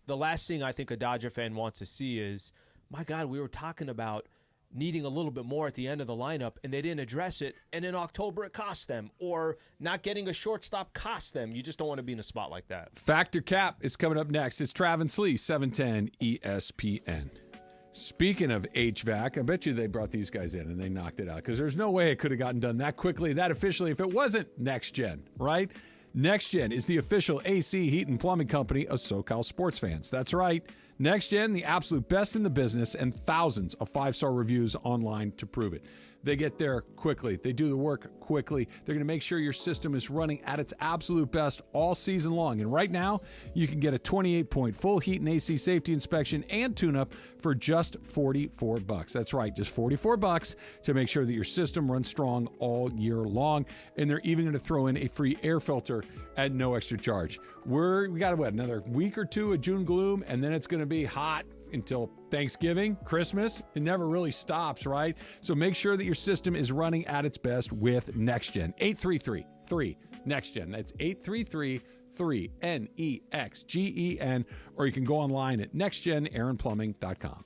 last thing I think a Dodger fan wants to see is, my God, we were talking about needing a little bit more at the end of the lineup, and they didn't address it, and in October it cost them, or not getting a shortstop cost them. You just don't want to be in a spot like that. Factor Cap is coming up next. It's Travis Lee, 710 ESPN. Speaking of HVAC, I bet you they brought these guys in and they knocked it out, because there's no way it could have gotten done that quickly, that efficiently, if it wasn't NextGen, right? NextGen is the official AC heat and plumbing company of SoCal sports fans. That's right. NextGen, the absolute best in the business, and thousands of 5-star reviews online to prove it. They get there quickly. They do the work quickly. They're going to make sure your system is running at its absolute best all season long. And right now, you can get a 28-point full heat and AC safety inspection and tune-up for just $44. That's right, just $44 to make sure that your system runs strong all year long. And they're even going to throw in a free air filter at no extra charge. We got, another week or two of June gloom, and then it's going to be hot until Thanksgiving, Christmas. It never really stops, right? So make sure that your system is running at its best with NextGen. 833-3-NEXTGen. That's 833-3-NEXGEN. Or you can go online at nextgenairandplumbing.com.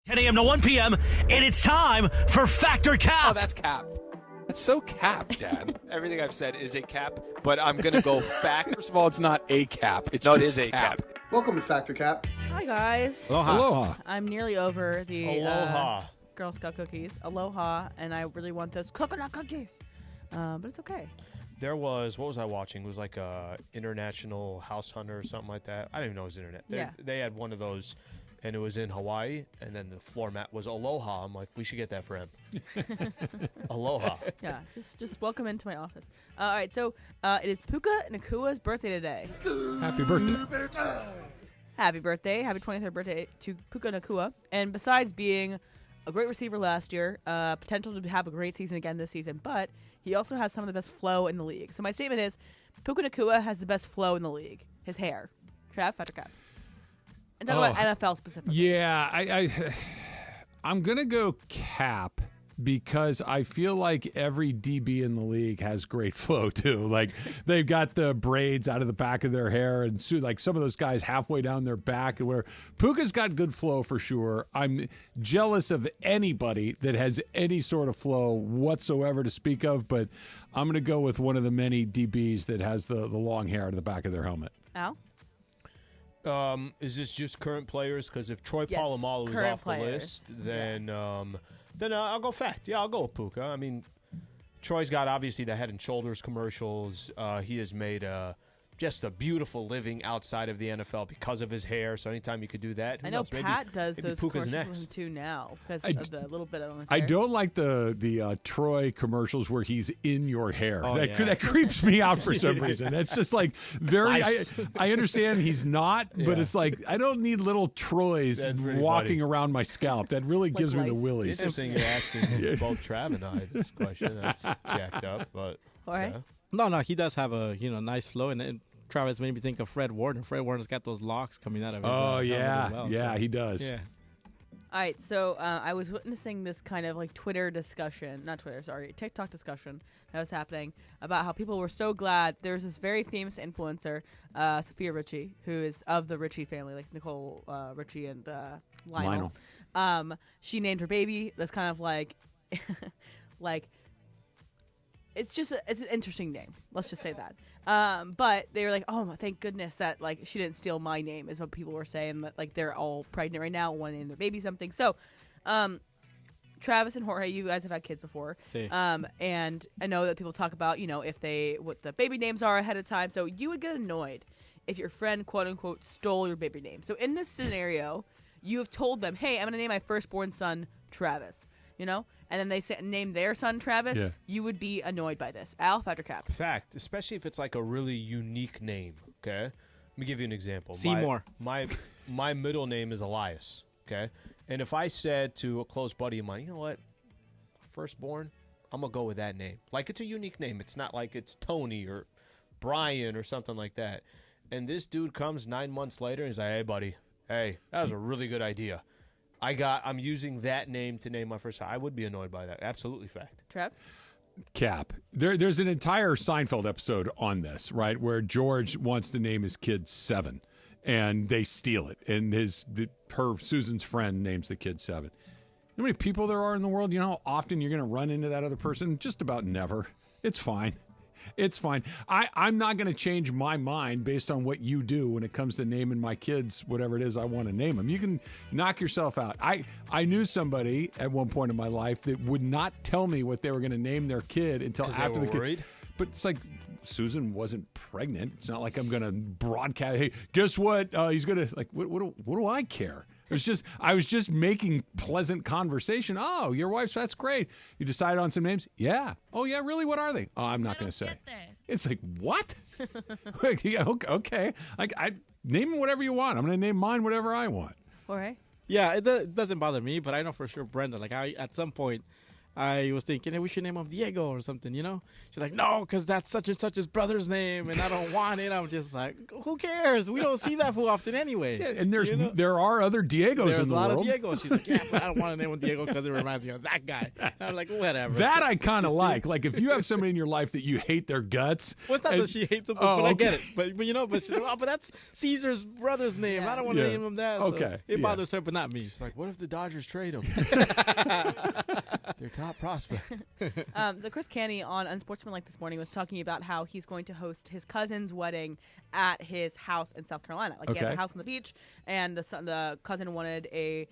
Ten a.m. to 1 p.m., and it's time for Factor Cap. Oh, that's cap. That's so cap, Dad. Everything I've said is a cap, but I'm going to go fact. First of all, it's not a cap. It is a cap. Welcome to Factor Cap. Hi, guys. Aloha. Aloha. I'm nearly over the Aloha. Girl Scout cookies. Aloha. And I really want those coconut cookies. But it's okay. There was, what was I watching? It was like a International House Hunter or something like that. I don't even know it was internet. They had one of those, and it was in Hawaii, and then the floor mat was Aloha. I'm like, we should get that for him. Aloha. Yeah, just welcome into my office. All right, so it is Puka Nacua's birthday today. Happy birthday. Happy birthday. Happy 23rd birthday to Puka Nacua. And besides being a great receiver last year, potential to have a great season again this season, but he also has some of the best flow in the league. So my statement is Puka Nacua has the best flow in the league. His hair. Trav, Patrick Cap. And talk about NFL specifically. Yeah, I'm going to go Cap because I feel like every DB in the league has great flow too. Like they've got the braids out of the back of their hair and like some of those guys halfway down their back. And where Puka's got good flow for sure. I'm jealous of anybody that has any sort of flow whatsoever to speak of, but I'm going to go with one of the many DBs that has the long hair out of the back of their helmet. Al? Is this just current players? Because if Troy Polamalu is off the list, then I'll go Fat. Yeah, I'll go with Puka. I mean, Troy's got obviously the Head and Shoulders commercials. He has made just a beautiful living outside of the NFL because of his hair. So anytime you could do that, I know Pat does those commercials with him too now because of the little bit on his hair. I don't like the Troy commercials where he's in your hair. That creeps me out for some reason. It's just like very. I understand he's not, but it's like I don't need little Troys walking around my scalp. That really gives me the willies. Interesting you're asking both Trav and I this question. That's jacked up, but Jorge? Yeah. No, he does have a nice flow, and Travis made me think of Fred Warner. Fred Warner's got those locks coming out of his helmet as well, so. He does. Yeah. All right, so I was witnessing this kind of like TikTok discussion that was happening about how people were so glad. There's this very famous influencer, Sophia Richie, who is of the Richie family, like Nicole Richie and Lionel. She named her baby. That's kind of like, it's an interesting name. Let's just say that. But they were like, oh, thank goodness that like she didn't steal my name, is what people were saying. That like they're all pregnant right now, one named their baby something. So, Travis and Jorge, you guys have had kids before, and I know that people talk about if what the baby names are ahead of time. So you would get annoyed if your friend quote unquote stole your baby name. So in this scenario, you have told them, hey, I'm going to name my firstborn son Travis. And then they name their son Travis, you would be annoyed by this. Al, Fact or Cap? Fact, especially if it's like a really unique name, okay? Let me give you an example. Seymour. My middle name is Elias, okay? And if I said to a close buddy of mine, you know what, firstborn, I'm going to go with that name. Like, it's a unique name. It's not like it's Tony or Brian or something like that. And this dude comes 9 months later and he's like, hey, buddy, that was a really good idea. I'm using that name to name my first child. I would be annoyed by that. Absolutely fact. Trev? Cap. There's an entire Seinfeld episode on this, right, where George wants to name his kid Seven, and they steal it, and Susan's friend names the kid Seven. You know how many people there are in the world? You know how often you're going to run into that other person? Just about never. It's fine. It's fine. I'm not going to change my mind based on what you do when it comes to naming my kids whatever it is I want to name them. You can knock yourself out. I knew somebody at one point in my life that would not tell me what they were going to name their kid until after the kid. But it's like Susan wasn't pregnant. It's not like I'm going to broadcast, hey, guess what? He's going to, like, what do I care? I was just making pleasant conversation. Oh, your wife's, that's great. You decided on some names? Yeah. Oh, yeah, really? What are they? Oh, I'm not going to say. It's like, what? Yeah, okay. Like, name whatever you want. I'm going to name mine whatever I want. Jorge? Yeah, it doesn't bother me, but I know for sure Brenda, like, at some point, I was thinking, hey, we should name him Diego or something, She's like, no, because that's such and such his brother's name, and I don't want it. I'm just like, who cares? We don't see that fool often anyway. Yeah, and there are other Diegos in the world. There's a lot of Diegos. She's like, yeah, but I don't want to name him Diego because it reminds me of that guy. And I'm like, whatever. That I kind of like. Like, if you have somebody in your life that you hate their guts. Well, it's not that she hates him, but I get it. But she's like, oh, but that's Caesar's brother's name. Yeah. I don't want to name him that. So okay. It bothers her, but not me. She's like, what if the Dodgers trade him? They're top prospect. So Chris Canny on Unsportsmanlike this morning was talking about how he's going to host his cousin's wedding at his house in South Carolina. Like, he has a house on the beach, and the cousin wanted a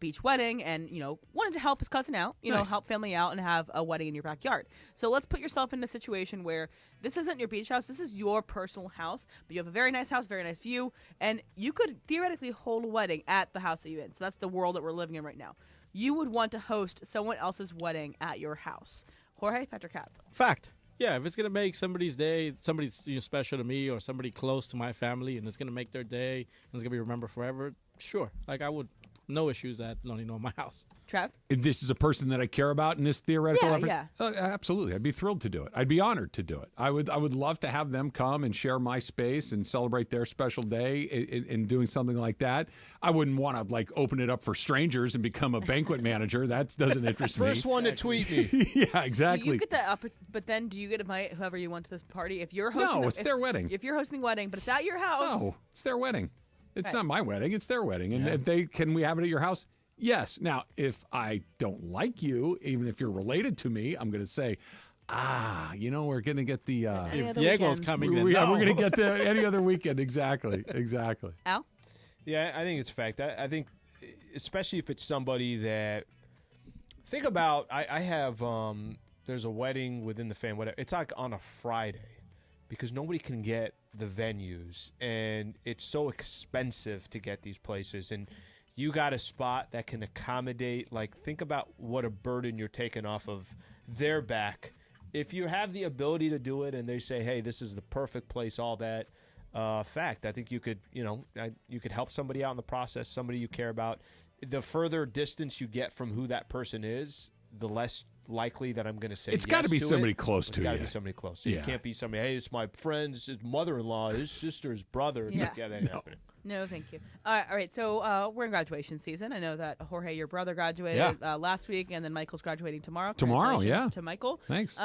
beach wedding and, wanted to help his cousin out, help family out and have a wedding in your backyard. So let's put yourself in a situation where this isn't your beach house. This is your personal house, but you have a very nice house, very nice view, and you could theoretically hold a wedding at the house that you're in. So that's the world that we're living in right now. You would want to host someone else's wedding at your house. Jorge, fact or cap? Fact. Yeah, if it's going to make somebody's day, somebody special to me or somebody close to my family, and it's going to make their day, and it's going to be remembered forever, sure. Like, I would, no issues at my house. Trav? If this is a person that I care about in this theoretical effort, yeah. Absolutely. I'd be thrilled to do it. I'd be honored to do it. I would love to have them come and share my space and celebrate their special day in doing something like that. I wouldn't want to, like, open it up for strangers and become a banquet manager. That doesn't interest me. First one to tweet me. Yeah, exactly. Do you get that but then do you get to invite whoever you want to this party? If you're hosting it's their wedding. If you're hosting the wedding, but it's at your house. No, it's their wedding. It's Okay. not my wedding. It's their wedding. And if can we have it at your house? Yes. Now, if I don't like you, even if you're related to me, I'm going to say, we're going to get the... if Diego's coming, then we're going to get the any other weekend. Exactly. Al? Yeah, I think it's fact. I think, especially if it's somebody that... Think about, I have... there's a wedding within the family. Whatever. It's like on a Friday because nobody can get the venues, and it's so expensive to get these places. And you got a spot that can accommodate, like, think about what a burden you're taking off of their back. If you have the ability to do it and they say, hey, this is the perfect place, all that, fact, I think you could, you could help somebody out in the process, somebody you care about. The further distance you get from who that person is, the less likely that I'm going to say it's yes got to be to somebody it. close to you. It's got to be somebody close. So you can't be somebody, hey, it's my friend's his mother-in-law, his sister's brother. It's like, that ain't happening. No, thank you. All right, so we're in graduation season. I know that, Jorge, your brother graduated last week, and then Michael's graduating tomorrow. Congratulations to Michael. Thanks.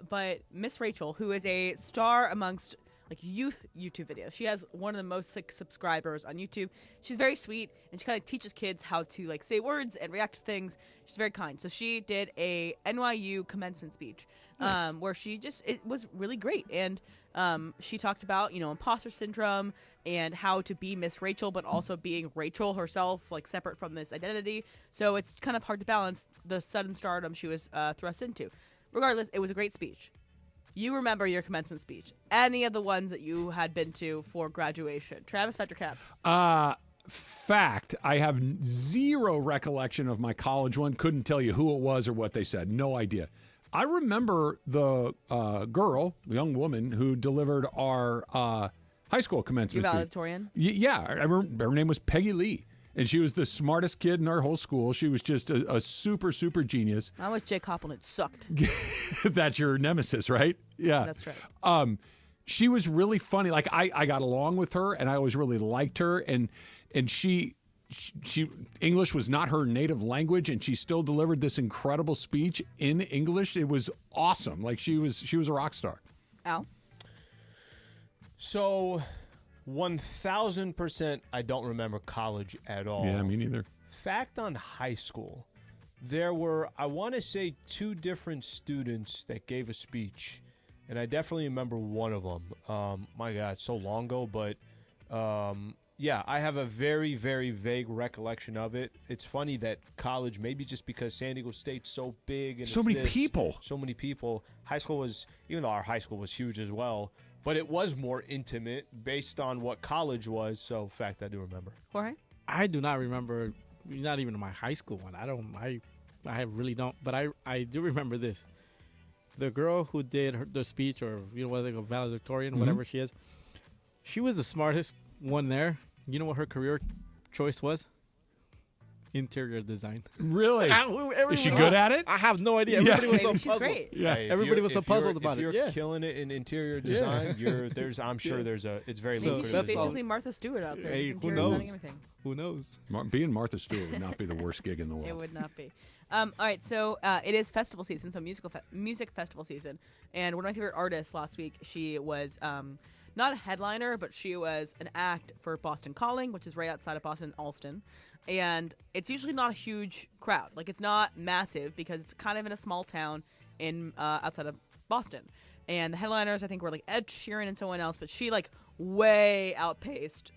But Miss Rachel, who is a star amongst youth YouTube videos. She has one of the most subscribers on YouTube. She's very sweet, and she kind of teaches kids how to say words and react to things. She's very kind. So she did a NYU commencement speech where it was really great. And she talked about, imposter syndrome and how to be Miss Rachel, but also being Rachel herself, separate from this identity. So it's kind of hard to balance the sudden stardom she was thrust into. Regardless, it was a great speech. You remember your commencement speech. Any of the ones that you had been to for graduation. Travis, fact or cap? Fact. I have zero recollection of my college one. Couldn't tell you who it was or what they said. No idea. I remember the girl, the young woman, who delivered our high school commencement speech. Valedictorian? Yeah. I remember her name was Peggy Lee. And she was the smartest kid in our whole school. She was just a super, super genius. I was Jake Hoppel, and it sucked. That's your nemesis, right? Yeah. That's right. She was really funny. I got along with her, and I always really liked her. And she English was not her native language, and she still delivered this incredible speech in English. It was awesome. She was a rock star. Al? So... 1,000% I don't remember college at all. Yeah, me neither. Fact on high school. There were, I want to say, 2 different students that gave a speech, and I definitely remember one of them. My God, so long ago, but I have a very, very vague recollection of it. It's funny that college, maybe just because San Diego State's so big and so many people. High school was, even though our high school was huge as well, but it was more intimate based on what college was. So, fact, I do remember. Jorge? I do not remember, not even my high school one. I really don't. But I do remember this. The girl who did the speech, or whether they go valedictorian, whatever she is, she was the smartest one there. You know what her career choice was? Interior design. Really? Is she good at it? I have no idea. Everybody was so She's puzzled. great. Yeah. Hey, everybody was so puzzled about it. If you're killing it in interior design, I'm sure it's very lucrative. She's basically Martha Stewart out there. Hey, She's who interior knows? designing everything. Who knows? Being Martha Stewart would not be the worst gig in the world. It would not be. All right, so it is festival season, so music festival season. And one of my favorite artists last week, she was not a headliner, but she was an act for Boston Calling, which is right outside of Boston, Allston. And it's usually not a huge crowd. It's not massive because it's kind of in a small town in outside of Boston. And the headliners, I think, were Ed Sheeran and someone else, but she way outpaced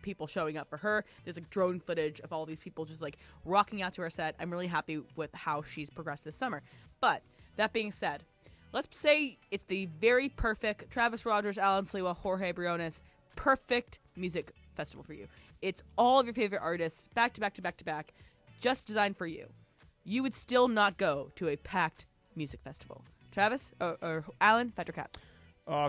people showing up for her. There's like drone footage of all these people just like rocking out to her set. I'm really happy with how she's progressed this summer. But that being said, let's say it's the very perfect Travis Rogers, Alan Sliwa, Jorge Briones, perfect music festival for you. It's all of your favorite artists back to back to back to back, just designed for you. You would still not go to a packed music festival. Travis or Alan, fact or cap?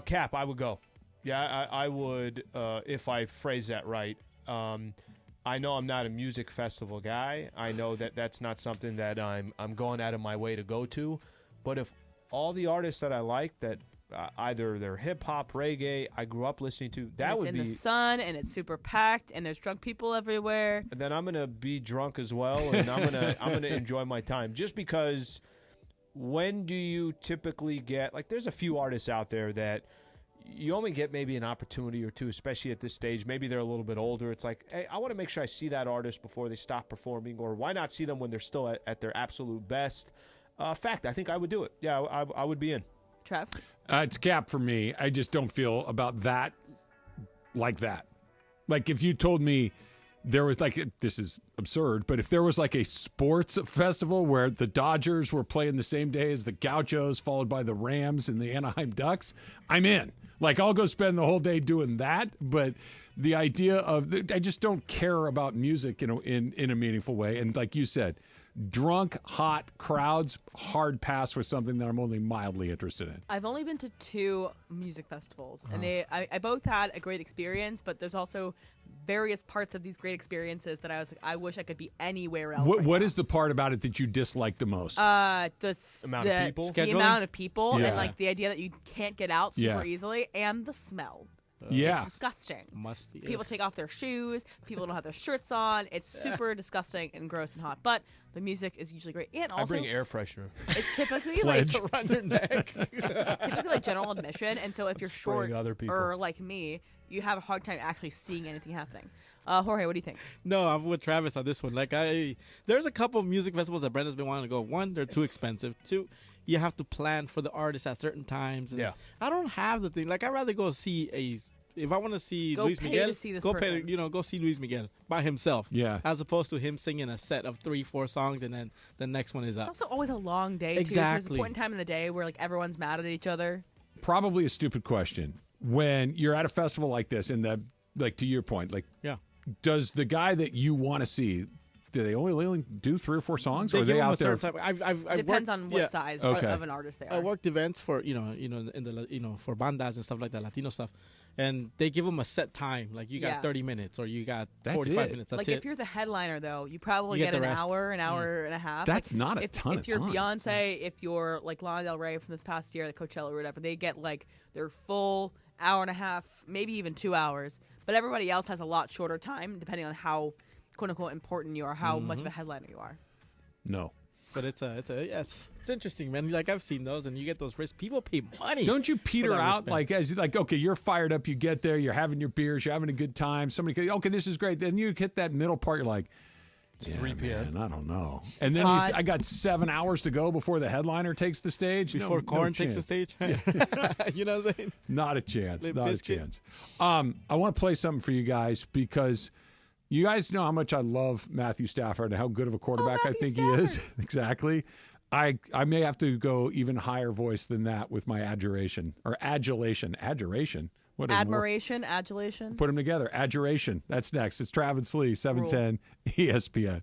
Cap, I would go. Yeah, I would if I phrase that right. I know I'm not a music festival guy. I know that that's not something that I'm going out of my way to go to. But if all the artists that I like that either they're hip hop, reggae, I grew up listening to, that would be in the sun and it's super packed and there's drunk people everywhere. And then I'm gonna be drunk as well, and I'm gonna enjoy my time. Just because, when do you typically get like? There's a few artists out there that you only get maybe an opportunity or two, especially at this stage. Maybe they're a little bit older. It's like, hey, I want to make sure I see that artist before they stop performing, or why not see them when they're still at their absolute best? Fact, I think I would do it. Yeah, I would be in. Trev? It's cap for me. I just don't feel about that like that. Like if you told me there was like, this is absurd, but if there was like a sports festival where the Dodgers were playing the same day as the Gauchos, followed by the Rams and the Anaheim Ducks, I'm in. Like I'll go spend the whole day doing that. But the idea of, I just don't care about music in a meaningful way. And like you said, drunk, hot crowds, hard pass was something that I'm only mildly interested in. I've only been to 2 music festivals, and I both had a great experience, but there's also various parts of these great experiences that I was like, I wish I could be anywhere else. What is the part about it that you dislike the most? Amount of people? The amount of people, Yeah. and like the idea that you can't get out super easily, and the smell. Yeah. It's disgusting. Musty. People take off their shoes. People don't have their shirts on. It's super disgusting and gross and hot. But the music is usually great. And also, I bring air freshener. it's typically like around your neck. It's typically like general admission. And so if you're short other people. or like me, you have a hard time actually seeing anything happening. Jorge, what do you think? No, I'm with Travis on this one. Like there's a couple of music festivals that Brenda's been wanting to go. One, they're too expensive. Two, you have to plan for the artist at certain times. And I don't have the thing. Like I'd rather go see if I want to see Luis Miguel, to see this go person. go see Luis Miguel by himself. Yeah. As opposed to him singing a set of 3-4 songs and then the next one is up. It's also always a long day, too. Exactly. There's a point in time in the day where like everyone's mad at each other. Probably a stupid question. When you're at a festival like this, and like to your point, like, does the guy that you want to see, do they only do 3 or 4 songs, or are they out there? Depends on what size of an artist they are. I worked events for in the for bandas and stuff like that, Latino stuff, and they give them a set time. Like you got 30 minutes or you got 45 minutes. That's like it. If you're the headliner, though, you probably You get get an the rest. hour and a half. That's like, not a ton If you're of time. Beyonce, if you're like Lana Del Rey from this past year, the Coachella or whatever, they get like their full hour and a half, maybe even 2 hours. But everybody else has a lot shorter time, depending on how "quote unquote" important you are, how much of a headliner you are. No. But it's interesting, man. Like I've seen those, and you get those risks. People pay money. Don't you peter for that out respect. like as you like? Okay, you're fired up. You get there. You're having your beers. You're having a good time. Somebody, okay, this is great. Then you hit that middle part. You're like, It's 3 p.m. Man, I don't know. And then hot. I got 7 hours to go before the headliner takes the stage. Before Korn takes the chance. stage. You know what I'm saying? Not a chance. Limp Not Bizkit. a chance. I want to play something for you guys because you guys know how much I love Matthew Stafford and how good of a quarterback I think he is. Exactly. I may have to go even higher voice than that with my adjuration or adulation. Adjuration? What a Admiration, adulation. Put them together. Adjuration. That's next. It's Travis Lee, 710 ESPN.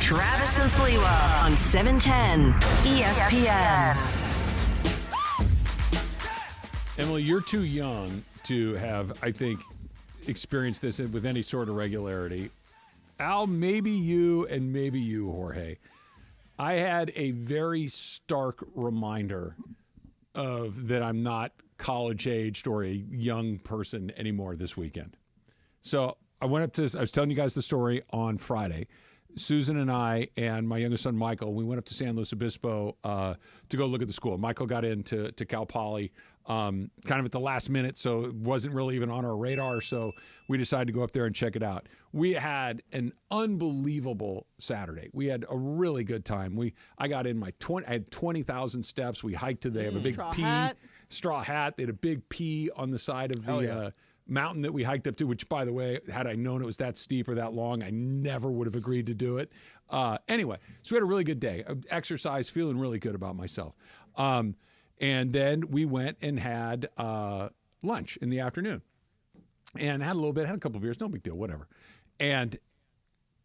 Travis and Sliwa on 710 ESPN. Emily, you're too young to have, I think, experienced this with any sort of regularity. Al, maybe you, and maybe you, Jorge. I had a very stark reminder of that I'm not college-aged or a young person anymore this weekend. So I was telling you guys the story on Friday. Susan and I and my youngest son, Michael, we went up to San Luis Obispo to go look at the school. Michael got into Cal Poly kind of at the last minute, so it wasn't really even on our radar, so we decided to go up there and check it out. We had an unbelievable Saturday. We had a really good time. I got in I had 20,000 steps. We hiked to, they have a big straw hat. They had a big P on the side of the mountain that we hiked up to, which, by the way, had I known it was that steep or that long, I never would have agreed to do it. Anyway, so we had a really good day. Exercise, feeling really good about myself. And then we went and had lunch in the afternoon and had a couple of beers, no big deal, whatever. And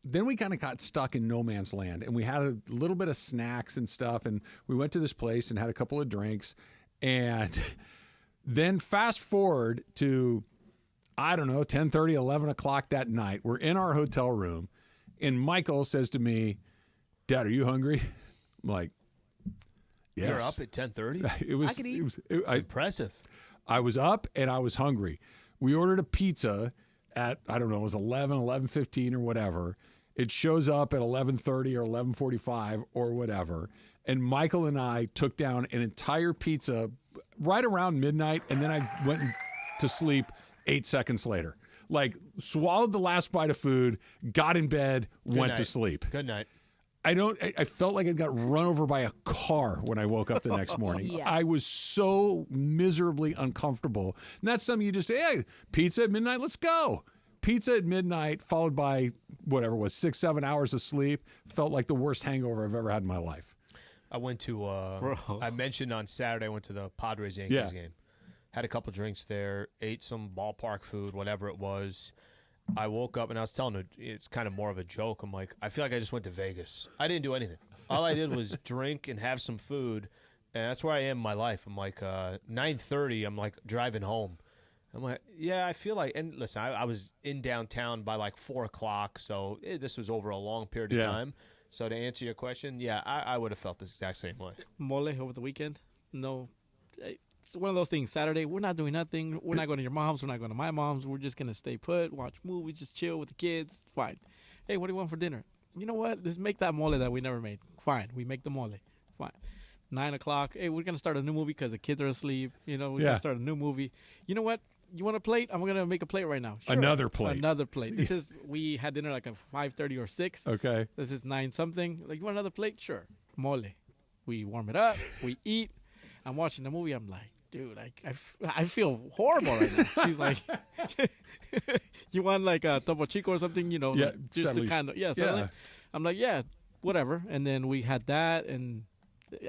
then we kind of got stuck in no man's land, and we had a little bit of snacks and stuff, and we went to this place and had a couple of drinks. And then fast forward to, I don't know, 10:30, 11 o'clock that night. We're in our hotel room, and Michael says to me, "Dad, are you hungry?" I'm like, "Yes." You're up at 10:30? It was, I could eat. it was impressive. I was up, and I was hungry. We ordered a pizza at, I don't know, it was 11:15 or whatever. It shows up at 11:30 or 11:45 or whatever. And Michael and I took down an entire pizza right around midnight, and then I went to sleep 8 seconds later. Like, swallowed the last bite of food, got in bed, went to sleep. Good night. I felt like I got run over by a car when I woke up the next morning. Yeah. I was so miserably uncomfortable. And that's something you just say, hey, pizza at midnight, let's go. Pizza at midnight, followed by whatever it was, 6-7 hours of sleep, felt like the worst hangover I've ever had in my life. I went to, I mentioned on Saturday, I went to the Padres-Yankees game. Had a couple drinks there, ate some ballpark food, whatever it was. I woke up and I was telling her, it's kind of more of a joke. I'm like, I feel like I just went to Vegas. I didn't do anything. All I did was drink and have some food, and that's where I am in my life. I'm like, 9:30, I'm like driving home. I'm like, yeah, I feel like, and listen, I was in downtown by like 4 o'clock, so this was over a long period of time. So to answer your question, yeah, I would have felt the exact same way. Mole over the weekend? No. It's one of those things. Saturday, we're not doing nothing. We're not going to your mom's. We're not going to my mom's. We're just going to stay put, watch movies, just chill with the kids. Fine. Hey, what do you want for dinner? You know what? Just make that mole that we never made. Fine. We make the mole. Fine. 9 o'clock. Hey, we're going to start a new movie because the kids are asleep. You know, we're going to start a new movie. You know what? You want a plate? I'm going to make a plate right now. Sure. Another plate. Another plate. This is, we had dinner like at 5:30 or 6. Okay. This is 9 something. Like, you want another plate? Sure. Mole. We warm it up. We eat. I'm watching the movie. I'm like, dude, I feel horrible right now. She's like, you want like a Topo Chico or something, you know, like, just to kind of, something. I'm like, yeah, whatever. And then we had that, and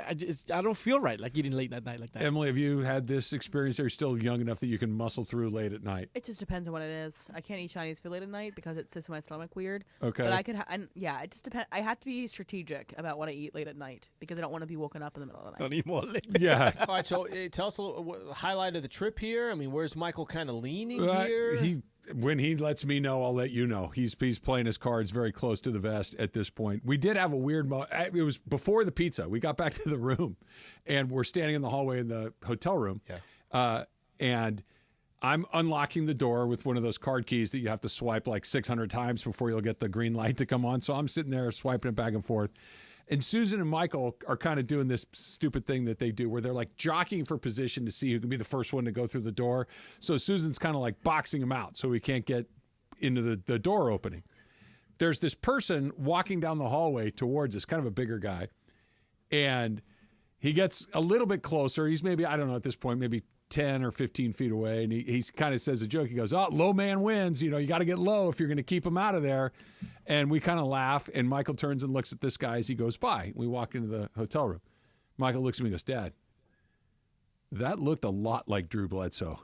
I don't feel right like eating late at night like that. Emily, have you had this experience? Are you still young enough that you can muscle through late at night? It just depends on what it is. I can't eat Chinese food late at night because it sits in my stomach weird. Okay. But I could, it just depends. I have to be strategic about what I eat late at night because I don't want to be woken up in the middle of the night. Don't eat mole. Yeah. All right, so tell us a little highlight of the trip here. I mean, where's Michael kind of leaning here? When he lets me know, I'll let you know. He's playing his cards very close to the vest at this point. We did have a weird moment. It was before the pizza. We got back to the room, and we're standing in the hallway in the hotel room. Yeah. And I'm unlocking the door with one of those card keys that you have to swipe like 600 times before you'll get the green light to come on. So I'm sitting there swiping it back and forth. And Susan and Michael are kind of doing this stupid thing that they do where they're like jockeying for position to see who can be the first one to go through the door. So Susan's kind of like boxing him out so he can't get into the door opening. There's this person walking down the hallway towards us, kind of a bigger guy. And he gets a little bit closer. He's maybe, I don't know at this point, maybe 10 or 15 feet away. And he kind of says a joke. He goes, low man wins. You know, you got to get low if you're going to keep him out of there. And we kind of laugh. And Michael turns and looks at this guy as he goes by. We walk into the hotel room. Michael looks at me and goes, Dad, that looked a lot like Drew Bledsoe.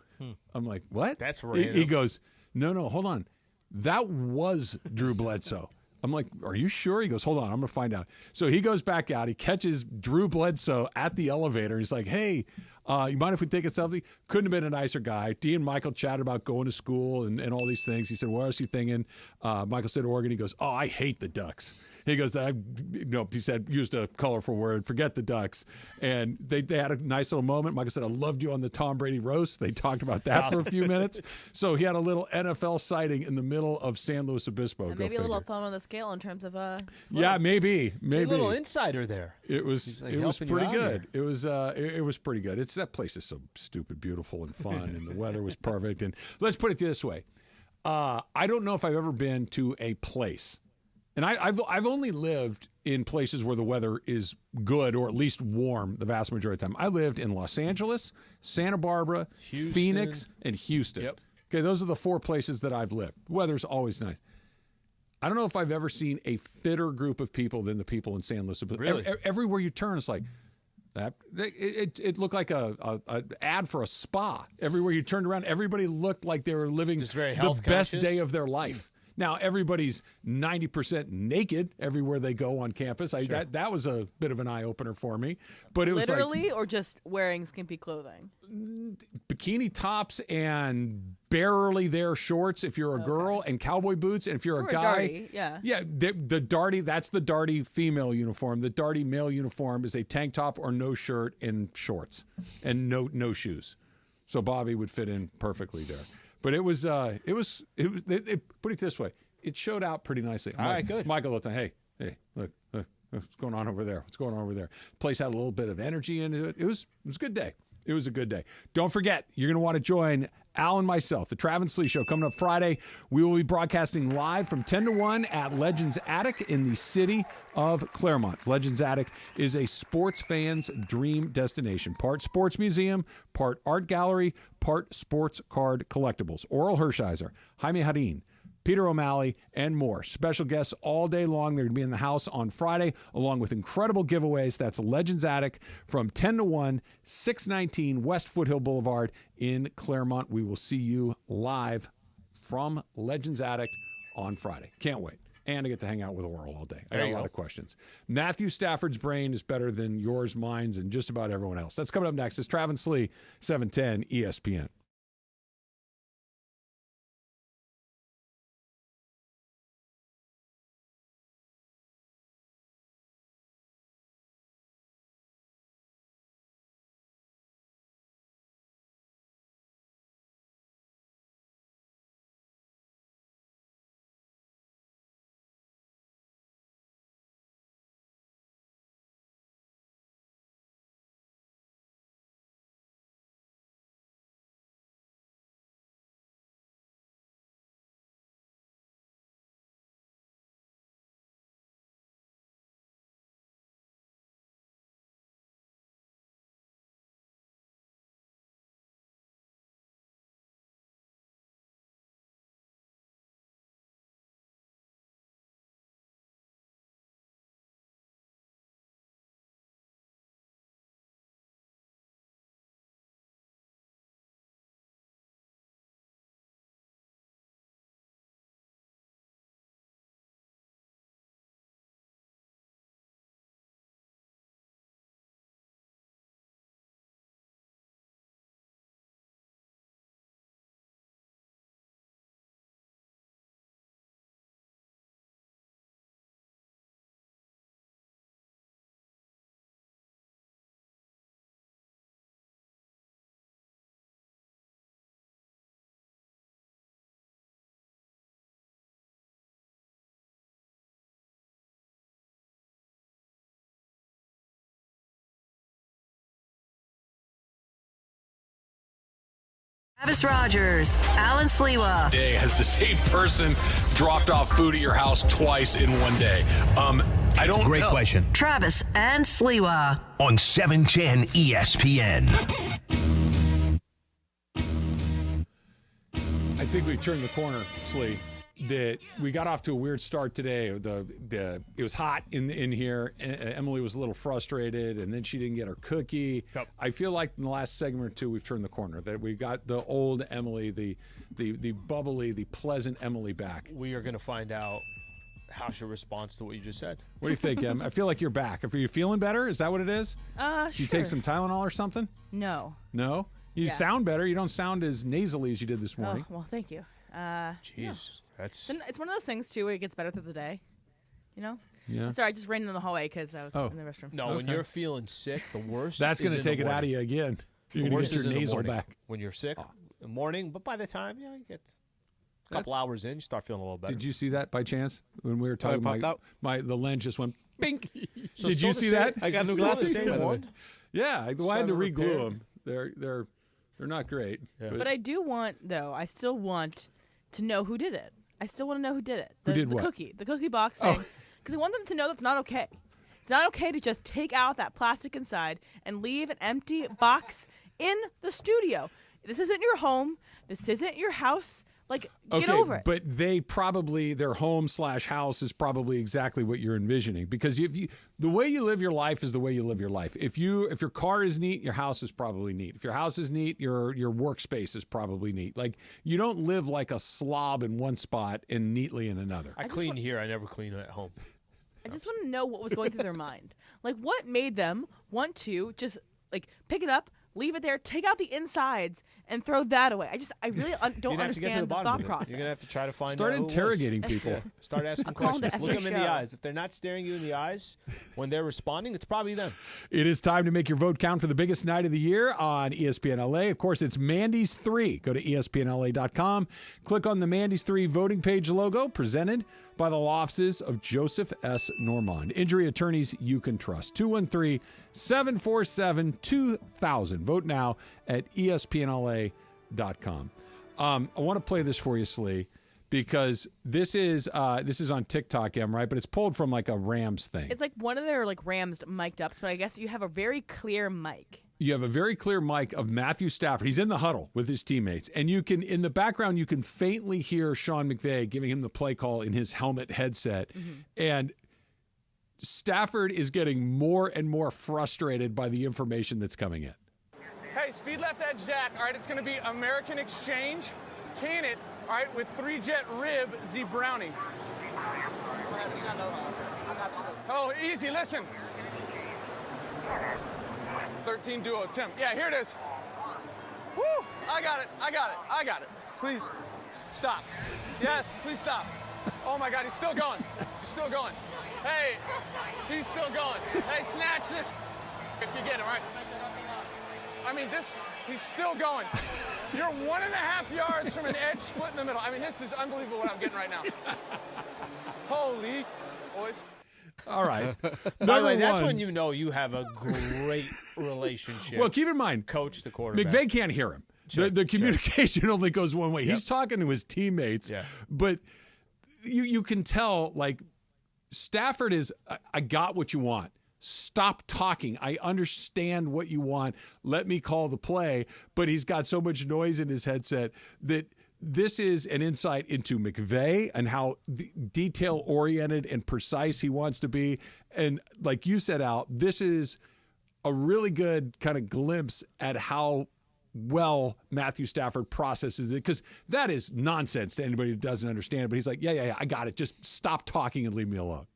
I'm like, what? That's random. He goes, no, hold on. That was Drew Bledsoe. I'm like, are you sure? He goes, hold on, I'm going to find out. So he goes back out. He catches Drew Bledsoe at the elevator. He's like, hey, you mind if we take a selfie? Couldn't have been a nicer guy. Dee and Michael chatted about going to school and all these things. He said, what else are you thinking? Michael said Oregon. He goes, oh, I hate the Ducks. He goes, he said, used a colorful word, forget the Ducks. And they had a nice little moment. Michael said, I loved you on the Tom Brady roast. They talked about that for a few minutes. So he had a little NFL sighting in the middle of San Luis Obispo. And maybe a little thumb on the scale in terms of yeah, maybe a little insider there. It was pretty good. It was pretty good. That place is so stupid, beautiful, and fun, and the weather was perfect. And let's put it this way: I don't know if I've ever been to a place, and I've only lived in places where the weather is good or at least warm the vast majority of the time. I lived in Los Angeles, Santa Barbara, Houston. Phoenix, and Houston. Yep. Okay, those are the 4 places that I've lived. The weather's always nice. I don't know if I've ever seen a fitter group of people than the people in San Luis Obispo. Really? Everywhere you turn, it's like that. It looked like a ad for a spa. Everywhere you turned around, everybody looked like they were living the best day of their life. Now, everybody's 90% naked everywhere they go on campus. That was a bit of an eye-opener for me. But it was literally or just wearing skimpy clothing? Bikini tops and barely there shorts if you're a girl, and cowboy boots. And if you're a guy, darty, yeah, the darty, that's the darty female uniform. The darty male uniform is a tank top or no shirt and shorts and no shoes. So Bobby would fit in perfectly there. But it was put it this way, it showed out pretty nicely. All right, good. Michael looked, hey, look, what's going on over there? What's going on over there? The place had a little bit of energy into it. It was a good day. It was a good day. Don't forget, you're going to want to join Al and myself, the Trav and Slee Show, coming up Friday. We will be broadcasting live from 10 to 1 at Legends Attic in the city of Claremont. Legends Attic is a sports fan's dream destination. Part sports museum, part art gallery, part sports card collectibles. Oral Hershiser, Jaime Harin, Peter O'Malley, and more. Special guests all day long. They're going to be in the house on Friday, along with incredible giveaways. That's Legends Attic from 10 to 1, 619 West Foothill Boulevard in Claremont. We will see you live from Legends Attic on Friday. Can't wait. And I get to hang out with Oral all day. I got a lot of questions. Matthew Stafford's brain is better than yours, mine's, and just about everyone else. That's coming up next. It's Trav and Slee, 710 ESPN. Travis Rogers, Alan Sliwa. Day has the same person dropped off food at your house twice in one day? I don't know. Great question. Travis and Sliwa On 710 ESPN. I think we've turned the corner, Slee. That we got off to a weird start today. It was hot in here. Emily was a little frustrated, and then she didn't get her cookie. Yep. I feel like in the last segment or two, we've turned the corner. That we got the old Emily, the bubbly, the pleasant Emily back. We are going to find out how's your response to what you just said? What do you think, Em? I feel like you're back. Are you feeling better? Is that what it is? Did you take some Tylenol or something? No. No? You sound better. You don't sound as nasally as you did this morning. Oh, well, thank you. Jeez. It's one of those things, too, where it gets better through the day. You know? Yeah. Sorry, I just ran in the hallway because I was in the restroom. No, when you're feeling sick, the worst That's going to take it morning. out of you again. You're going to get your nasal back. When you're sick, in the morning, but by the time you get a couple hours in, you start feeling a little better. Did you see that by chance? When we were talking, the lens just went bink. So Did you see that? I got new glasses. Yeah, I had to re-glue them. They're not great. Yeah. But I do want, though, I still want to know who did it. I still want to know who did it. Who did what? The cookie box thing. Because I want them to know that's not okay. It's not okay to just take out that plastic inside and leave an empty box in the studio. This isn't your home. This isn't your house. Like, get over it. But their home/house is probably exactly what you're envisioning, because the way you live your life is the way you live your life. If your car is neat, your house is probably neat. If your house is neat, your workspace is probably neat. Like, you don't live like a slob in one spot and neatly in another. I clean here. I never clean at home. I just want to know what was going through their mind. Like, what made them want to just, like, pick it up, leave it there, take out the insides, and throw that away? I really don't understand the thought process. You're going to have to try to find Start out interrogating people. Yeah. Start asking questions. Look them in the eyes. If they're not staring you in the eyes when they're responding, it's probably them. It is time to make your vote count for the biggest night of the year on ESPN LA. Of course, it's Mandy's 3. Go to ESPNLA.com. Click on the Mandy's 3 voting page logo, presented by the law offices of Joseph S. Normand. Injury attorneys you can trust. 213-747-2000. Vote now at ESPNLA.com. I want to play this for you, Slee, because this is on TikTok, Em, right? But it's pulled from like a Rams thing. It's like one of their Rams mic'd ups, but I guess you have a very clear mic. You have a very clear mic of Matthew Stafford. He's in the huddle with his teammates. And you can, in the background, you can faintly hear Sean McVay giving him the play call in his helmet headset. Mm-hmm. And Stafford is getting more and more frustrated by the information that's coming in. Hey, speed left edge jack. All right, it's going to be American Exchange. Can it, all right, with 3-jet rib Z Brownie. Oh, easy, listen. 13 duo Tim. Yeah, here it is. Woo! I got it. Please stop. Yes, please stop. Oh my God, he's still going. Hey, he's still going. Hey, snatch this if you get him, right? I mean, he's still going. You're 1.5 yards from an edge split in the middle. I mean, this is unbelievable what I'm getting right now. Holy boys. All right. By the way, that's when you know you have a great relationship. Well, keep in mind, coach the quarterback. McVay can't hear him. The communication only goes one way. Yep. He's talking to his teammates, but you can tell, like, Stafford is, I got what you want. Stop talking. I understand what you want. Let me call the play. But he's got so much noise in his headset that this is an insight into McVay and how detail-oriented and precise he wants to be. And like you said, Al, this is a really good kind of glimpse at how well Matthew Stafford processes it, because that is nonsense to anybody who doesn't understand it. But he's like, yeah, I got it. Just stop talking and leave me alone.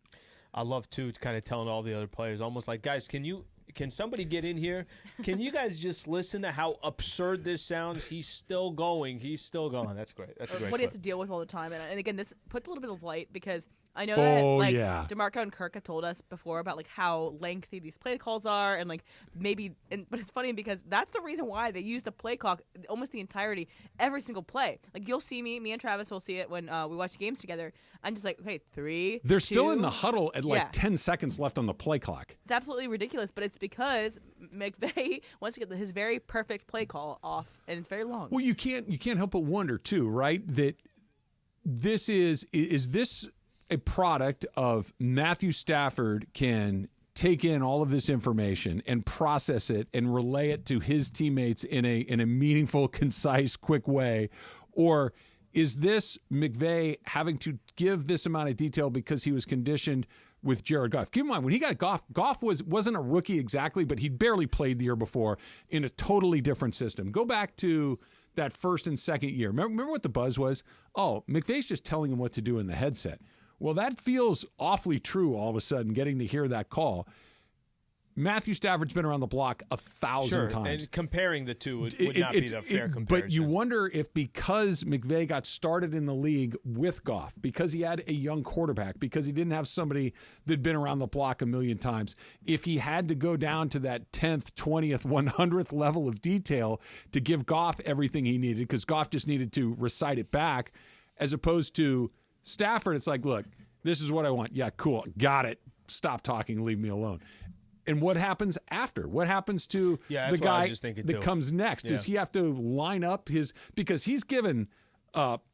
I love, too, kind of telling all the other players, almost like, guys, can somebody get in here? Can you guys just listen to how absurd this sounds? He's still going. That's great. That's a great what he has to deal with all the time. And again, this puts a little bit of light, because I know that DeMarco and Kirk have told us before about like how lengthy these play calls are, and like but it's funny because that's the reason why they use the play clock almost the entirety, every single play. Like, you'll see me and Travis will see it when we watch games together. I'm just like, okay, 3. They're still in the huddle at 10 seconds left on the play clock. It's absolutely ridiculous, but it's because McVay wants to get his very perfect play call off, and it's very long. Well, you can't help but wonder too, right? That this is this a product of Matthew Stafford can take in all of this information and process it and relay it to his teammates in a meaningful, concise, quick way, or is this McVay having to give this amount of detail because he was conditioned with Jared Goff? Keep in mind, when he got Goff wasn't a rookie exactly, but he'd barely played the year before in a totally different system. Go back to that first and second year. Remember what the buzz was? Oh, McVay's just telling him what to do in the headset. Well, that feels awfully true all of a sudden, getting to hear that call. Matthew Stafford's been around the block 1,000 times. And comparing the two would not be the fair comparison. But you wonder if because McVay got started in the league with Goff, because he had a young quarterback, because he didn't have somebody that'd been around the block a million times, if he had to go down to that 10th, 20th, 100th level of detail to give Goff everything he needed, because Goff just needed to recite it back, as opposed to Stafford, it's like, look, this is what I want. Yeah, cool. Got it. Stop talking. Leave me alone. And what happens after? What happens to the guy that comes next? Does he have to line up because he's given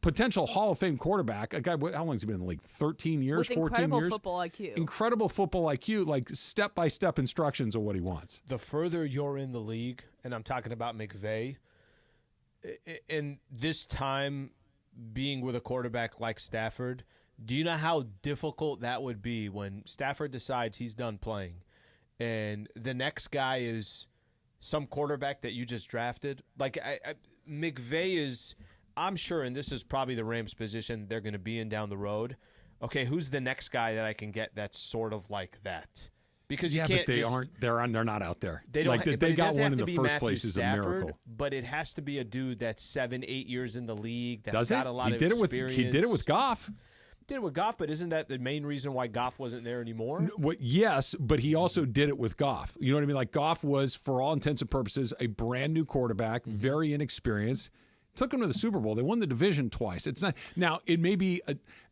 potential Hall of Fame quarterback, a guy, how long has he been in the league? 13 years, with 14 incredible years? Football IQ. Incredible football IQ, like step-by-step instructions of what he wants. The further you're in the league, and I'm talking about McVay, and this time being with a quarterback like Stafford, do you know how difficult that would be when Stafford decides he's done playing? And the next guy is some quarterback that you just drafted. Like McVay is, I'm sure, and this is probably the Rams' position they're going to be in down the road. Okay, who's the next guy that I can get that's sort of like that? Because you can't. But they're not out there. They don't. Like they got one in the first place is a miracle. But it has to be a dude that's 7-8 years in the league. That's Does got it? a lot He of did experience. He did it with Goff. Did it with Goff, but isn't that the main reason why Goff wasn't there anymore? Yes, but he also did it with Goff. You know what I mean? Like Goff was, for all intents and purposes, a brand new quarterback, very inexperienced. Took him to the Super Bowl. They won the division twice. It's not now. It may be,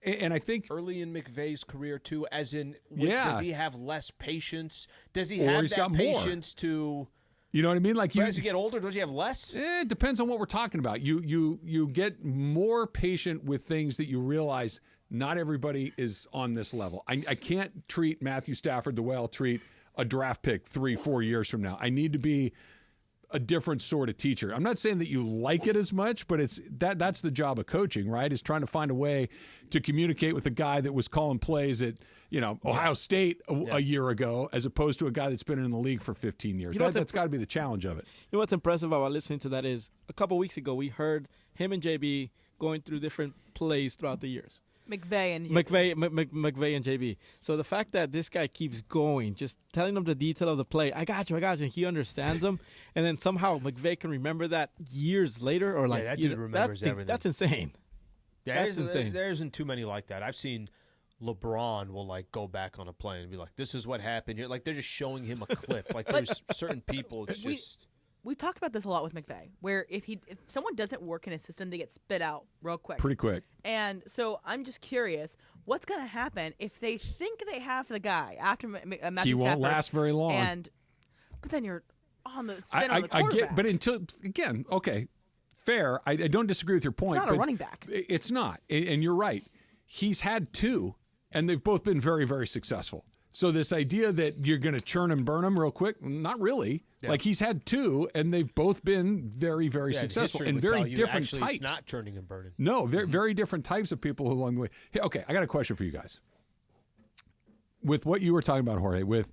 and I think early in McVay's career too. As in, yeah. Does he have less patience? Does he have that patience to? You know what I mean? Like as you get older, does he have less? It depends on what we're talking about. You get more patient with things that you realize not everybody is on this level. I can't treat Matthew Stafford the way I'll treat a draft pick 3-4 years from now. I need to be a different sort of teacher. I'm not saying that you like it as much, but it's that's the job of coaching, right? Is trying to find a way to communicate with a guy that was calling plays at, Ohio State a year ago, as opposed to a guy that's been in the league for 15 years. That's got to be the challenge of it. You know what's impressive about listening to that is a couple weeks ago we heard him and JB going through different plays throughout the years. McVay and JB. So the fact that this guy keeps going, just telling them the detail of the play, I got you, and he understands them, and then somehow McVay can remember that years later, or that dude remembers everything. That's insane. Yeah, that's insane. There isn't too many like that. I've seen LeBron will go back on a play and be like, "This is what happened." You're they're just showing him a clip. There's certain people. It's just. We talked about this a lot with McVay, where if someone doesn't work in his system, they get spit out real quick. Pretty quick. And so I'm just curious, what's going to happen if they think they have the guy after Matthew Stafford? He won't last very long. But then you're on the spin on the quarterback. I get, but until, again, okay, fair. I don't disagree with your point. It's not a running back. It's not. And you're right. He's had two, and they've both been very, very successful. So this idea that you're going to churn and burn them real quick, not really. Yeah. He's had two, and they've both been very, very successful and very different types. It's not churning and burning. No, very, very different types of people along the way. Hey, okay, I got a question for you guys. With what you were talking about, Jorge, with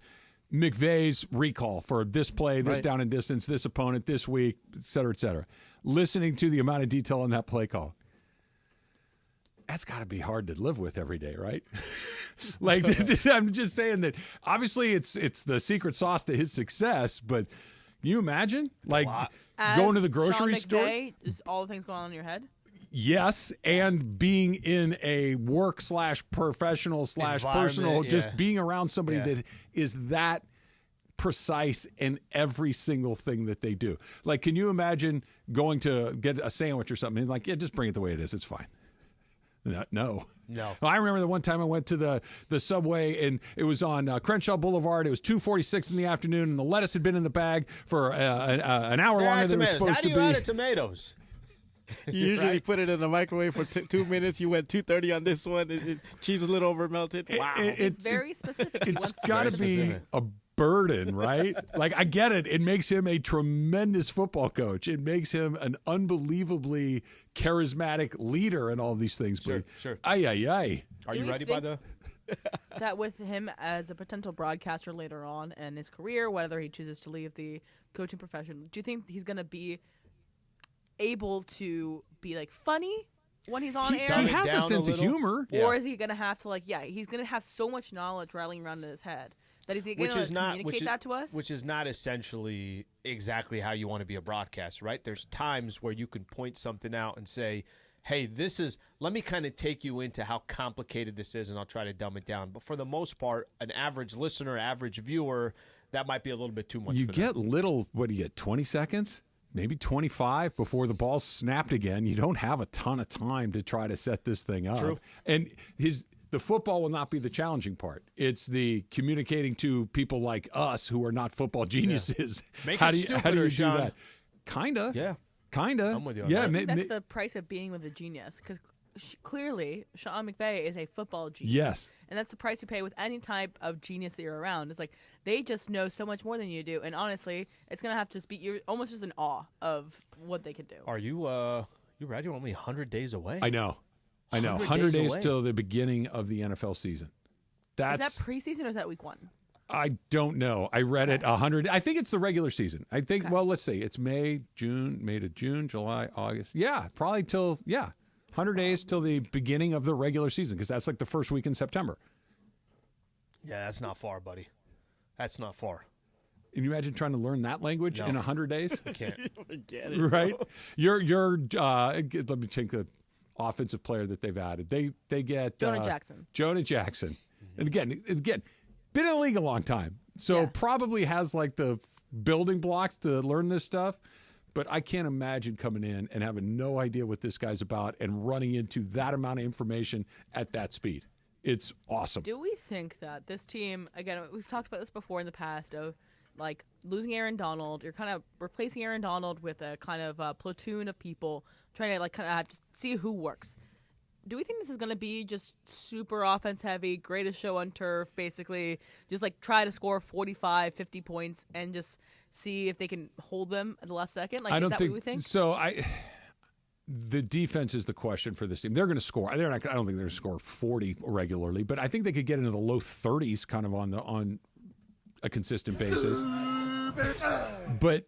McVay's recall for this play, this down and distance, this opponent, this week, et cetera, listening to the amount of detail on that play call, that's got to be hard to live with every day, right? I'm just saying that obviously it's the secret sauce to his success, but can you imagine going to the grocery store? Is all the things going on in your head? Yes, and being in a work/professional/ personal, just being around somebody that is that precise in every single thing that they do. Can you imagine going to get a sandwich or something? And he's just bring it the way it is. It's fine. No. I remember the one time I went to the Subway, and it was on Crenshaw Boulevard. It was 2:46 in the afternoon, and the lettuce had been in the bag for an hour longer than it was supposed to be. How do you add tomatoes? You usually put it in the microwave for 2 minutes. You went 2:30 on this one. Cheese was a little over melted. Wow. It's very specific. It's got to be a burden, right? I get it. It makes him a tremendous football coach. It makes him an unbelievably charismatic leader and all these things. Sure. Ay. Are you ready by the... that with him as a potential broadcaster later on in his career, whether he chooses to leave the coaching profession, do you think he's going to be able to be funny when he's on air? He has a sense of humor. Or is he going to have to he's going to have so much knowledge rattling around in his head that he's going to communicate that to us? Which is not essentially exactly how you want to be a broadcaster, right? There's times where you can point something out and say, hey, let me kind of take you into how complicated this is, and I'll try to dumb it down. But for the most part, an average listener, average viewer, that might be a little bit too much You for get them. what do you get, 20 seconds? Maybe 25 before the ball's snapped again. You don't have a ton of time to try to set this thing up. True. And the football will not be the challenging part. It's the communicating to people like us who are not football geniuses. Make how it do you Sean. do that? Kinda. Yeah. Kinda. I'm with you on yeah, that. That's the price of being with a genius, because clearly Sean McVay is a football genius. Yes. And that's the price you pay with any type of genius that you're around. It's like they just know so much more than you do, and honestly, it's gonna have to be you're almost just in awe of what they can do. Are you ready? You're only 100 days away. I know. 100 days till the beginning of the NFL season. Is that preseason or is that week 1? I don't know. I read it 100. I think it's the regular season. I think, well, let's see. It's May to June, July, August. Yeah, probably 100 days till the beginning of the regular season, because that's like the first week in September. Yeah, that's not far, buddy. That's not far. Can you imagine trying to learn that language in 100 days? I can't. Forget it, Right? You're let me take the offensive player that they've added. They get Jonah Jackson. And again, been in the league a long time. So probably has like the building blocks to learn this stuff. But I can't imagine coming in and having no idea what this guy's about and running into that amount of information at that speed. It's awesome. Do we think that this team, again, we've talked about this before in the past, of like losing Aaron Donald, you're kind of replacing Aaron Donald with a kind of platoon of people trying to like kind of see who works. Do we think this is going to be just super offense heavy, greatest show on turf, basically just like try to score 45, 50 points and just see if they can hold them at the last second? Like, is that what we think? So. The defense is the question for this team. They're going to score. I don't think they're going to score 40 regularly, but I think they could get into the low 30s kind of on a consistent basis. But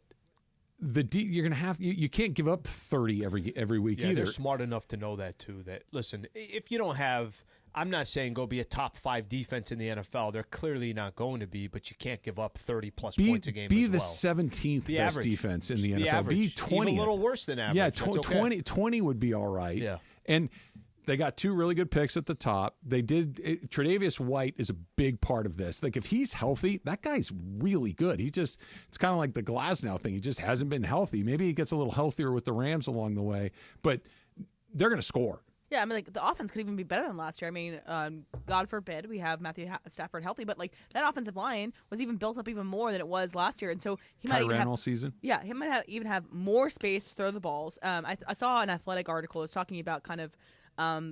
you're going to have you can't give up 30 every week either. They're smart enough to know that too. That listen, if you don't have, I'm not saying go be a top 5 defense in the NFL. They're clearly not going to be, but you can't give up 30 plus points a game. Be as the well. 17th best defense in the NFL. Average. Be 20. Even a little worse than average. Yeah, okay. 20 would be all right. Yeah. And they got 2 really good picks at the top. Tre'Davious White is a big part of this. Like if he's healthy, that guy's really good. It's kind of like the Glasnow thing. He just hasn't been healthy. Maybe he gets a little healthier with the Rams along the way, but they're going to score. Yeah, I mean, like the offense could even be better than last year. I mean, God forbid we have Matthew Stafford healthy, but like that offensive line was even built up even more than it was last year, and so he might even have all season. Yeah, he might even have more space to throw the balls. I saw an athletic article that was talking about kind of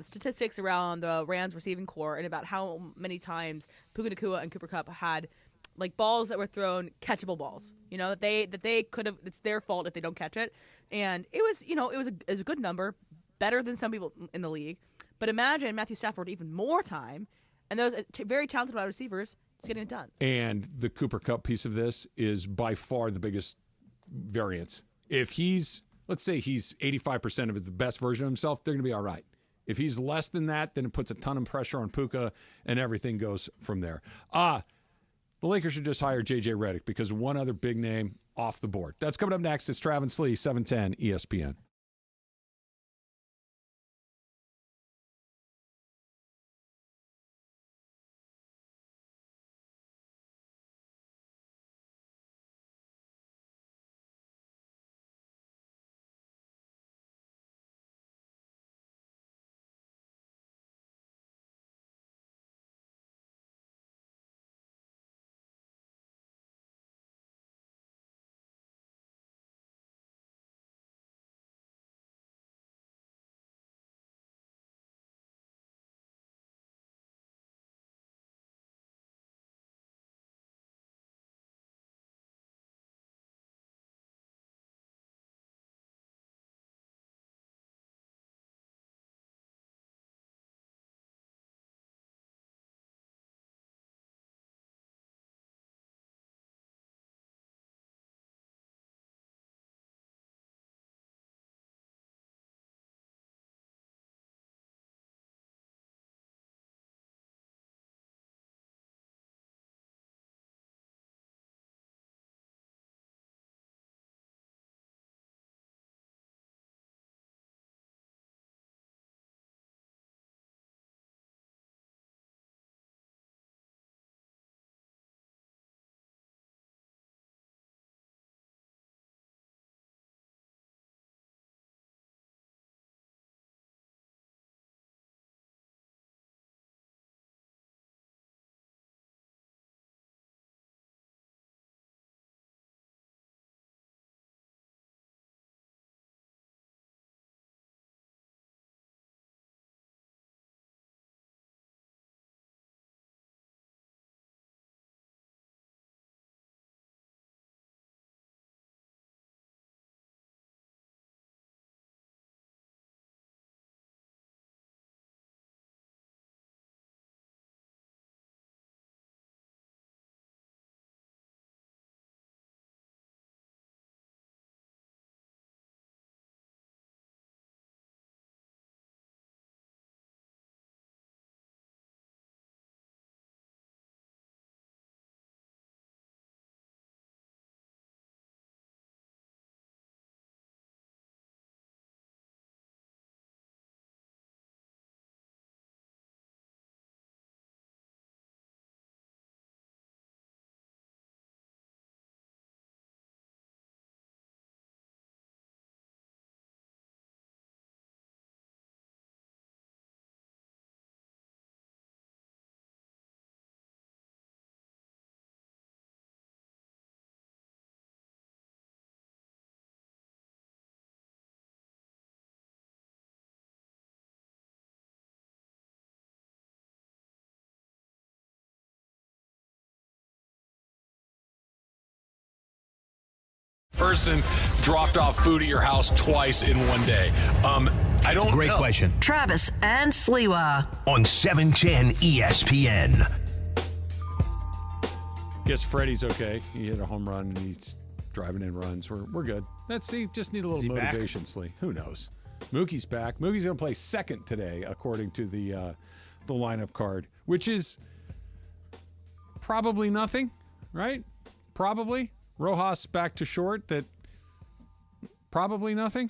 statistics around the Rams receiving core and about how many times Puka Nacua and Cooper Kupp had like balls that were thrown, catchable balls. You know that they could have. It's their fault if they don't catch it, and it was a good number. Better than some people in the league. But imagine Matthew Stafford even more time, and those very talented wide receivers just getting it done. And the Cooper Kupp piece of this is by far the biggest variance. If let's say he's 85% of the best version of himself, they're going to be all right. If he's less than that, then it puts a ton of pressure on Puka, and everything goes from there. The Lakers should just hire J.J. Redick because one other big name off the board. That's coming up next. It's Travis Lee, 710 ESPN. person dropped off food at your house twice in one day? I don't Great know. question. Travis and Sliwa. On 710 ESPN. Guess Freddie's okay. He hit a home run and he's driving in runs. We're good. Just need a little motivation, Slee. Who knows? Mookie's back. Mookie's going to play second today, according to the lineup card, which is probably nothing, right? Probably. Rojas back to short. That probably nothing.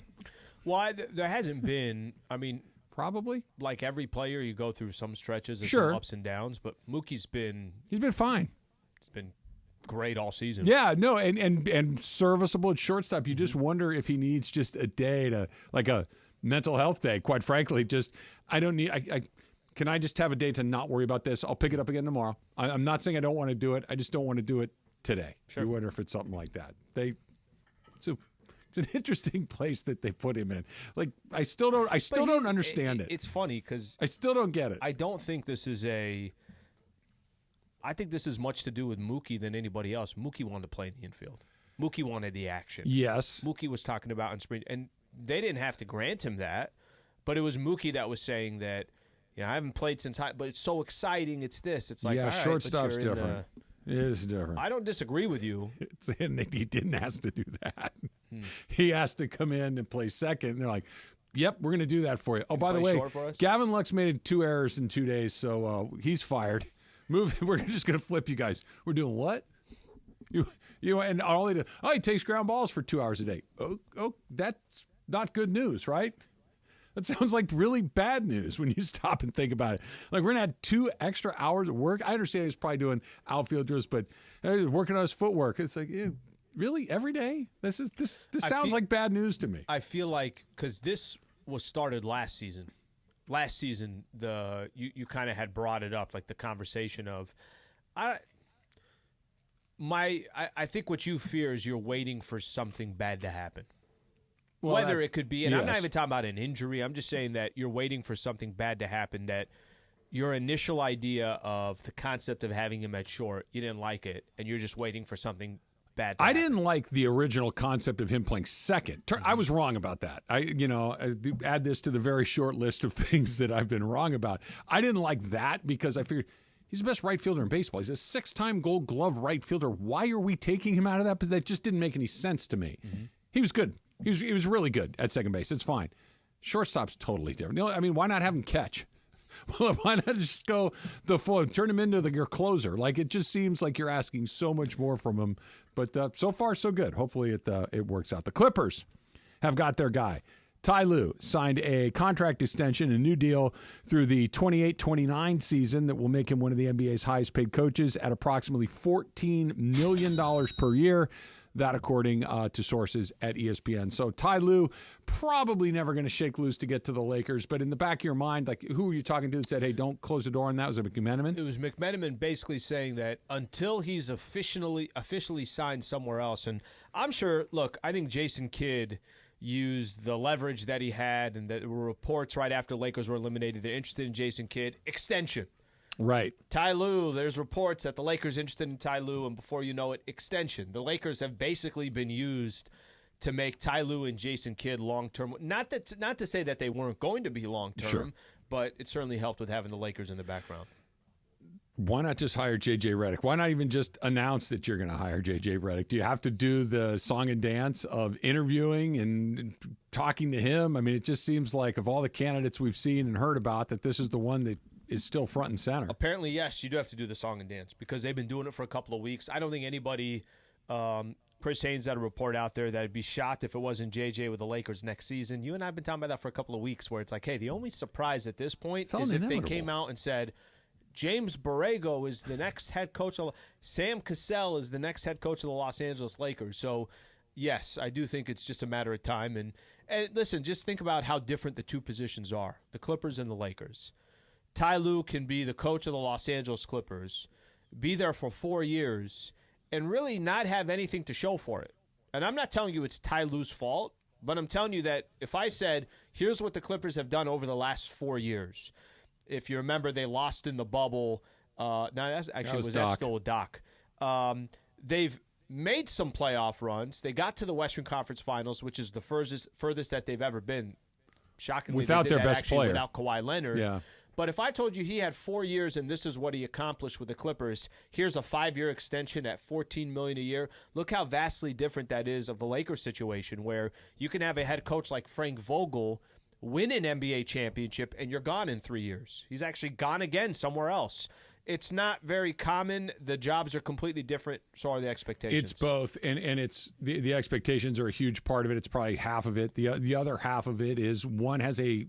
Why? There hasn't been. I mean, probably. Like every player, you go through some stretches and Sure. some ups and downs. But Mookie's been. He's been fine. It's been great all season. Yeah, no, and serviceable at shortstop. You just wonder if he needs just a day to, like a mental health day. Quite frankly, just I don't need. Can I just have a day to not worry about this? I'll pick it up again tomorrow. I'm not saying I don't want to do it. I just don't want to do it today. Sure. You wonder if it's something like that. It's an interesting place that they put him in. Like I still don't understand it. It's funny because I still don't get it. I don't think this is I think this is much to do with Mookie than anybody else. Mookie wanted to play in the infield. Mookie wanted the action. Yes. Mookie was talking about in spring, and they didn't have to grant him that, but it was Mookie that was saying that, I haven't played since high, but it's so exciting. It's this. It's like, yeah, all right, shortstop's different. It is different. I don't disagree with you. And he didn't ask to do that. He asked to come in and play second. And they're like, yep, we're going to do that for you. Oh, by the way, Gavin Lux made 2 errors in 2 days, so he's fired. We're just going to flip you guys. We're doing what? And all they do, he takes ground balls for 2 hours a day. Oh, that's not good news, right? That sounds like really bad news when you stop and think about it. Like, we're going to add 2 extra hours of work. I understand he's probably doing outfield drills, but working on his footwork. It's like, really? Every day? This sounds like bad news to me. I feel like, because this was started last season. Last season, you kind of had brought it up, like the conversation of, I think what you fear is you're waiting for something bad to happen. Well, Whether it could be, and I'm not yes. even talking about an injury. I'm just saying that you're waiting for something bad to happen, that your initial idea of the concept of having him at short, you didn't like it, and you're just waiting for something bad to happen. Didn't like the original concept of him playing second. I was wrong about that. I add this to the very short list of things that I've been wrong about. I didn't like that because I figured he's the best right fielder in baseball. He's a 6-time Gold Glove right fielder. Why are we taking him out of that? But that just didn't make any sense to me. Mm-hmm. He was good. He was really good at second base. It's fine. Shortstop's totally different. Why not have him catch? Well, why not just go the full, turn him into your closer? Like, it just seems like you're asking so much more from him. But so far, so good. Hopefully it works out. The Clippers have got their guy. Ty Lue signed a contract extension, a new deal through the 28-29 season that will make him one of the NBA's highest-paid coaches at approximately $14 million per year. That, according to sources at ESPN. So Ty Lue probably never going to shake loose to get to the Lakers. But in the back of your mind, like, who were you talking to that said, hey, don't close the door on that? Was it McMenamin? It was McMenamin basically saying that until he's officially signed somewhere else, and I'm sure, look, I think Jason Kidd used the leverage that he had, and there were reports right after Lakers were eliminated. They're interested in Jason Kidd. Extension. Right. Ty Lue, there's reports that the Lakers are interested in Ty Lue, and before you know it, extension. The Lakers have basically been used to make Ty Lue and Jason Kidd long-term. Not to say that they weren't going to be long-term, sure, but it certainly helped with having the Lakers in the background. Why not just hire J.J. Redick? Why not even just announce that you're going to hire J.J. Redick? Do you have to do the song and dance of interviewing and talking to him? I mean, it just seems like of all the candidates we've seen and heard about, that this is the one that is still front and center. Apparently, yes, you do have to do the song and dance because they've been doing it for a couple of weeks. I don't think anybody, Chris Haynes had a report out there that would be shocked if it wasn't JJ with the Lakers next season. You and I have been talking about that for a couple of weeks where it's like, hey, the only surprise at this point is if they came out and said, James Borrego is the next head coach. Sam Cassell is the next head coach of the Los Angeles Lakers. So, yes, I do think it's just a matter of time. And listen, just think about how different the two positions are, the Clippers and the Lakers. Ty Lue can be the coach of the Los Angeles Clippers, be there for 4 years, and really not have anything to show for it. And I'm not telling you it's Ty Lue's fault, but I'm telling you that if I said, here's what the Clippers have done over the last 4 years. If you remember, they lost in the bubble. That's actually, was that still with Doc? They've made some playoff runs. They got to the Western Conference Finals, which is the furthest that they've ever been. Shockingly, without they did their that best actually player, without Kawhi Leonard. Yeah. But if I told you he had 4 years and this is what he accomplished with the Clippers, here's a 5-year extension at $14 million a year. Look how vastly different that is of the Lakers situation, where you can have a head coach like Frank Vogel win an NBA championship and you're gone in 3 years. He's actually gone again somewhere else. It's not very common. The jobs are completely different. So are the expectations. It's both, and it's the expectations are a huge part of it. It's probably half of it. The other half of it is one has a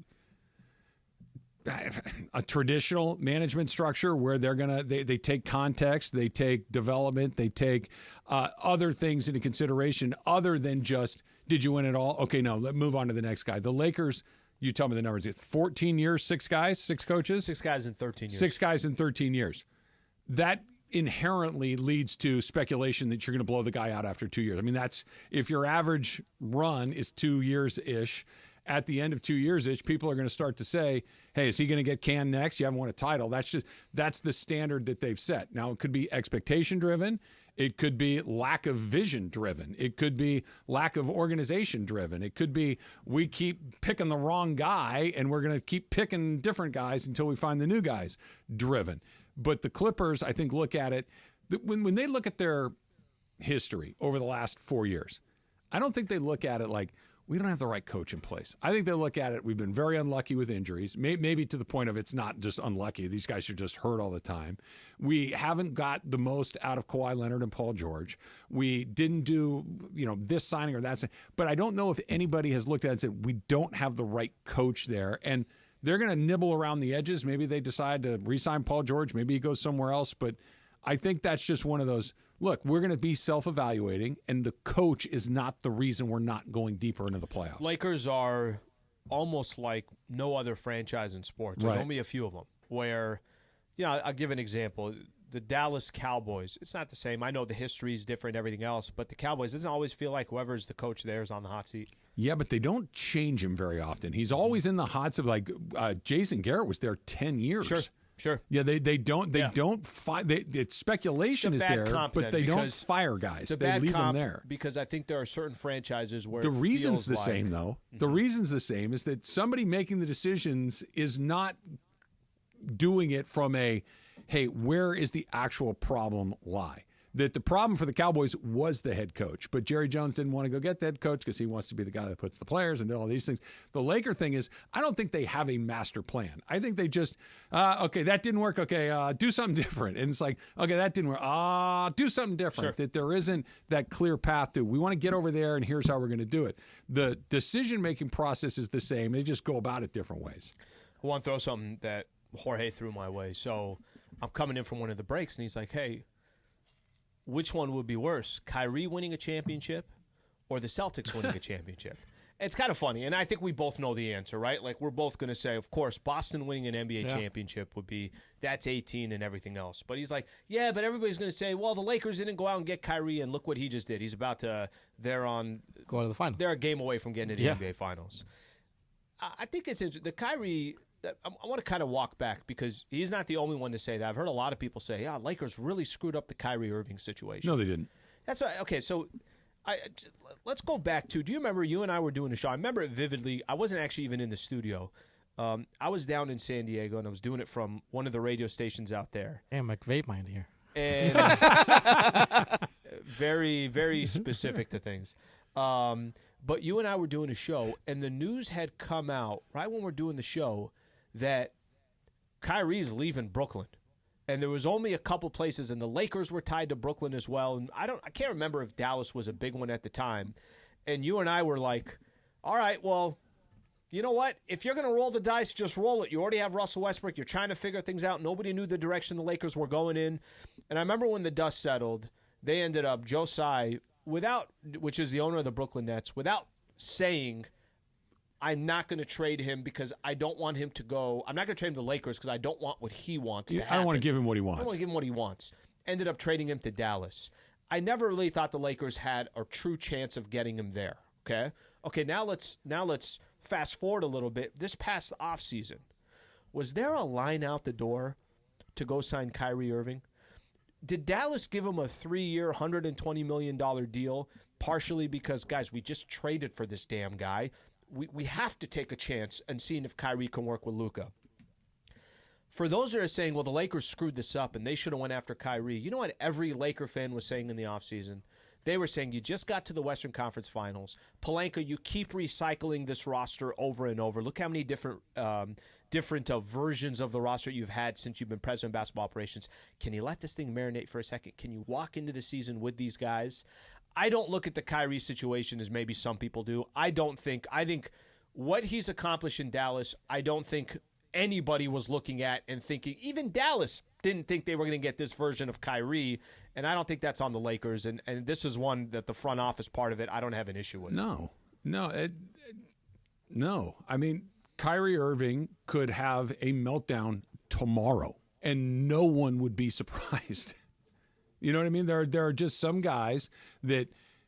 traditional management structure where they take context, they take development, they take other things into consideration other than just, did you win it all? Okay, no, let's move on to the next guy. The Lakers, you tell me the numbers. 14 years, 6 guys, 6 coaches? 6 guys in 13 years. 6 guys in 13 years. That inherently leads to speculation that you're going to blow the guy out after 2 years. I mean, that's, if your average run is 2 years-ish, at the end of 2 years-ish, people are going to start to say, hey, is he going to get canned next? You haven't won a title. That's the standard that they've set. Now, it could be expectation-driven. It could be lack of vision-driven. It could be lack of organization-driven. It could be we keep picking the wrong guy, and we're going to keep picking different guys until we find the new guys driven. But the Clippers, I think, look at it, when they look at their history over the last 4 years, I don't think they look at it like, we don't have the right coach in place. I think they look at it, we've been very unlucky with injuries, maybe to the point of it's not just unlucky. These guys are just hurt all the time. We haven't got the most out of Kawhi Leonard and Paul George. We didn't do, this signing or that signing. But I don't know if anybody has looked at it and said, we don't have the right coach there. And they're going to nibble around the edges. Maybe they decide to re-sign Paul George. Maybe he goes somewhere else. But I think that's just one of those, look, we're going to be self-evaluating, and the coach is not the reason we're not going deeper into the playoffs. Lakers are almost like no other franchise in sports. There's only a few of them where, I'll give an example. The Dallas Cowboys, it's not the same. I know the history is different, everything else, but the Cowboys, doesn't always feel like whoever's the coach there is on the hot seat. Yeah, but they don't change him very often. He's always in the hot seat. Like Jason Garrett was there 10 years. Sure. Yeah, they don't fire. It's speculation is there, but they don't fire guys. They leave them there because I think there are certain franchises where the reason's the same though. Mm-hmm. The reason's the same is that somebody making the decisions is not doing it from a, hey, where is the actual problem lie? That the problem for the Cowboys was the head coach, but Jerry Jones didn't want to go get the head coach because he wants to be the guy that puts the players and all these things. The Laker thing is, I don't think they have a master plan. I think they just, okay, that didn't work. Okay, do something different. And it's like, okay, that didn't work. Do something different. Sure. That there isn't that clear path to, we want to get over there and here's how we're going to do it. The decision-making process is the same. They just go about it different ways. I want to throw something that Jorge threw my way. So I'm coming in from one of the breaks and he's like, hey, which one would be worse, Kyrie winning a championship or the Celtics winning a championship? It's kind of funny, and I think we both know the answer, right? Like, we're both going to say, of course, Boston winning an NBA championship would be, that's 18 and everything else. But he's like, yeah, but everybody's going to say, well, the Lakers didn't go out and get Kyrie, and look what he just did. He's about to, go to the finals. They're a game away from getting to the NBA Finals. I think it's interesting. The Kyrie, I want to kind of walk back because he's not the only one to say that. I've heard a lot of people say, yeah, Lakers really screwed up the Kyrie Irving situation. No, they didn't. That's right. Okay, so let's go back to, do you remember you and I were doing a show? I remember it vividly. I wasn't actually even in the studio. I was down in San Diego, and I was doing it from one of the radio stations out there. Damn, McVeigh mind here. And very, very specific to things. But you and I were doing a show, and the news had come out right when we're doing the show that Kyrie's leaving Brooklyn. And there was only a couple places, and the Lakers were tied to Brooklyn as well. And I can't remember if Dallas was a big one at the time. And you and I were like, all right, well, you know what? If you're going to roll the dice, just roll it. You already have Russell Westbrook. You're trying to figure things out. Nobody knew the direction the Lakers were going in. And I remember when the dust settled, they ended up, Joe Tsai, which is the owner of the Brooklyn Nets, without saying, I'm not going to trade him because I don't want him to go. I'm not going to trade him to the Lakers because I don't want what he wants to happen. I don't want to give him what he wants. I don't want to give him what he wants. Ended up trading him to Dallas. I never really thought the Lakers had a true chance of getting him there. Okay. Now let's fast forward a little bit. This past offseason, was there a line out the door to go sign Kyrie Irving? did Dallas give him a 3-year, $120 million deal, partially because, guys, we just traded for this damn guy. We have to take a chance and seeing if Kyrie can work with Luka. For those that are saying, well, the Lakers screwed this up and they should have went after Kyrie, you know what every Laker fan was saying in the offseason? They were saying, you just got to the Western Conference Finals. Pelinka, you keep recycling this roster over and over. Look how many different versions of the roster you've had since you've been president of basketball operations. Can you let this thing marinate for a second? Can you walk into the season with these guys? I don't look at the Kyrie situation as maybe some people do. I think what he's accomplished in Dallas, I don't think anybody was looking at and thinking, even Dallas didn't think they were going to get this version of Kyrie, and I don't think that's on the Lakers, and this is one that the front office part of it I don't have an issue with. No. I mean, Kyrie Irving could have a meltdown tomorrow, and no one would be surprised. You know what I mean? There are just some guys that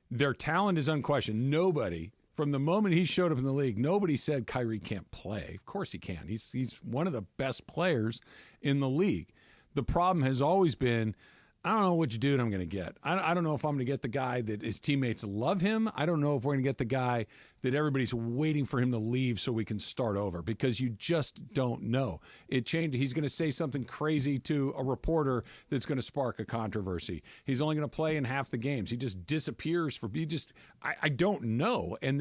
their talent is unquestioned. Nobody, from the moment he showed up in the league, nobody said Kyrie can't play. Of course he can. He's one of the best players in the league. The problem has always been, I don't know which dude I'm going to get. I don't know if I'm going to get the guy that his teammates love him. I don't know if we're going to get the guy that everybody's waiting for him to leave so we can start over, because you just don't know. It changed. He's going to say something crazy to a reporter that's going to spark a controversy. He's only going to play in half the games. He just disappears I don't know. And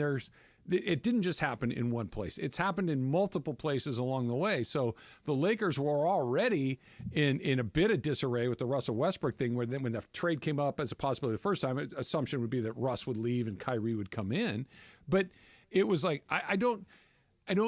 it didn't just happen in one place. It's happened in multiple places along the way. So the Lakers were already in a bit of disarray with the Russell Westbrook thing, where then when the trade came up as a possibility the first time, assumption would be that Russ would leave and Kyrie would come in. But it was like, I don't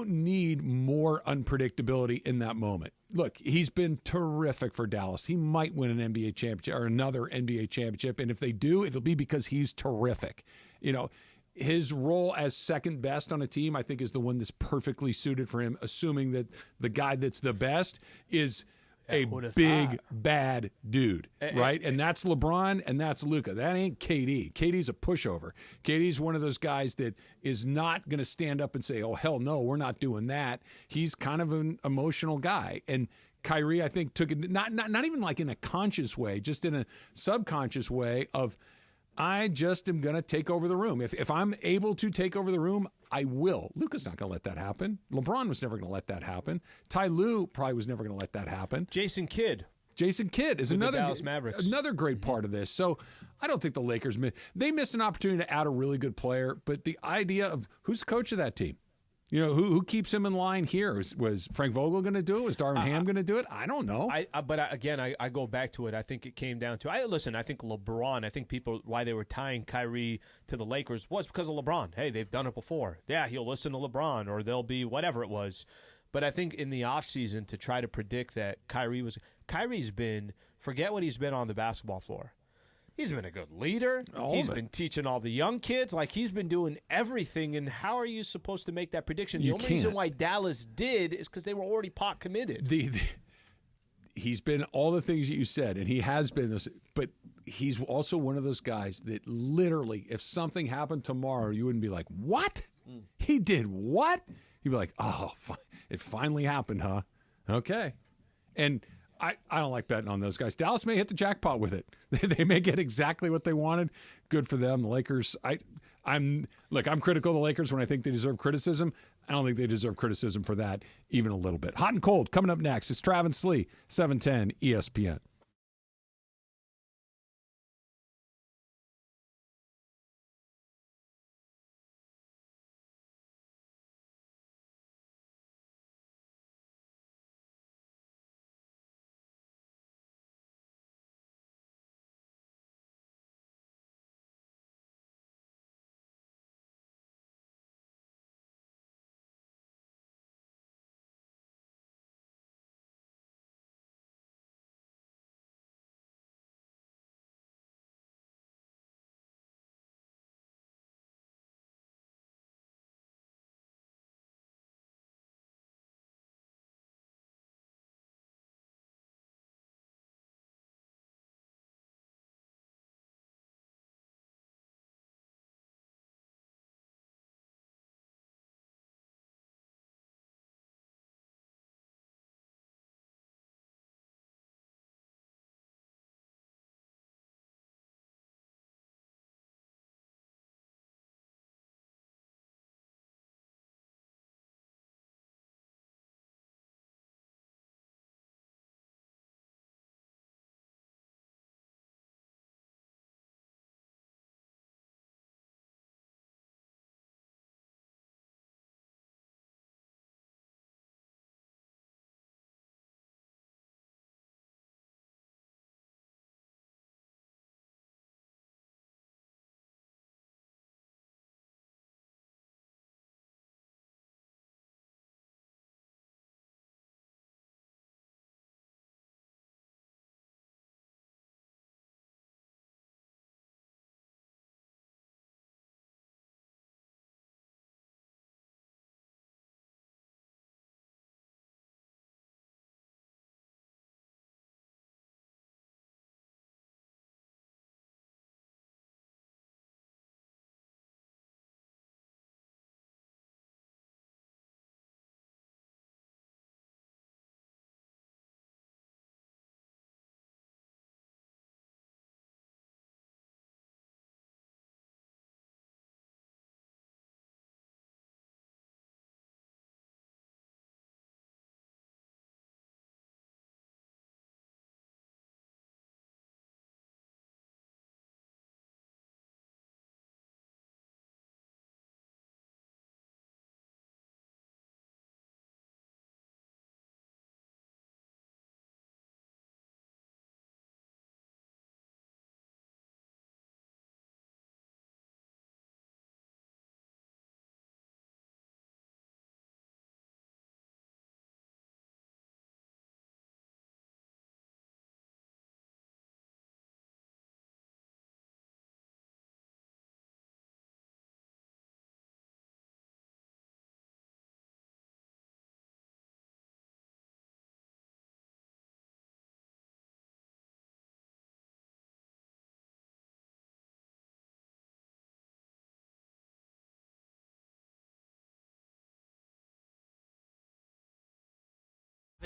need more unpredictability in that moment. Look, he's been terrific for Dallas. He might win an NBA championship or another NBA championship. And if they do, it'll be because he's terrific. You know, his role as second best on a team, I think, is the one that's perfectly suited for him, assuming that the guy that's the best is a big, bad dude, right? And that's LeBron and that's Luka. That ain't KD. KD's a pushover. KD's one of those guys that is not going to stand up and say, oh, hell no, we're not doing that. He's kind of an emotional guy. And Kyrie, I think, took it not even like in a conscious way, just in a subconscious way of, I just am going to take over the room. If I'm able to take over the room, I will. Luka's not going to let that happen. LeBron was never going to let that happen. Ty Lue probably was never going to let that happen. Jason Kidd is another Dallas Mavericks. Another great part of this. So I don't think the Lakers missed an opportunity to add a really good player, but the idea of who's the coach of that team? You know, who keeps him in line here? Was Frank Vogel going to do it? Was Darvin Ham going to do it? I don't know. I go back to it. I think it came down to, I think LeBron, I think people, why they were tying Kyrie to the Lakers was because of LeBron. Hey, they've done it before. Yeah, he'll listen to LeBron, or they'll be whatever it was. But I think in the offseason, to try to predict that Kyrie's been, forget what he's been on the basketball floor. He's been a good leader. He's been teaching all the young kids. Like, he's been doing everything. And how are you supposed to make that prediction? The only reason why Dallas did is because they were already pot committed. He's been all the things that you said, and he has been this. But he's also one of those guys that literally, if something happened tomorrow, you wouldn't be like, what? He did what? You'd be like, oh, it finally happened, huh? Okay. And I don't like betting on those guys. Dallas may hit the jackpot with it. They may get exactly what they wanted. Good for them. The Lakers, I'm critical of the Lakers when I think they deserve criticism. I don't think they deserve criticism for that even a little bit. Hot and cold coming up next. It's Travis Lee, 710 ESPN.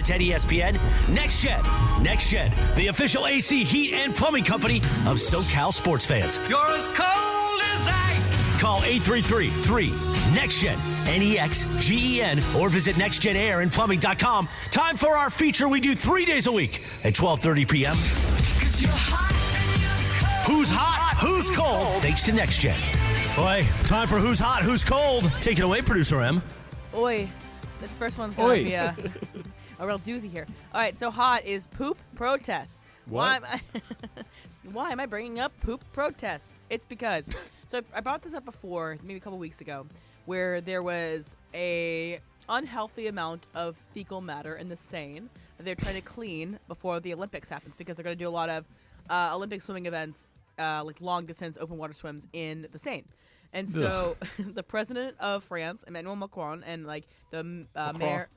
It's at ESPN. NextGen. NextGen, the official AC, heat, and plumbing company of SoCal sports fans. You're as cold as ice. Call 833-3-NEXTGEN, NEXGEN, or visit nextgenairandplumbing.com. Time for our feature we do 3 days a week at 12:30 p.m. Who's hot? Who's cold? Thanks to NextGen. Boy, time for Who's Hot? Who's Cold? Take it away, Producer M. Oi, this first one's going to be a real doozy here. All right, so hot is poop protests. What? Why am I bringing up poop protests? It's because, so I brought this up before, maybe a couple weeks ago, where there was a unhealthy amount of fecal matter in the Seine that they're trying to clean before the Olympics happens, because they're going to do a lot of Olympic swimming events, like long distance open water swims in the Seine. And so the president of France, Emmanuel Macron, and like the mayor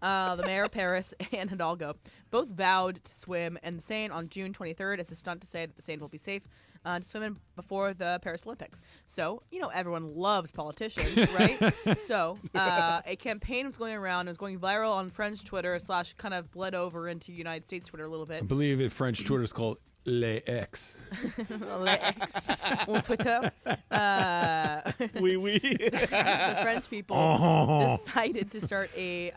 the mayor of Paris and Hidalgo both vowed to swim in the Seine on June 23rd as a stunt to say that the Seine will be safe to swim in before the Paris Olympics. So, everyone loves politicians, right? So a campaign was going around. It was going viral on French Twitter / kind of bled over into United States Twitter a little bit. I believe it French Twitter is called Les X. Les X on Twitter. Oui. The French people decided to start a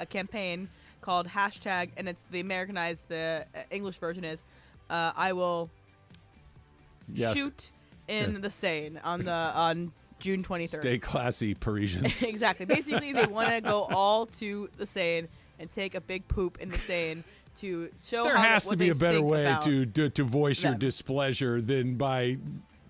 campaign called hashtag, and it's the Americanized. The English version is I will shoot in the Seine on June 23rd. Stay classy, Parisians. Exactly. Basically, they want to go all to the Seine and take a big poop in the Seine to show there has to be a better way to voice them. your displeasure than by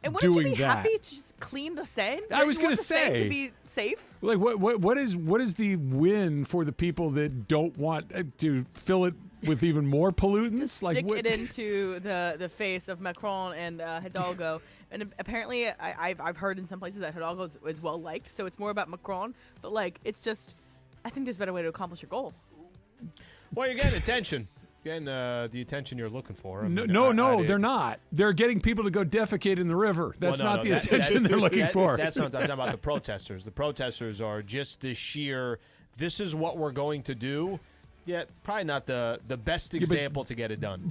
and doing wouldn't you be that. happy to just clean the Seine? I was going to say Seine to be safe. Like what is the win for the people that don't want to fill it with even more pollutants? To stick it into the face of Macron and Hidalgo. And apparently, I've heard in some places that Hidalgo is well liked, so it's more about Macron. But it's just, I think there's a better way to accomplish your goal. Well, you're getting attention. Getting the attention you're looking for. I mean, No, they're not. They're getting people to go defecate in the river. That's not the attention they're looking for. That's not. I'm talking about the protesters. The protesters are just the sheer, this is what we're going to do. Yeah, probably not the best example to get it done.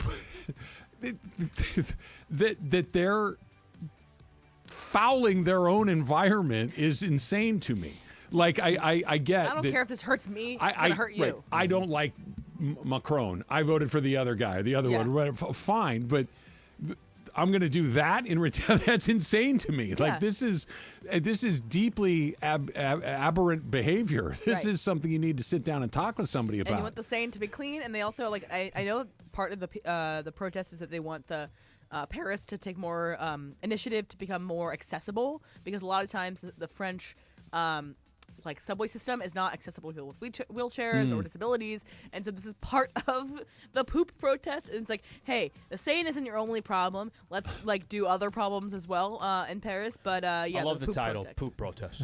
that they're fouling their own environment is insane to me. Like, I get I don't care if this hurts me. It's going to hurt you. Right, I don't like Macron. I voted for the other guy, the other one. Fine, but I'm going to do that in return. That's insane to me. Like, this is deeply aberrant behavior. This is something you need to sit down and talk with somebody about. And you want the Seine to be clean, and they also, I know part of the protest is that they want the Paris to take more initiative to become more accessible, because a lot of times the French subway system is not accessible to people with wheelchairs or disabilities, and so this is part of the poop protest. And it's like, hey, the Seine isn't your only problem. Let's do other problems as well in Paris. But I love the title, protest. Poop Protest.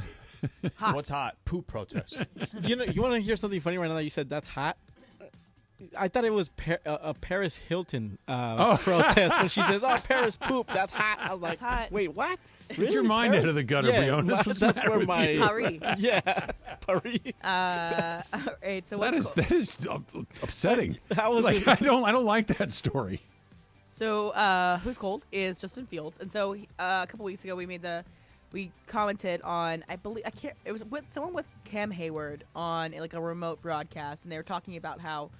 Hot. What's hot? Poop protest. You want to hear something funny right now that you said that's hot? I thought it was a Paris Hilton protest when she says, "Oh, Paris poop, that's hot." I was like, hot. "Wait, what? Get your mind out of the gutter, Briones. That's where my Paris. Paris. All right, so that is upsetting. I don't like that story. So who's cold is Justin Fields, and so a couple weeks ago we commented on, it was with someone with Cam Hayward on a remote broadcast, and they were talking about how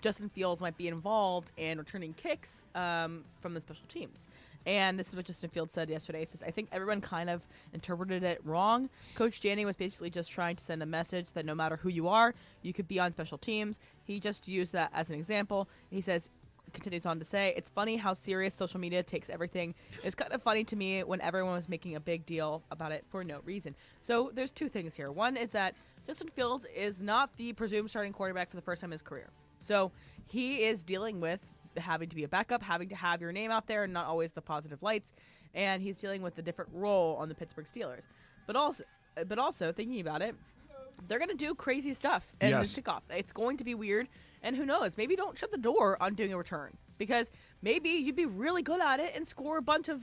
Justin Fields might be involved in returning kicks from the special teams. And this is what Justin Fields said yesterday. He says, I think everyone kind of interpreted it wrong. Coach Danny was basically just trying to send a message that no matter who you are, you could be on special teams. He just used that as an example. He says, continues on to say, it's funny how serious social media takes everything. It's kind of funny to me when everyone was making a big deal about it for no reason. So there's two things here. One is that Justin Fields is not the presumed starting quarterback for the first time in his career. So he is dealing with having to be a backup, having to have your name out there and not always the positive lights, and he's dealing with a different role on the Pittsburgh Steelers. But also thinking about it, they're going to do crazy stuff in this kickoff. It's going to be weird, and who knows, maybe don't shut the door on doing a return, because maybe you'd be really good at it and score a bunch of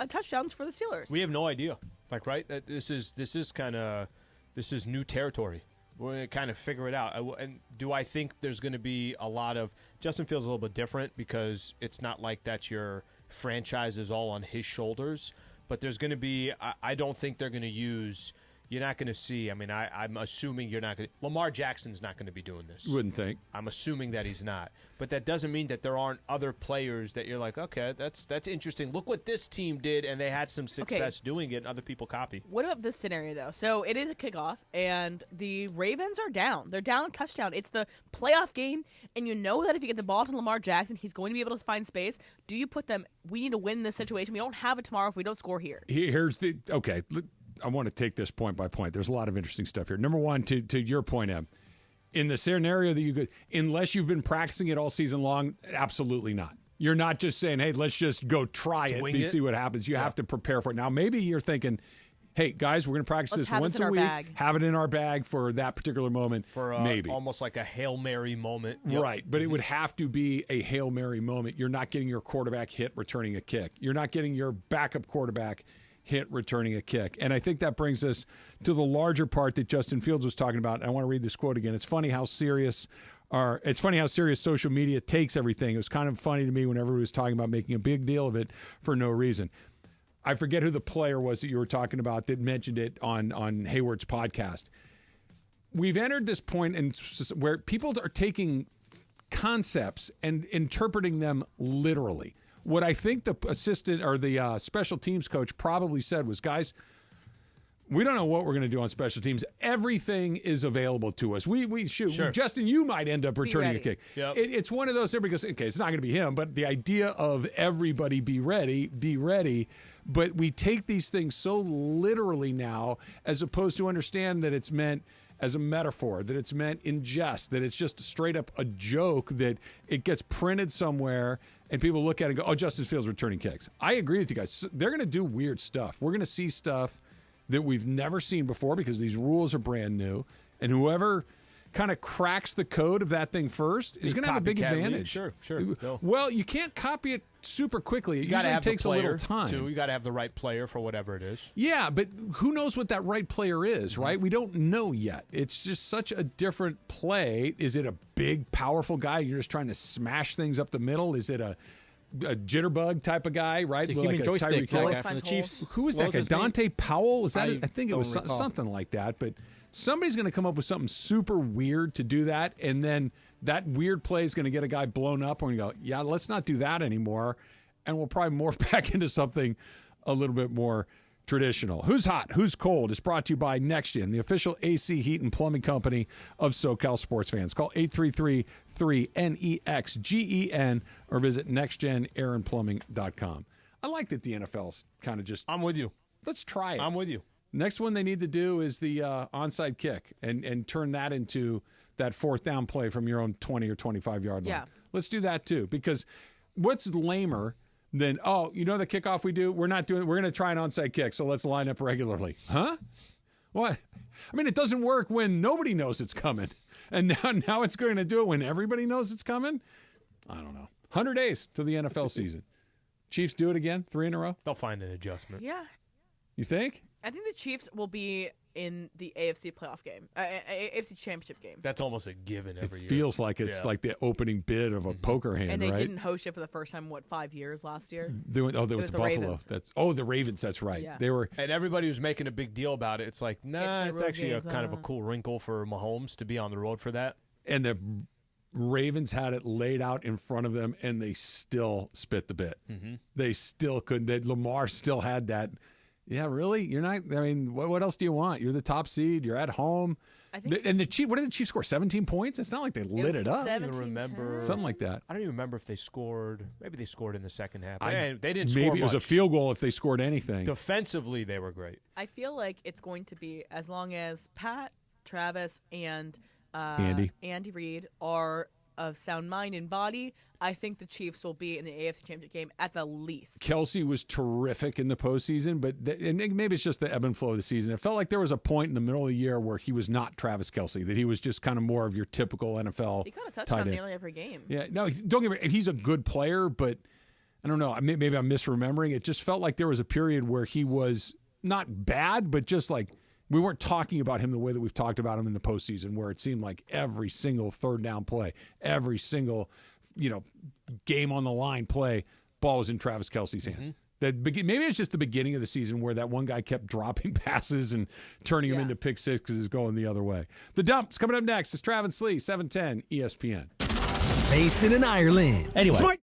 touchdowns for the Steelers. We have no idea. Right? This is new territory. We're going to kind of figure it out. And do I think there's going to be a lot of – Justin feels a little bit different because it's not like that your franchise is all on his shoulders. But there's going to be – I don't think they're going to use – you're not going to see – I mean, I'm assuming you're not going to – Lamar Jackson's not going to be doing this. You wouldn't think. I'm assuming that he's not. But that doesn't mean that there aren't other players that you're like, okay, that's interesting. Look what this team did, and they had some success doing it, and other people copy. What about this scenario, though? So it is a kickoff, and the Ravens are down. They're down a touchdown. It's the playoff game, and you know that if you get the ball to Lamar Jackson, he's going to be able to find space. Do you put them – we need to win this situation. We don't have it tomorrow if we don't score here. Here's the – okay, I want to take this point by point. There's a lot of interesting stuff here. Number one, to your point, Em, in the scenario that you could, unless you've been practicing it all season long, absolutely not. You're not just saying, hey, let's just go try it and see what happens. You have to prepare for it. Now, maybe you're thinking, hey, guys, we're going to practice this once a week. Have it in our bag for that particular moment. For maybe almost like a Hail Mary moment. Right, but it would have to be a Hail Mary moment. You're not getting your quarterback hit returning a kick. You're not getting your backup quarterback hit returning a kick. And I think that brings us to the larger part that Justin Fields was talking about. I want to read this quote again. It's funny how serious social media takes everything. It was kind of funny to me when everybody was talking about making a big deal of it for no reason. I forget who the player was that you were talking about that mentioned it on Hayward's podcast. We've entered this point where people are taking concepts and interpreting them literally. What I think the assistant or the special teams coach probably said was, guys, we don't know what we're going to do on special teams. Everything is available to us. We shoot. Sure. Justin, you might end up returning a kick. Yep. It's one of those, everybody goes, okay, it's not going to be him, but the idea of everybody be ready. But we take these things so literally now as opposed to understand that it's meant as a metaphor, that it's meant in jest, that it's just straight up a joke, that it gets printed somewhere and people look at it and go, oh, Justin Fields returning kicks. I agree with you guys. They're going to do weird stuff. We're going to see stuff that we've never seen before because these rules are brand new. And whoever kind of cracks the code of that thing first is going to have a big advantage. Sure. No. Well, you can't copy it super quickly. It usually takes a little time. You got to have the right player for whatever it is. Yeah, but who knows what that right player is, right? We don't know yet. It's just such a different play. Is it a big, powerful guy? You're just trying to smash things up the middle? Is it a jitterbug type of guy, right? The human joystick guy from the Chiefs. Who was that guy? Dante Powell? Was that? I think it was something like that. But somebody's going to come up with something super weird to do that, and then that weird play is going to get a guy blown up, and we go, yeah, let's not do that anymore, and we'll probably morph back into something a little bit more traditional. Who's hot? Who's cold? Is brought to you by NextGen, the official AC heat and plumbing company of SoCal sports fans. Call 833-3NEXGEN or visit nextgenairandplumbing.com. I like that the NFL's kind of just... I'm with you. Let's try it. I'm with you. Next one they need to do is the onside kick and turn that into that fourth down play from your own 20 or 25-yard line. Yeah. Let's do that too, because what's lamer than, the kickoff we do? We're going to try an onside kick, so let's line up regularly. Huh? What? I mean, it doesn't work when nobody knows it's coming. And now it's going to do it when everybody knows it's coming? I don't know. 100 days to the NFL season. Chiefs do it again, 3 in a row? They'll find an adjustment. Yeah. You think? I think the Chiefs will be in the AFC playoff game, AFC championship game. That's almost a given every year. It feels like it's like the opening bid of a poker hand, and they right? didn't host it for the first time, 5 years last year? They went to Buffalo. Ravens. The Ravens, that's right. Yeah. They were, and everybody was making a big deal about it. It's like, it's actually a kind of a cool wrinkle for Mahomes to be on the road for that. And the Ravens had it laid out in front of them, and they still spit the bit. Mm-hmm. They still couldn't. Lamar still had that. Yeah, really? You're not. I mean, what else do you want? You're the top seed. You're at home. And the Chiefs. What did the Chiefs score? 17 points. It's not like they lit it up. I don't even remember something like that. I don't even remember if they scored. Maybe they scored in the second half. They didn't score. Maybe it was a field goal if they scored anything. Defensively, they were great. I feel like it's going to be, as long as Pat, Travis, and Andy Reid are of sound mind and body, I think the Chiefs will be in the AFC Championship game at the least. Kelsey was terrific in the postseason, but and maybe it's just the ebb and flow of the season. It felt like there was a point in the middle of the year where he was not Travis Kelsey, that he was just kind of more of your typical NFL. He kind of touched on nearly every game. Yeah, no, don't get me wrong. He's a good player, but I don't know. Maybe I'm misremembering. It just felt like there was a period where he was not bad, but just like We weren't talking about him the way that we've talked about him in the postseason, where it seemed like every single third down play, every single, game on the line play, ball was in Travis Kelce's hand. Maybe it's just the beginning of the season where that one guy kept dropping passes and turning them into pick six because it's going the other way. The Dump's coming up next. It's Travis Lee, 710 ESPN. Mason and Ireland. Anyway.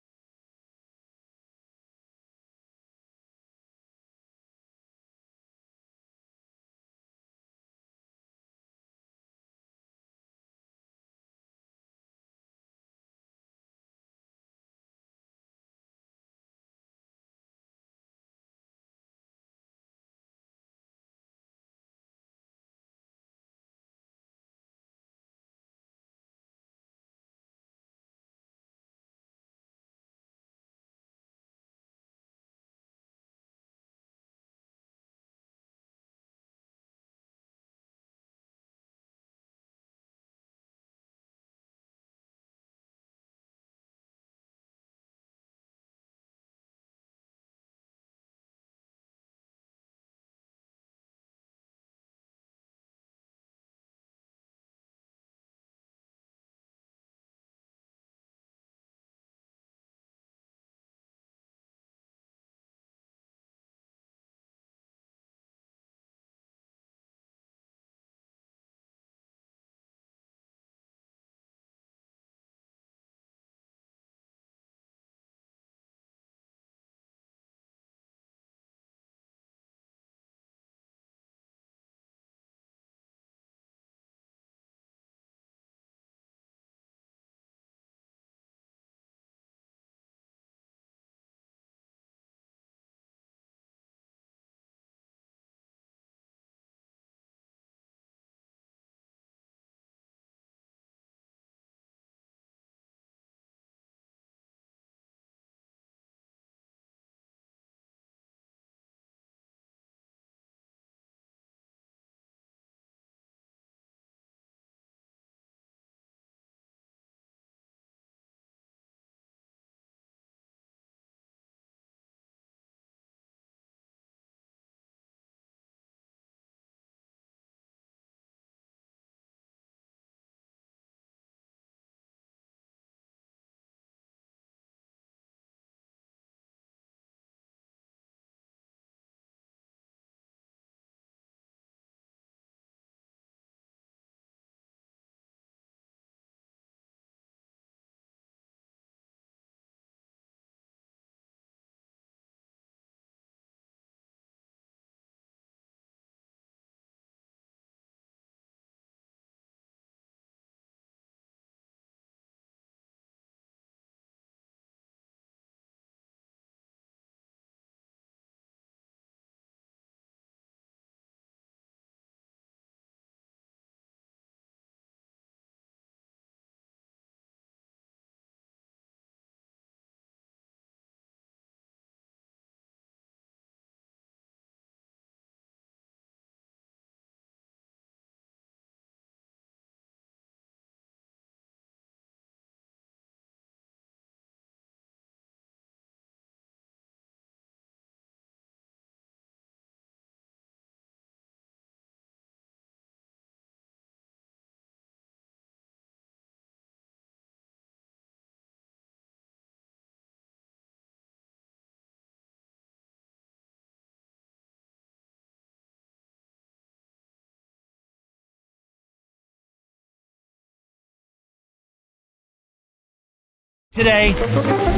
Today,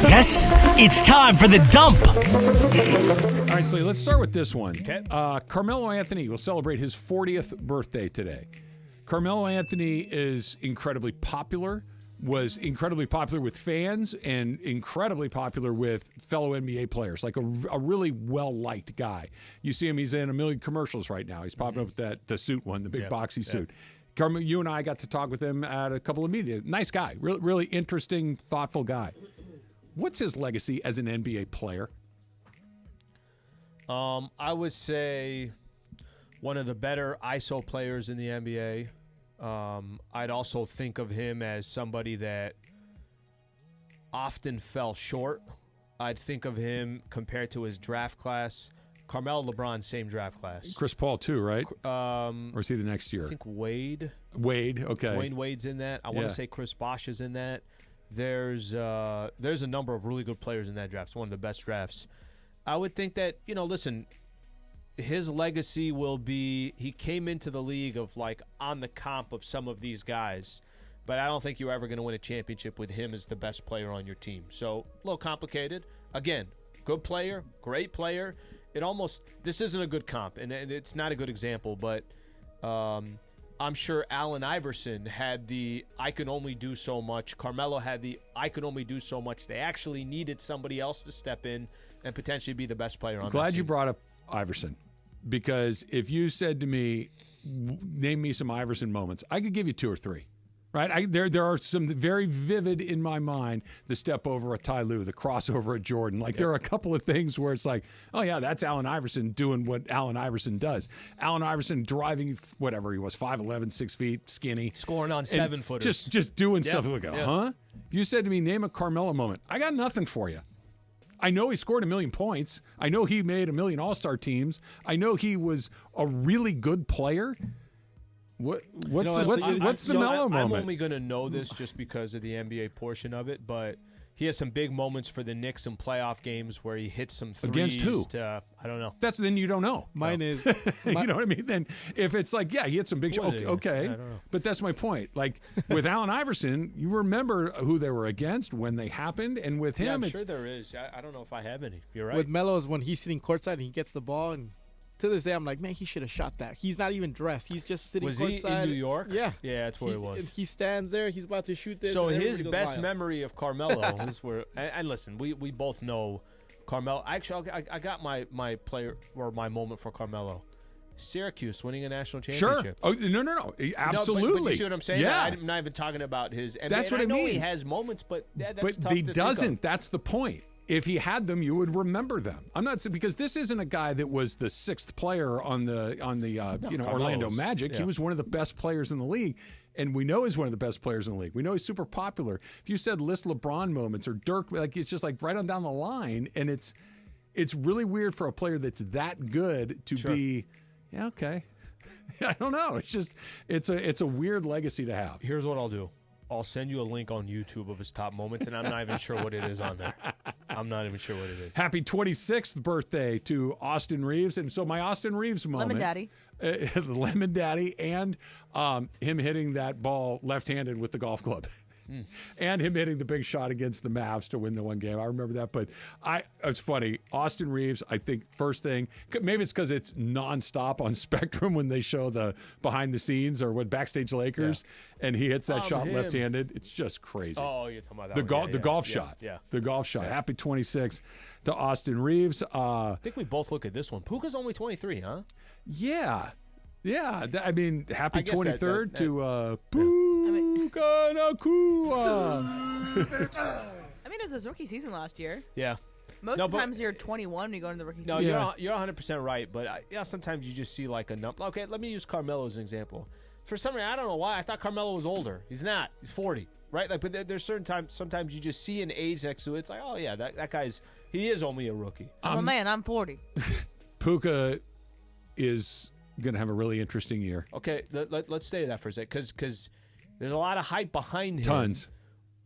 yes, it's time for the dump. All right, Slee, let's start with this one. Carmelo Anthony will celebrate his 40th birthday today. Carmelo Anthony is incredibly popular, was incredibly popular with fans, and incredibly popular with fellow NBA players, like a really well-liked guy. You see him, he's in a million commercials right now. He's popping up with the suit one, the big boxy suit. Carmelo, you and I got to talk with him at a couple of media. Nice guy, really interesting, thoughtful guy. What's his legacy as an NBA player? I would say one of the better ISO players in the NBA. I'd also think of him as somebody that often fell short. I'd think of him compared to his draft class Carmelo, LeBron, same draft class. Chris Paul too, right? Or is he the next year? I think Wade. Wade, okay. Dwayne Wade's in that. I want to say Chris Bosh is in that. There's a number of really good players in that draft. It's one of the best drafts. I would think that, listen, his legacy will be he came into the league of like on the comp of some of these guys, but I don't think you're ever going to win a championship with him as the best player on your team. So a little complicated. Again, good player, great player. This isn't a good comp, and it's not a good example, but I'm sure Allen Iverson had the I can only do so much. Carmelo had the I can only do so much. They actually needed somebody else to step in and potentially be the best player on that team. Glad you brought up Iverson, because if you said to me, name me some Iverson moments, I could give you 2 or 3. Right? There are some very vivid in my mind, the step over at Ty Lue, the crossover at Jordan. There are a couple of things where it's like, oh, yeah, that's Allen Iverson doing what Allen Iverson does. Allen Iverson driving, whatever he was, 5'11", 6 feet, skinny. Scoring on 7-footers. Just doing stuff like, huh? If you said to me, name a Carmelo moment, I got nothing for you. I know he scored 1 million points. I know he made 1 million All-Star teams. I know he was a really good player. What's the Melo moment? I'm only going to know this just because of the NBA portion of it, but he has some big moments for the Knicks in playoff games where he hits some threes. Against who? I don't know. Then you don't know. Mine is. You know what I mean? Then if it's like, yeah, he hit some big shots. Okay. I don't know. But that's my point. Like with Allen Iverson, you remember who they were against when they happened, and with him, I'm sure there is. I don't know if I have any. You're right. With Melo is when he's sitting courtside and he gets the ball, and to this day, I'm like, man, he should have shot that. He's not even dressed. He's just sitting courtside. Was he in New York? Yeah. Yeah, that's where he was. He stands there. He's about to shoot this. So his best memory of Carmelo is where, and listen, we both know Carmelo. Actually, I got my player or my moment for Carmelo. Syracuse winning a national championship. Sure. Oh, no. Absolutely. No, but you see what I'm saying? Yeah. I'm not even talking about his. That's what I mean. I know he has moments, but that's tough he to doesn't. think of. That's the point. If he had them, you would remember them. I'm not saying because this isn't a guy that was the 6th player on the Orlando Magic. Yeah. He was one of the best players in the league, and we know he's one of the best players in the league. We know he's super popular. If you said list LeBron moments or Dirk, like it's just like right on down the line, and it's really weird for a player that's that good to be. Yeah, okay. I don't know. It's just it's a weird legacy to have. Here's what I'll do. I'll send you a link on YouTube of his top moments, and I'm not even sure what it is on there. I'm not even sure what it is. Happy 26th birthday to Austin Reeves. And so my Austin Reeves moment. Lemon Daddy. The Lemon Daddy, and him hitting that ball left-handed with the golf club. And him hitting the big shot against the Mavs to win the one game. I remember that. But it's funny. Austin Reeves, I think, first thing, maybe it's because it's nonstop on Spectrum when they show the behind the scenes or what Backstage Lakers, and he hits that shot left-handed. It's just crazy. Oh, you're talking about that the golf shot. Yeah. The golf shot. Happy 26th to Austin Reeves. I think we both look at this one. Puka's only 23, huh? Yeah. Yeah. I mean, happy 23rd to Puka Nacua. I mean, it was his rookie season last year. Yeah. Most of the times you're 21 when you go into the rookie season. No, you're 100% right, but sometimes you just see like a number. Okay, let me use Carmelo as an example. For some reason, I don't know why, I thought Carmelo was older. He's not. He's 40, right? Like, but there's certain times, sometimes you just see an age next to it. It's like, oh yeah, that he is only a rookie. I'm a man. I'm 40. Puka is going to have a really interesting year. Okay, let's stay with that for a sec, because there's a lot of hype behind him. Tons.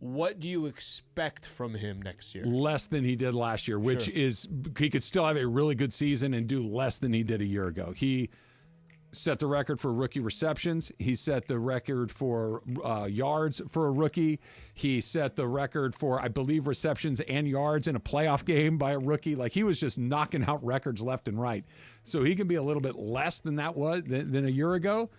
What do you expect from him next year? Less than he did last year, which is he could still have a really good season and do less than he did a year ago. He set the record for rookie receptions. He set the record for yards for a rookie. He set the record for, I believe, receptions and yards in a playoff game by a rookie. Like, he was just knocking out records left and right. So he can be a little bit less than that was than a year ago,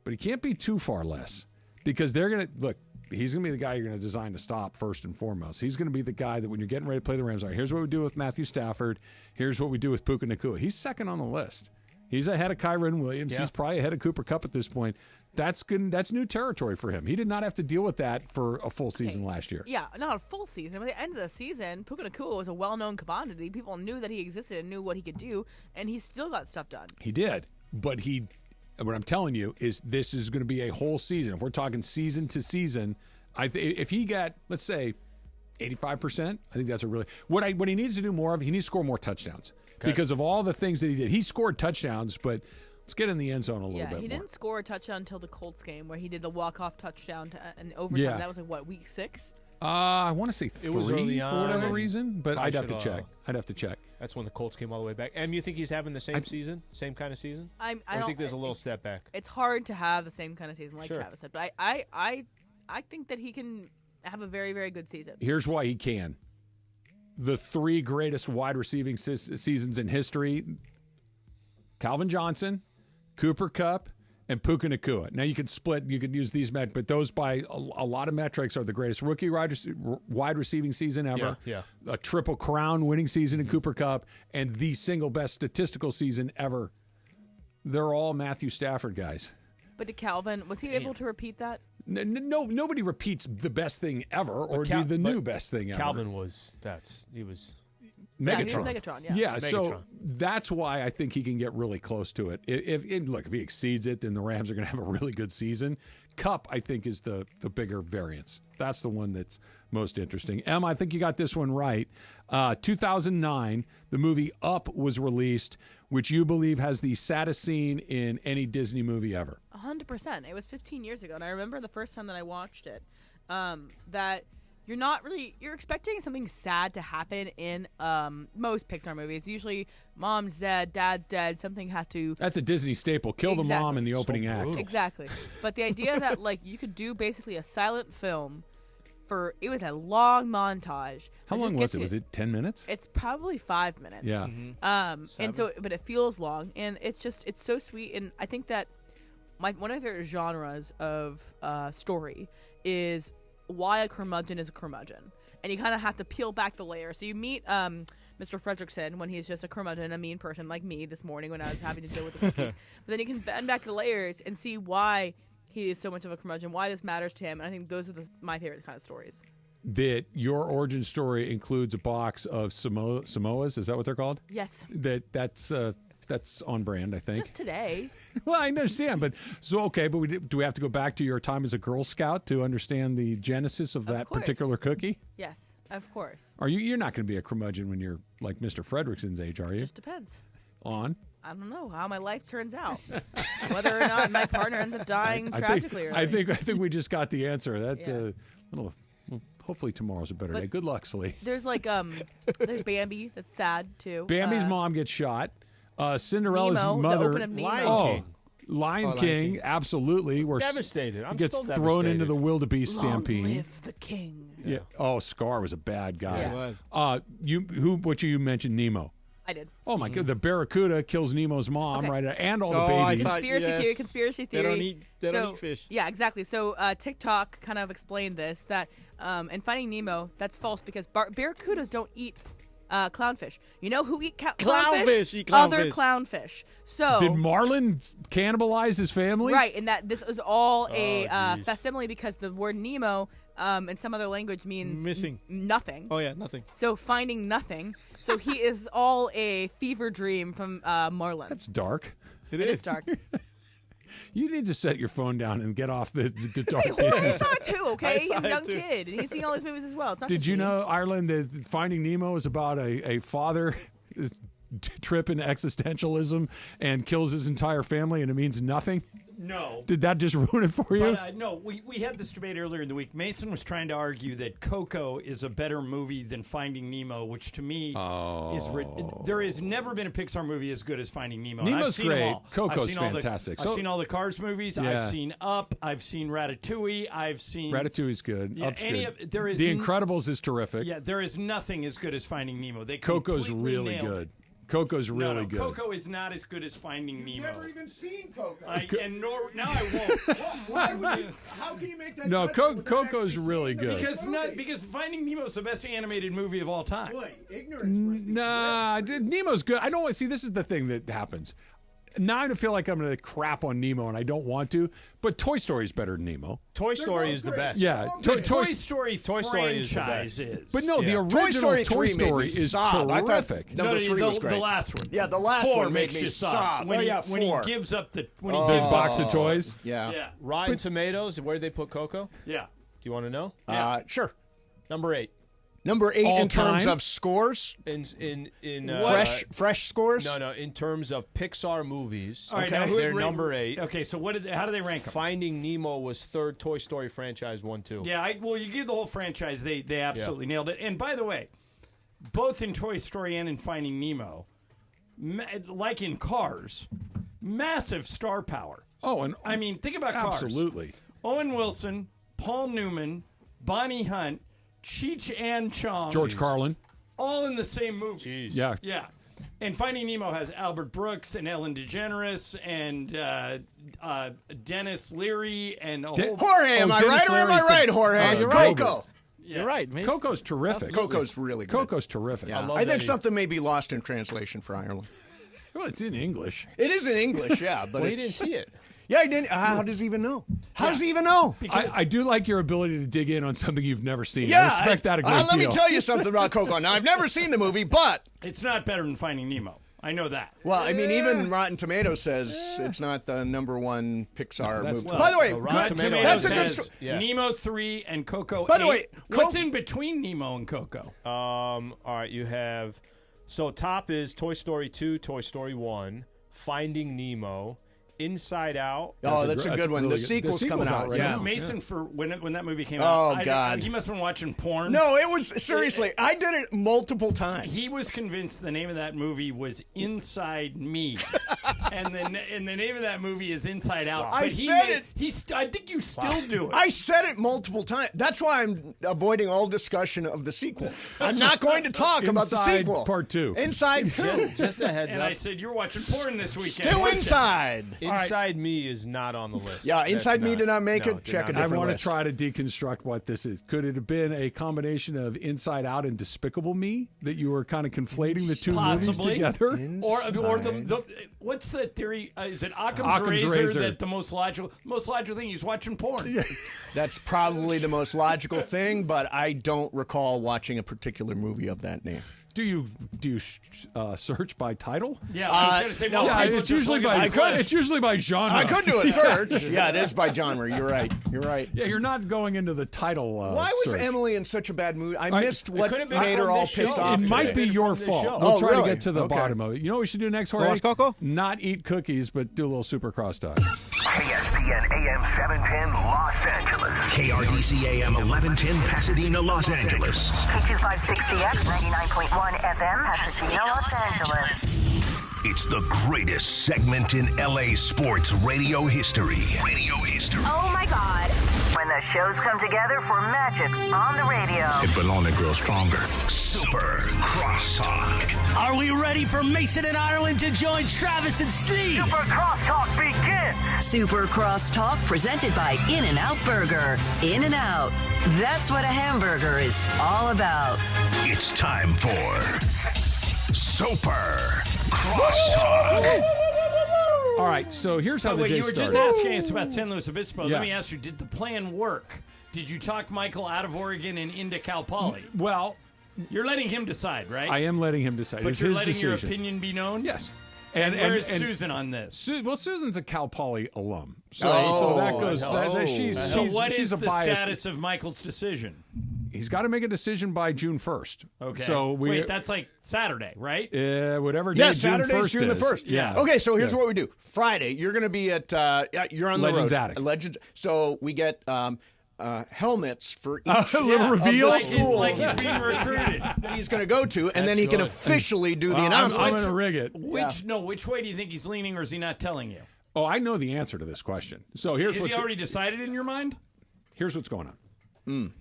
but he can't be too far less, because they're going to look. He's going to be the guy you're going to design to stop first and foremost. He's going to be the guy that when you're getting ready to play the Rams, all right, here's what we do with Matthew Stafford. Here's what we do with Puka Nacua. He's second on the list. He's ahead of Kyrie Williams. Yeah. He's probably ahead of Cooper Kupp at this point. That's good. That's new territory for him. He did not have to deal with that for a full season last year. Yeah, not a full season. But at the end of the season, Puka Nacua was a well-known commodity. People knew that he existed and knew what he could do, and he still got stuff done. He did, but what I'm telling you is this is going to be a whole season. If we're talking season to season, if he got, let's say, 85%. I think that's a really what he needs to do more of. He needs to score more touchdowns because of all the things that he did. He scored touchdowns, but let's get in the end zone a little bit more. Yeah, he didn't score a touchdown until the Colts game where he did the walk-off touchdown in overtime. Yeah. That was like, what, week 6? I want to say 3 It was early for on. whatever reason, but I I'd have should, to check. I'd have to check. That's when the Colts came all the way back. You think he's having the same season? Same kind of season? I don't think there's a little step back. It's hard to have the same kind of season like Sure. Travis said, but I think that he can have a very, very good season. Here's why he can. The 3 greatest wide receiving seasons in history, Calvin Johnson, Cooper Kupp, and Puka Nacua. Now you could use these metrics, but those by a lot of metrics are the greatest rookie wide receiving season ever, a triple crown winning season in Cooper Kupp, and the single best statistical season ever. They're all Matthew Stafford guys. But to Calvin, was he able to repeat that? No, nobody repeats the best thing ever or the new best thing ever. Calvin was Megatron. Yeah, he was Megatron, yeah. Yeah, so that's why I think he can get really close to it. If he exceeds it, then the Rams are going to have a really good season. Kupp, I think, is the bigger variance. That's the one that's most interesting. Em, I think you got this one right. 2009, the movie Up was released, which you believe has the saddest scene in any Disney movie ever. 100%. It was 15 years ago, and I remember the first time that I watched it, that you're expecting something sad to happen in most Pixar movies. Usually mom's dead, dad's dead, something has to... That's a Disney staple. Kill the mom in the opening act. Exactly. But the idea that you could do basically a silent film it was a long montage. How long was it? Was it 10 minutes? It's probably 5 minutes. Yeah. And so, but it feels long, and it's so sweet. And I think that one of my favorite genres of story is why a curmudgeon is a curmudgeon, and you kind of have to peel back the layer. So you meet Mr. Fredrickson when he's just a curmudgeon, a mean person like me this morning when I was having to deal with the cookies. But then you can bend back the layers and see why he is so much of a curmudgeon, why this matters to him. And I think those are my favorite kind of stories. That your origin story includes a box of Samoas. Is that what they're called? Yes. That's on brand, I think. Just today. Well, I understand, but do we have to go back to your time as a Girl Scout to understand the genesis of that particular cookie? Yes, of course. You're not going to be a curmudgeon when you're like Mr. Fredrickson's age, are you? Just depends. On? I don't know how my life turns out. Whether or not my partner ends up dying tragically. I think we just got the answer. Hopefully tomorrow's a better day. Good luck, Slee. There's there's Bambi. That's sad too. Bambi's mom gets shot. Cinderella's Nemo, mother. the open of Nemo. Lion King, absolutely. We're devastated. I'm gets still thrown devastated. into the wildebeest Long stampede. live the king. Yeah. Oh, Scar was a bad guy. Yeah. He was. You mentioned Nemo. I did. Oh my God! The Barracuda kills Nemo's mom, right? And all the babies. Conspiracy theory. They don't eat fish. Yeah, exactly. So TikTok kind of explained this that in Finding Nemo, that's false because barracudas don't eat clownfish. You know who eat clownfish? Eat clownfish. Other clownfish. So did Marlin cannibalize his family? Right, and that this is all a facsimile because the word Nemo in some other language means missing nothing. Oh yeah, nothing. So finding nothing. So he is all a fever dream from Marlin. That's dark. It is dark. You need to set your phone down and get off the dark Hey, Jorge business. saw it too, okay? He's a young kid, and he's seen all these movies as well. It's not Did just you me. know, Ireland, that Finding Nemo is about a father trip into existentialism and kills his entire family, and it means nothing? No. Did that just ruin it for you? But, no, we had this debate earlier in the week. Mason was trying to argue that Coco is a better movie than Finding Nemo, which to me is... There has never been a Pixar movie as good as Finding Nemo. Nemo's and I've seen great. them all. Coco's fantastic. I've seen all the Cars movies. Yeah. I've seen Up. I've seen Ratatouille. I've seen... Ratatouille's good. Yeah, Up's good. there is The Incredibles is terrific. Yeah, there is nothing as good as Finding Nemo. They Coco's completely really nailed good. it. Coco's really good. Coco is not as good as Finding Nemo. You've never even seen Coco. Now I won't. Why would you? How can you make that? No, judgment without Coco's actually really seeing good. Because Finding Nemo is the best animated movie of all time. Boy, ignorance. Nah, Nemo's good. I don't want to see. This is the thing that happens. Now I feel like I'm going to crap on Nemo, and I don't want to. But Toy Story is better than Nemo. Toy Story is the best. Yeah, Toy Story franchise is. But no, the original Toy Story is terrific. Number 3 was great. The last one. Yeah, the last 4 one made makes me you sob. When he 4. gives up the Big box of toys. Yeah. Rotten Tomatoes. Where did they put Coco? Yeah. Do you want to know? Sure. Number 8. Number 8 All in terms time? of scores? In fresh scores? No, in terms of Pixar movies. All right, okay, now they're number 8. Okay, so how do they rank them? Finding Nemo was 3rd. Toy Story franchise 1, 2. Yeah, well, you give the whole franchise, they absolutely nailed it. And by the way, both in Toy Story and in Finding Nemo, like in Cars, massive star power. Oh, and I mean, think about Cars. absolutely. Owen Wilson, Paul Newman, Bonnie Hunt, Cheech and Chong, George Carlin. all in the same movie. Jeez. Yeah. Yeah. And Finding Nemo has Albert Brooks and Ellen DeGeneres and Dennis Leary and a whole... Jorge, am I right or am I right, Jorge? You're right. Coco. Yeah. You're right, man. Coco's terrific. Coco's really good. Coco's terrific. Yeah. I think something may be lost in translation for Ireland. Well, it's in English. It is in English, yeah. But Well, he didn't see it. Yeah, he didn't. How does he even know? How does he even know? I do like your ability to dig in on something you've never seen. Yeah, I respect that a great let deal. me tell you something about Coco. Now, I've never seen the movie, but... It's not better than Finding Nemo. I know that. Well, I mean, even Rotten Tomatoes says it's not the number 1 Pixar movie. Well, By the way, Rotten good, Tomatoes that's a good has story. Nemo 3 and Coco 8. By the way, what's in between Nemo and Coco? All right, you have... So top is Toy Story 2, Toy Story 1, Finding Nemo, Inside Out. Oh, that's a good one. really The good. sequel's The coming sequel's out out right right now. now. Mason, for when that movie came Oh, out, God. he must have been watching porn. No, it was... Seriously, I did it multiple times. He was convinced the name of that movie was Inside Me, and the name of that movie is Inside Out. I But he said made- I think you still do it. I said it multiple times. That's why I'm avoiding all discussion of the sequel. I'm not going to talk about the Inside sequel. Part 2. Inside 2. Just a heads and up. I said you're watching porn this weekend. Still Watch that. Inside. Inside Me is not on the list. Yeah, That's Inside Me did not make no, it. did Check not a make I different want to list. try to deconstruct what this is. Could it have been a combination of Inside Out and Despicable Me that you were kind of conflating the two movies Possibly. together? Or the what's the theory? Is it Occam's, Occam's razor, razor. that the most logical thing? He's watching porn. That's probably the most logical thing, but I don't recall watching a particular movie of that name. Do you search by title? Yeah, I was going to say no, most Yeah, people it's just usually look at by the list. it's usually by genre. I could do a search. Yeah, it is by genre. You're right. You're right. Yeah, you're not going into the title. Why was search. Emily in such a bad mood? I missed what could have been made her from all this show. pissed off. It might today. be your from this fault. show. We'll Oh, try really? to get to the Okay. bottom of it. You know what we should do next, Jorge? watch Coco? Not eat cookies, but do a little super crosstalk. ESPN AM 710 Los Angeles. KRDC AM 1110 Pasadena, Los Angeles. K256CX 99.1 FM, Pasadena, Los Angeles. It's the greatest segment in LA sports radio history. Oh my God. When the shows come together for magic on the radio. It will only grow stronger. Super Crosstalk. Are we ready for Mason and Ireland to join Travis and Slee? Super Crosstalk begins. Super Crosstalk presented by In-N-Out Burger. In-N-Out. That's what a hamburger is all about. It's time for Super Crosstalk. All right, so here's how So the wait, day you were started. just asking us about San Luis Obispo. Yeah. Let me ask you: did the plan work? Did you talk Michael out of Oregon and into Cal Poly? Well, You're letting him decide, right? I am letting him decide. But It's you're his letting your decision. opinion be known. Yes. And where is Susan on this? Susan's a Cal Poly alum, so that goes. She's What is a the bias. status of Michael's decision? He's got to make a decision by June 1st. Okay. So wait, that's like Saturday, right? Whatever day Yes, June Saturday's 1st June the is. 1st. Yeah. Okay, so here's what we do. Friday, you're going to be at, you're on Legends the road. Attic. Legends. So we get helmets for each little of reveal? the schools Like he's being recruited. that he's going to go to, and then he can officially do the I'm announcement. going to rig it. Which way do you think he's leaning, or is he not telling you? Oh, I know the answer to this question. So here's Is what's he already decided in your mind? here's what's going on.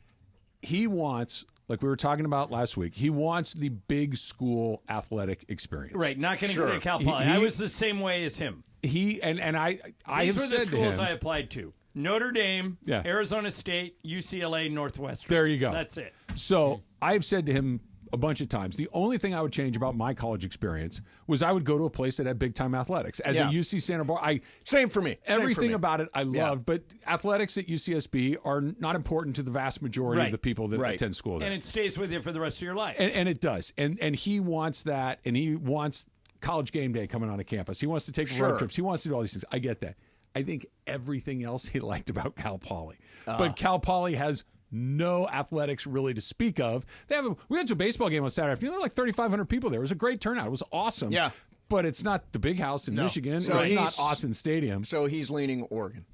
He wants, like we were talking about last week, he wants the big school athletic experience. Right, not going to go to Cal Poly. I was the same way as him. He and I These have were the said schools to him, I applied to: Notre Dame, Yeah. Arizona State, UCLA, Northwestern. There you go. That's it. So I've said to him a bunch of times, the only thing I would change about my college experience was I would go to a place that had big time athletics. As a UC Santa Barbara, Same for me. Same for everything me. about it I loved, but athletics at UCSB are not important to the vast majority of the people that attend school there. And it stays with you for the rest of your life. And it does. And he wants that, and he wants college game day coming on a campus. He wants to take road trips. He wants to do all these things. I get that. I think everything else he liked about Cal Poly. But Cal Poly has no athletics really to speak of. We went to a baseball game on Saturday afternoon. There were like 3,500 people there. It was a great turnout. It was awesome. Yeah. But it's not the big house in Michigan. So it's not Autzen Stadium. So he's leaning Oregon.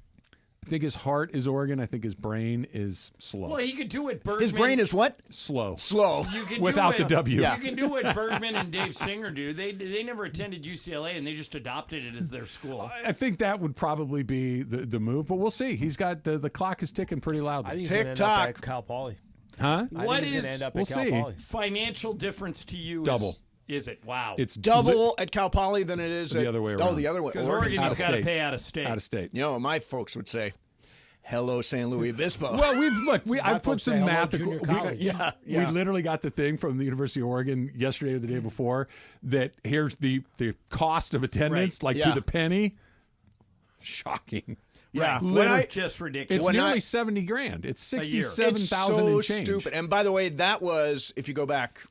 I think his heart is Oregon. I think his brain is slow. Well, he could do what Bergman. His brain is what? Slow. You can Without do the W. You can do what Bergman and Dave Singer do. They never attended UCLA, and they just adopted it as their school. I think that would probably be the move, but we'll see. He's got the clock is ticking pretty loudly. I think he's going to end up at Cal Poly. Huh? What is end up we'll at Cal see. Poly. Financial difference to you? Double. Is it? Wow. It's double at Cal Poly than it is the other way around. Oh, the other way. Because Oregon's got to pay out of state. Out of state. You know, my folks would say, "Hello, San Luis Obispo." Well, I put some math. junior college. We literally got the thing from the University of Oregon yesterday or the day before that here's the cost of attendance, to the penny. Shocking. Yeah, literally just ridiculous. It's nearly $70,000. It's 67,000 and change. Stupid. And by the way, that was if you go back,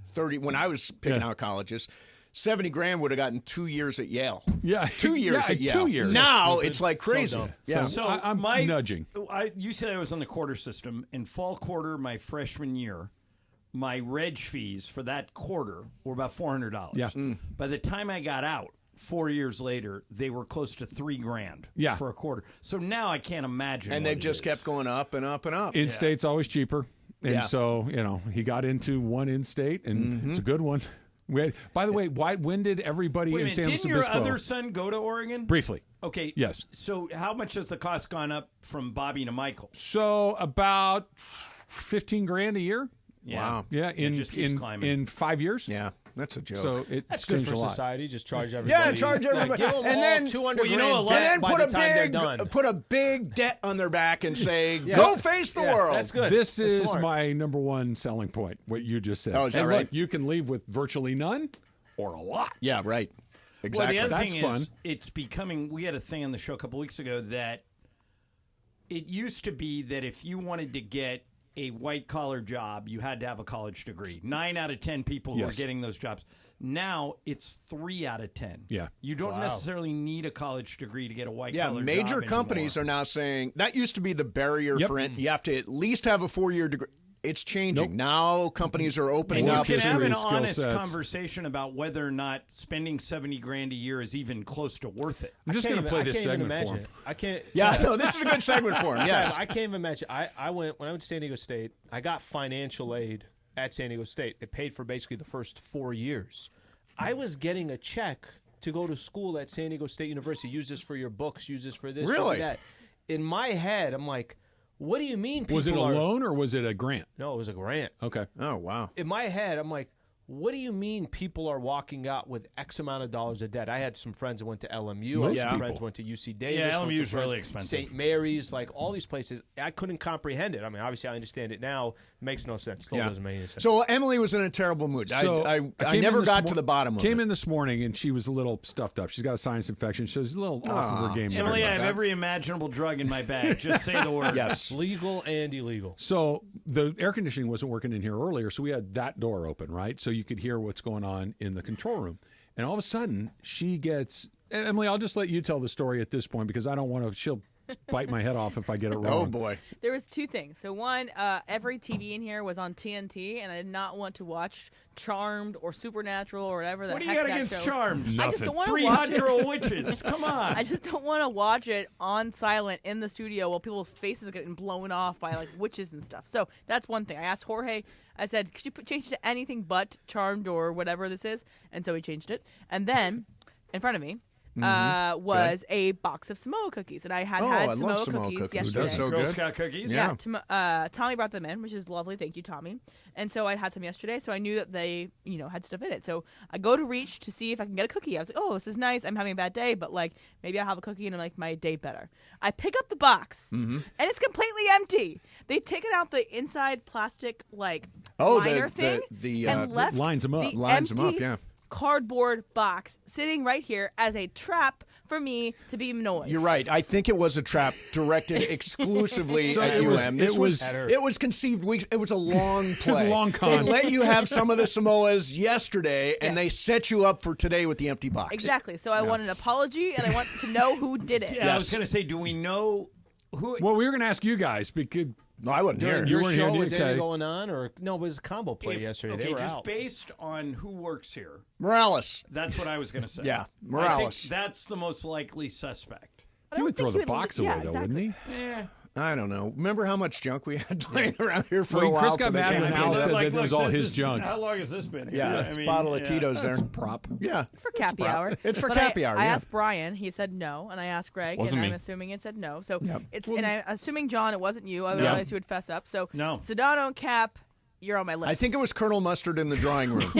30 when I was picking out colleges. $70,000 would have gotten 2 years at Yale. Yeah, 2 years at Yale. 2 years. Now it's like crazy. So I'm nudging. UCLA was on the quarter system. In fall quarter, my freshman year, my reg fees for that quarter were about $400. Yeah. By the time I got out, 4 years later, they were close to $3,000 for a quarter. So now I can't imagine. And they've just kept going up and up and up. In-state's always cheaper. And so, he got into one in-state, and it's a good one. By the way, when did everybody in San Luis Obispo... Didn't your other son go to Oregon? Briefly. Okay. Yes. So how much has the cost gone up from Bobby to Michael? So about $15,000 a year. Yeah. Wow. Yeah, It just keeps climbing. in 5 years. Yeah, that's a joke. So That's good changed for a lot. society. Just charge everybody. Yeah, charge everybody. Give them and all then $200,000 and then by the time they're done. put a big debt on their back and say, "Go face the world." That's good. This That's is smart. my number one selling point, what you just said. Oh, is that and right? Look, you can leave with virtually none or a lot. Yeah, right. Exactly. Well, the other That's thing fun. is, it's becoming. We had a thing on the show a couple weeks ago that it used to be that if you wanted to get a white-collar job, you had to have a college degree. 9 out of 10 people who are getting those jobs. Now it's 3 out of 10. Yeah. You don't necessarily need a college degree to get a white-collar job. Yeah, major companies are now saying that used to be the barrier for it. You have to at least have a 4-year degree. It's changing. Now companies are opening And up. you can have an skill honest sets. conversation about whether or not spending $70,000 a year is even close to worth it. I'm just going to play this segment for him. I can't. Yeah, no, this is a good segment for him. Yes. I can't even imagine. I went when I went to San Diego State. I got financial aid at San Diego State. It paid for basically the first 4 years. I was getting a check to go to school at San Diego State University. Use this for your books. Use this for this. Really? Use that. In my head, I'm like, what do you mean people Was it a are... loan or was it a grant? No, it was a grant. Okay. Oh, wow. In my head, I'm like, what do you mean people are walking out with X amount of dollars of debt? I had some friends that went to LMU. I had some friends went to UC Davis. Yeah, went LMU to is really expensive. St. Mary's, like all these places. I couldn't comprehend it. I mean, obviously I understand it now. It makes no sense. Still doesn't make any sense. So Emily was in a terrible mood. So I came never in this got to the bottom of it. Came in this morning and she was a little stuffed up. She's got a sinus infection. She was a little off of her game. Emily, I have every imaginable drug in my bag. Just say the word. Yes. Legal and illegal. So the air conditioning wasn't working in here earlier, so we had that door open, right? So you could hear what's going on in the control room. And all of a sudden, she gets... Emily, I'll just let you tell the story at this point because I don't want to... She'll bite my head off if I get it wrong. Oh, boy. There was 2 things. So one, every TV in here was on TNT, and I did not want to watch Charmed or Supernatural or whatever the What do heck you got that against show is. Charmed? I just don't want to 3 watch hot it. girl witches. Come on. I just don't want to watch it on silent in the studio while people's faces are getting blown off by like witches and stuff. So that's one thing. I asked Jorge. I said, "Could you change it to anything but Charmed or whatever this is?" And so he changed it. And then in front of me was a box of Samoa cookies, and I had I Samoa love Samoa cookies cookies. yesterday. That's so Girl good. Scout cookies. Yeah. Tommy brought them in, which is lovely. Thank you, Tommy. And so I had some yesterday, so I knew that they, had stuff in it. So I go to reach to see if I can get a cookie. I was like, oh, this is nice. I'm having a bad day, but like maybe I'll have a cookie and it'll make my day better. I pick up the box, and it's completely empty. They've taken out the inside plastic liner thing and left lines them up. the Lines them up, empty yeah. cardboard box sitting right here as a trap for me to be annoyed. You're right. I think it was a trap directed exclusively So at it was- UM. it was- It was conceived weeks. It was a long play. was a long con. They let you have some of the Samoas yesterday, and they set you up for today with the empty box. Exactly. So I want an apology, and I want to know who did it. Yeah, I was going to say, do we know who? Well, we were going to ask you guys because No, I wasn't During here. your show, was okay. anything going on? Or no, it was a combo play yesterday. Okay, They were just out. based on who works here. Morales. That's what I was going to say. Yeah, I Morales. think that's the most likely suspect. He would throw the box away, though, wouldn't he? I don't know. Remember how much junk we had laying around here for Well, a while? Chris got till they mad came when in? Al said that it was all this his is- junk. How long has this been? Yeah, I it's mean, bottle of Tito's there. That's a prop. Yeah. It's for Cappy Hour. It's for But Cappy Hour, I yeah. asked Brian. He said no. And I asked Greg. Wasn't and me. I'm assuming it said no. So Yep. it's and I'm assuming, John, it wasn't you. Otherwise, you would fess up. So No. Sedano and Cap, you're on my list. I think it was Colonel Mustard in the drawing room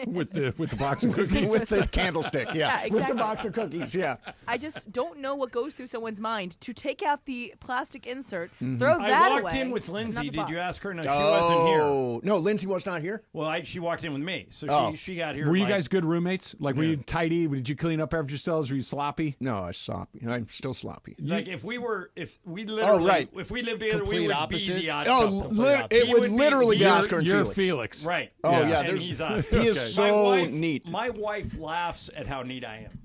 with the box of cookies. with the candlestick. Yeah, Yeah, exactly. with the box of cookies. Yeah. I just don't know what goes through someone's mind to take out the plastic insert, Mm-hmm. throw that I away. walked in with not Lindsay. the Did box. you ask her? No, she wasn't here. Oh no, Lindsay was not here. Well, she walked in with me, so Oh. she got here. Were you like- guys good roommates? Like, were Yeah. you tidy? Did you clean up after yourselves? Were you sloppy? No, I was sloppy. I'm still sloppy. Like if we literally, right. if we lived together, Complete we would opposites? be the odd Oh, couple. it He would would be- literally be you're- Oscar and You're Felix. Felix. Right. Oh yeah, And there's he's us. he is My so wife- neat. My wife laughs at how neat I am.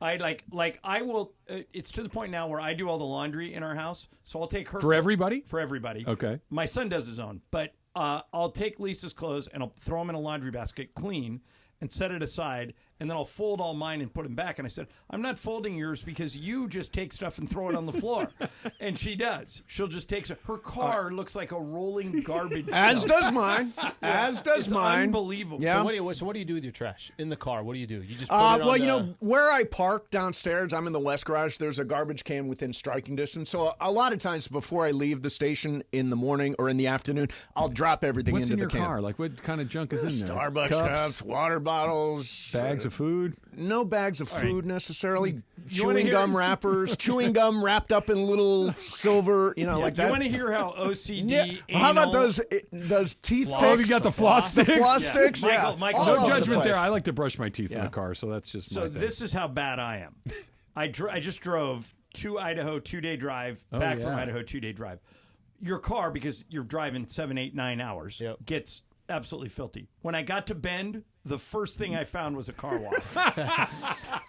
I like I will. It's to the point now where I do all the laundry in our house, so I'll take her For everybody? For everybody. Okay. My son does his own, but I'll take Lisa's clothes and I'll throw them in a laundry basket, clean, and set it aside, and then I'll fold all mine and put them back. And I said, I'm not folding yours because you just take stuff and throw it on the floor. And she does. She'll just take stuff. Her car looks like a rolling garbage As dump. does mine. As does It's mine. unbelievable. Yeah. So what do you do with your trash in the car? What do? You just put it on well, you the- know, where I park downstairs, I'm in the West Garage. There's a garbage can within striking distance. So a lot of times before I leave the station in the morning or in the afternoon, I'll drop everything What's into in your the can. car? Like, what kind of junk is in there? Starbucks cups, water bottles, bags of food. No bags of food necessarily. Chewing hear- gum wrappers, chewing gum wrapped up in little silver, like that. You want to hear how OCD? Yeah. How about anal- those teeth Floss. picks? Oh, you got the floss The sticks? floss Yeah. sticks, yeah. Michael, All No over the judgment place. there. I like to brush my teeth in Yeah. the car, so that's just So my thing. this is how bad I am. I just drove to Idaho 2-day drive, back from yeah. Idaho 2-day drive. Your car, because you're driving 7, 8, 9 hours, gets absolutely filthy. When I got to Bend, the first thing I found was a car wash.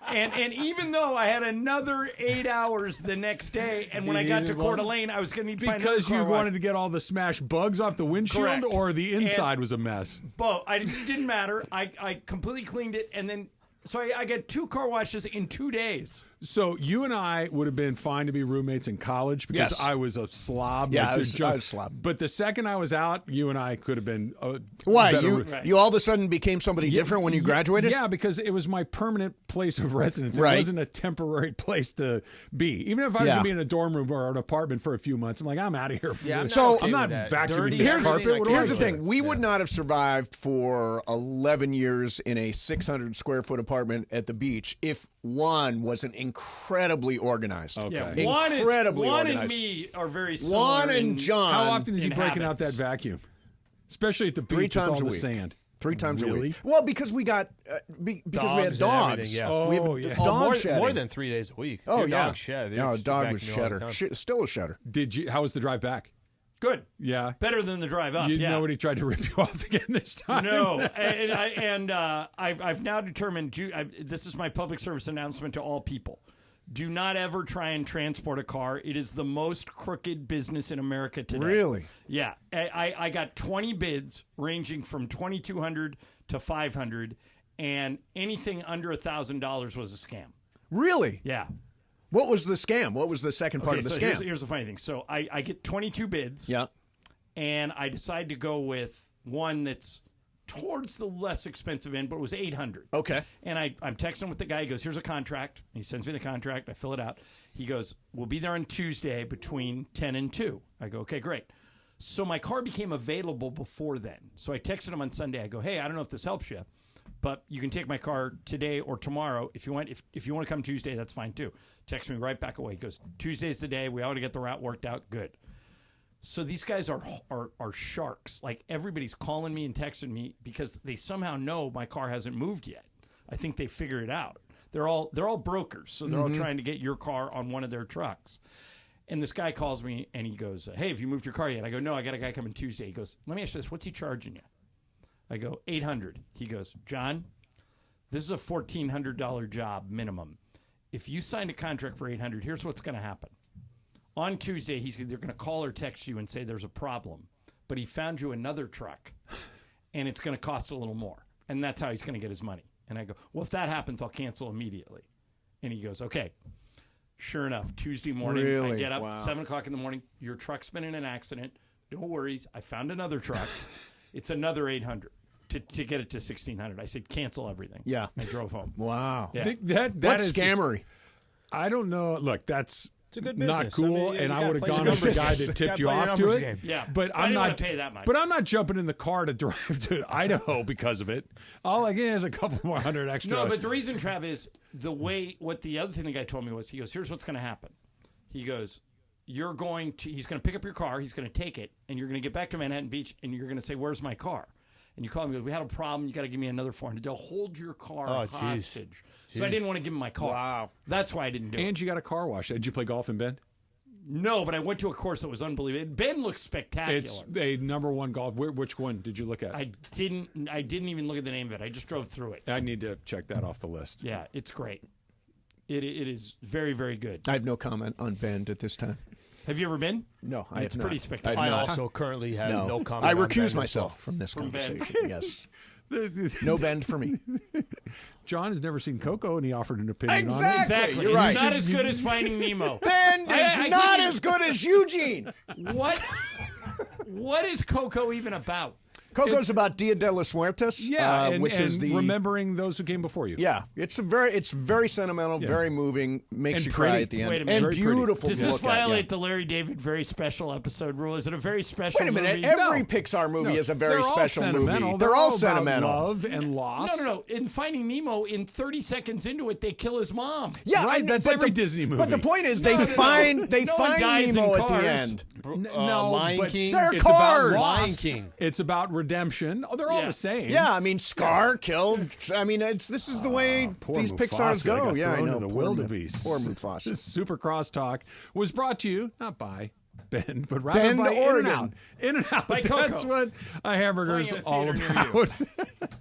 and even though I had another 8 hours the next day, and when I got to Coeur d'Alene, I was going to need to find another because you car wash. wanted to get all the smashed bugs off the windshield, Correct. or the inside And- was a mess. Both. It didn't matter. I completely cleaned it, and then so I got 2 car washes in 2 days. So you and I would have been fine to be roommates in college because Yes. I was a slob. Yeah, like, I there's was junk. a slob. But the second I was out, you and I could have been. Why? better You all of a sudden became somebody different when you graduated? Yeah, because it was my permanent place of residence. It Right. wasn't a temporary place to be. Even if I was Yeah. going to be in a dorm room or an apartment for a few months, I'm like, I'm out of here. Yeah, I'm So- not okay I'm not with that. vacuuming Dirty this Here's, carpet. What do I here's the do? thing. We would not have survived for 11 years in a 600 square foot apartment at the beach if Juan wasn't incredibly organized. Okay. Yeah, Incredibly Juan organized. and me are very similar. Juan and in- John. How often is he in breaking out habits. that vacuum? Especially at the beach 3 with times all a the week. sand. 3 times a Really? week. Well, because we got because we had Dogs and dogs. everything, yeah. We have Oh, yeah. dog more shedding. than 3 days a week. Oh Your yeah. dog shed. No, a dog was vacuuming all the shedder. time. Still a shedder. How was the drive back? Good. Yeah. Better than the drive up. You yeah. nobody tried to rip you off again this time. No, I've now determined. This is my public service announcement to all people: do not ever try and transport a car. It is the most crooked business in America today. Really? Yeah. I got 20 bids ranging from $2,200 to $500, and anything under $1,000 was a scam. Really? Yeah. What was the scam? What was the second part Okay, of the so scam? here's the funny thing. So I get 22 bids. Yeah. And I decide to go with one that's towards the less expensive end, but it was $800. Okay. And I'm texting with the guy. He goes, here's a contract. He sends me the contract. I fill it out. He goes, we'll be there on Tuesday between 10 and 2. I go, okay, great. So my car became available before then. So I texted him on Sunday. I go, hey, I don't know if this helps you, but you can take my car today or tomorrow if you want. If you want to come Tuesday, that's fine too. Text me right back away. He goes, Tuesday's the day. We ought to get the route worked out. Good. So these guys are sharks. Like, everybody's calling me and texting me because they somehow know my car hasn't moved yet. I think they figured it out. They're all brokers, so they're all trying to get your car on one of their trucks. And this guy calls me and he goes, hey, have you moved your car yet? I go, no, I got a guy coming Tuesday. He goes, let me ask you this. What's he charging you? I go, $800. He goes, John, this is a $1,400 job minimum. If you signed a contract for $800, here's what's going to happen. On Tuesday, they're going to call or text you and say there's a problem. But he found you another truck, and it's going to cost a little more. And that's how he's going to get his money. And I go, well, if that happens, I'll cancel immediately. And he goes, okay. Sure enough, Tuesday morning, I get up, 7 o'clock in the morning. Your truck's been in an accident. No worries. I found another truck. It's another $800 to get it to $1,600. I said, cancel everything. Yeah. I drove home. Wow. Yeah. That is scammery. I don't know. Look, that's a good not business. cool, I mean, and you I gotta would have play gone your with the guy numbers. that You tipped gotta you play your off to numbers it. game. Yeah, but I I'm didn't not wanna pay that much. But I'm not jumping in the car to drive to Idaho because of it. All I get is a couple more $100 extra. No, but the reason, Trav, is what the other thing the guy told me was, he goes, here's what's going to happen. He goes, he's going to pick up your car, he's going to take it, and you're going to get back to Manhattan Beach, and you're going to say, where's my car? And you call him and goes, we had a problem, you got to give me another $400. They'll hold your car hostage. So I didn't want to give him my car. Wow. That's why I didn't do it. And you got a car wash. Did you play golf in Bend? No, but I went to a course that was unbelievable. Ben looks spectacular. It's a number one golf. Which one did you look at? I didn't even look at the name of it. I just drove through it. I need to check that off the list. Yeah, it's great. It is very, very good. I have no comment on Bend at this time. Have you ever been? No, I It's have pretty not. spectacular. I also currently have no comment. I on recuse Bend myself as well. from this From Bend. conversation. Yes. No Bend for me. John has never seen Coco, and he offered an opinion on it. Exactly. You're It's right. not as good as Finding Nemo. Bend is I not couldn't as good as Eugene. What is Coco even about? Coco's about Dia de los Muertos, which is the remembering those who came before you. Yeah, it's very sentimental, very moving, makes And you pretty. cry at the end, Wait a and minute. Very pretty. beautiful. Does to this look at, violate the Larry David very special episode rule? Is it a very special Wait a minute. movie? Every Pixar movie is a very They're all special sentimental. movie. They're all about sentimental. love and loss. No. In Finding Nemo, in 30 seconds into it, they kill his mom. Yeah, Right, that's but every Disney movie. But the point is, No, they no. find No one dies Nemo in at the cars. end. No, Lion but King. They're it's cars. about loss. Lion King. It's about redemption. Oh, they're all Yeah. the same. Yeah, I mean, Scar killed. I mean, this is the way Poor these Mufasa Pixars go. got Yeah, I thrown know. to the Poor wildebeest. Poor Mufasa. This Super Cross Talk was brought to you not by Bend, but rather Bend, by Oregon. In-N-Out. In-N-Out. By That's Coco. what a hamburger is Playing in a all theater near you. about.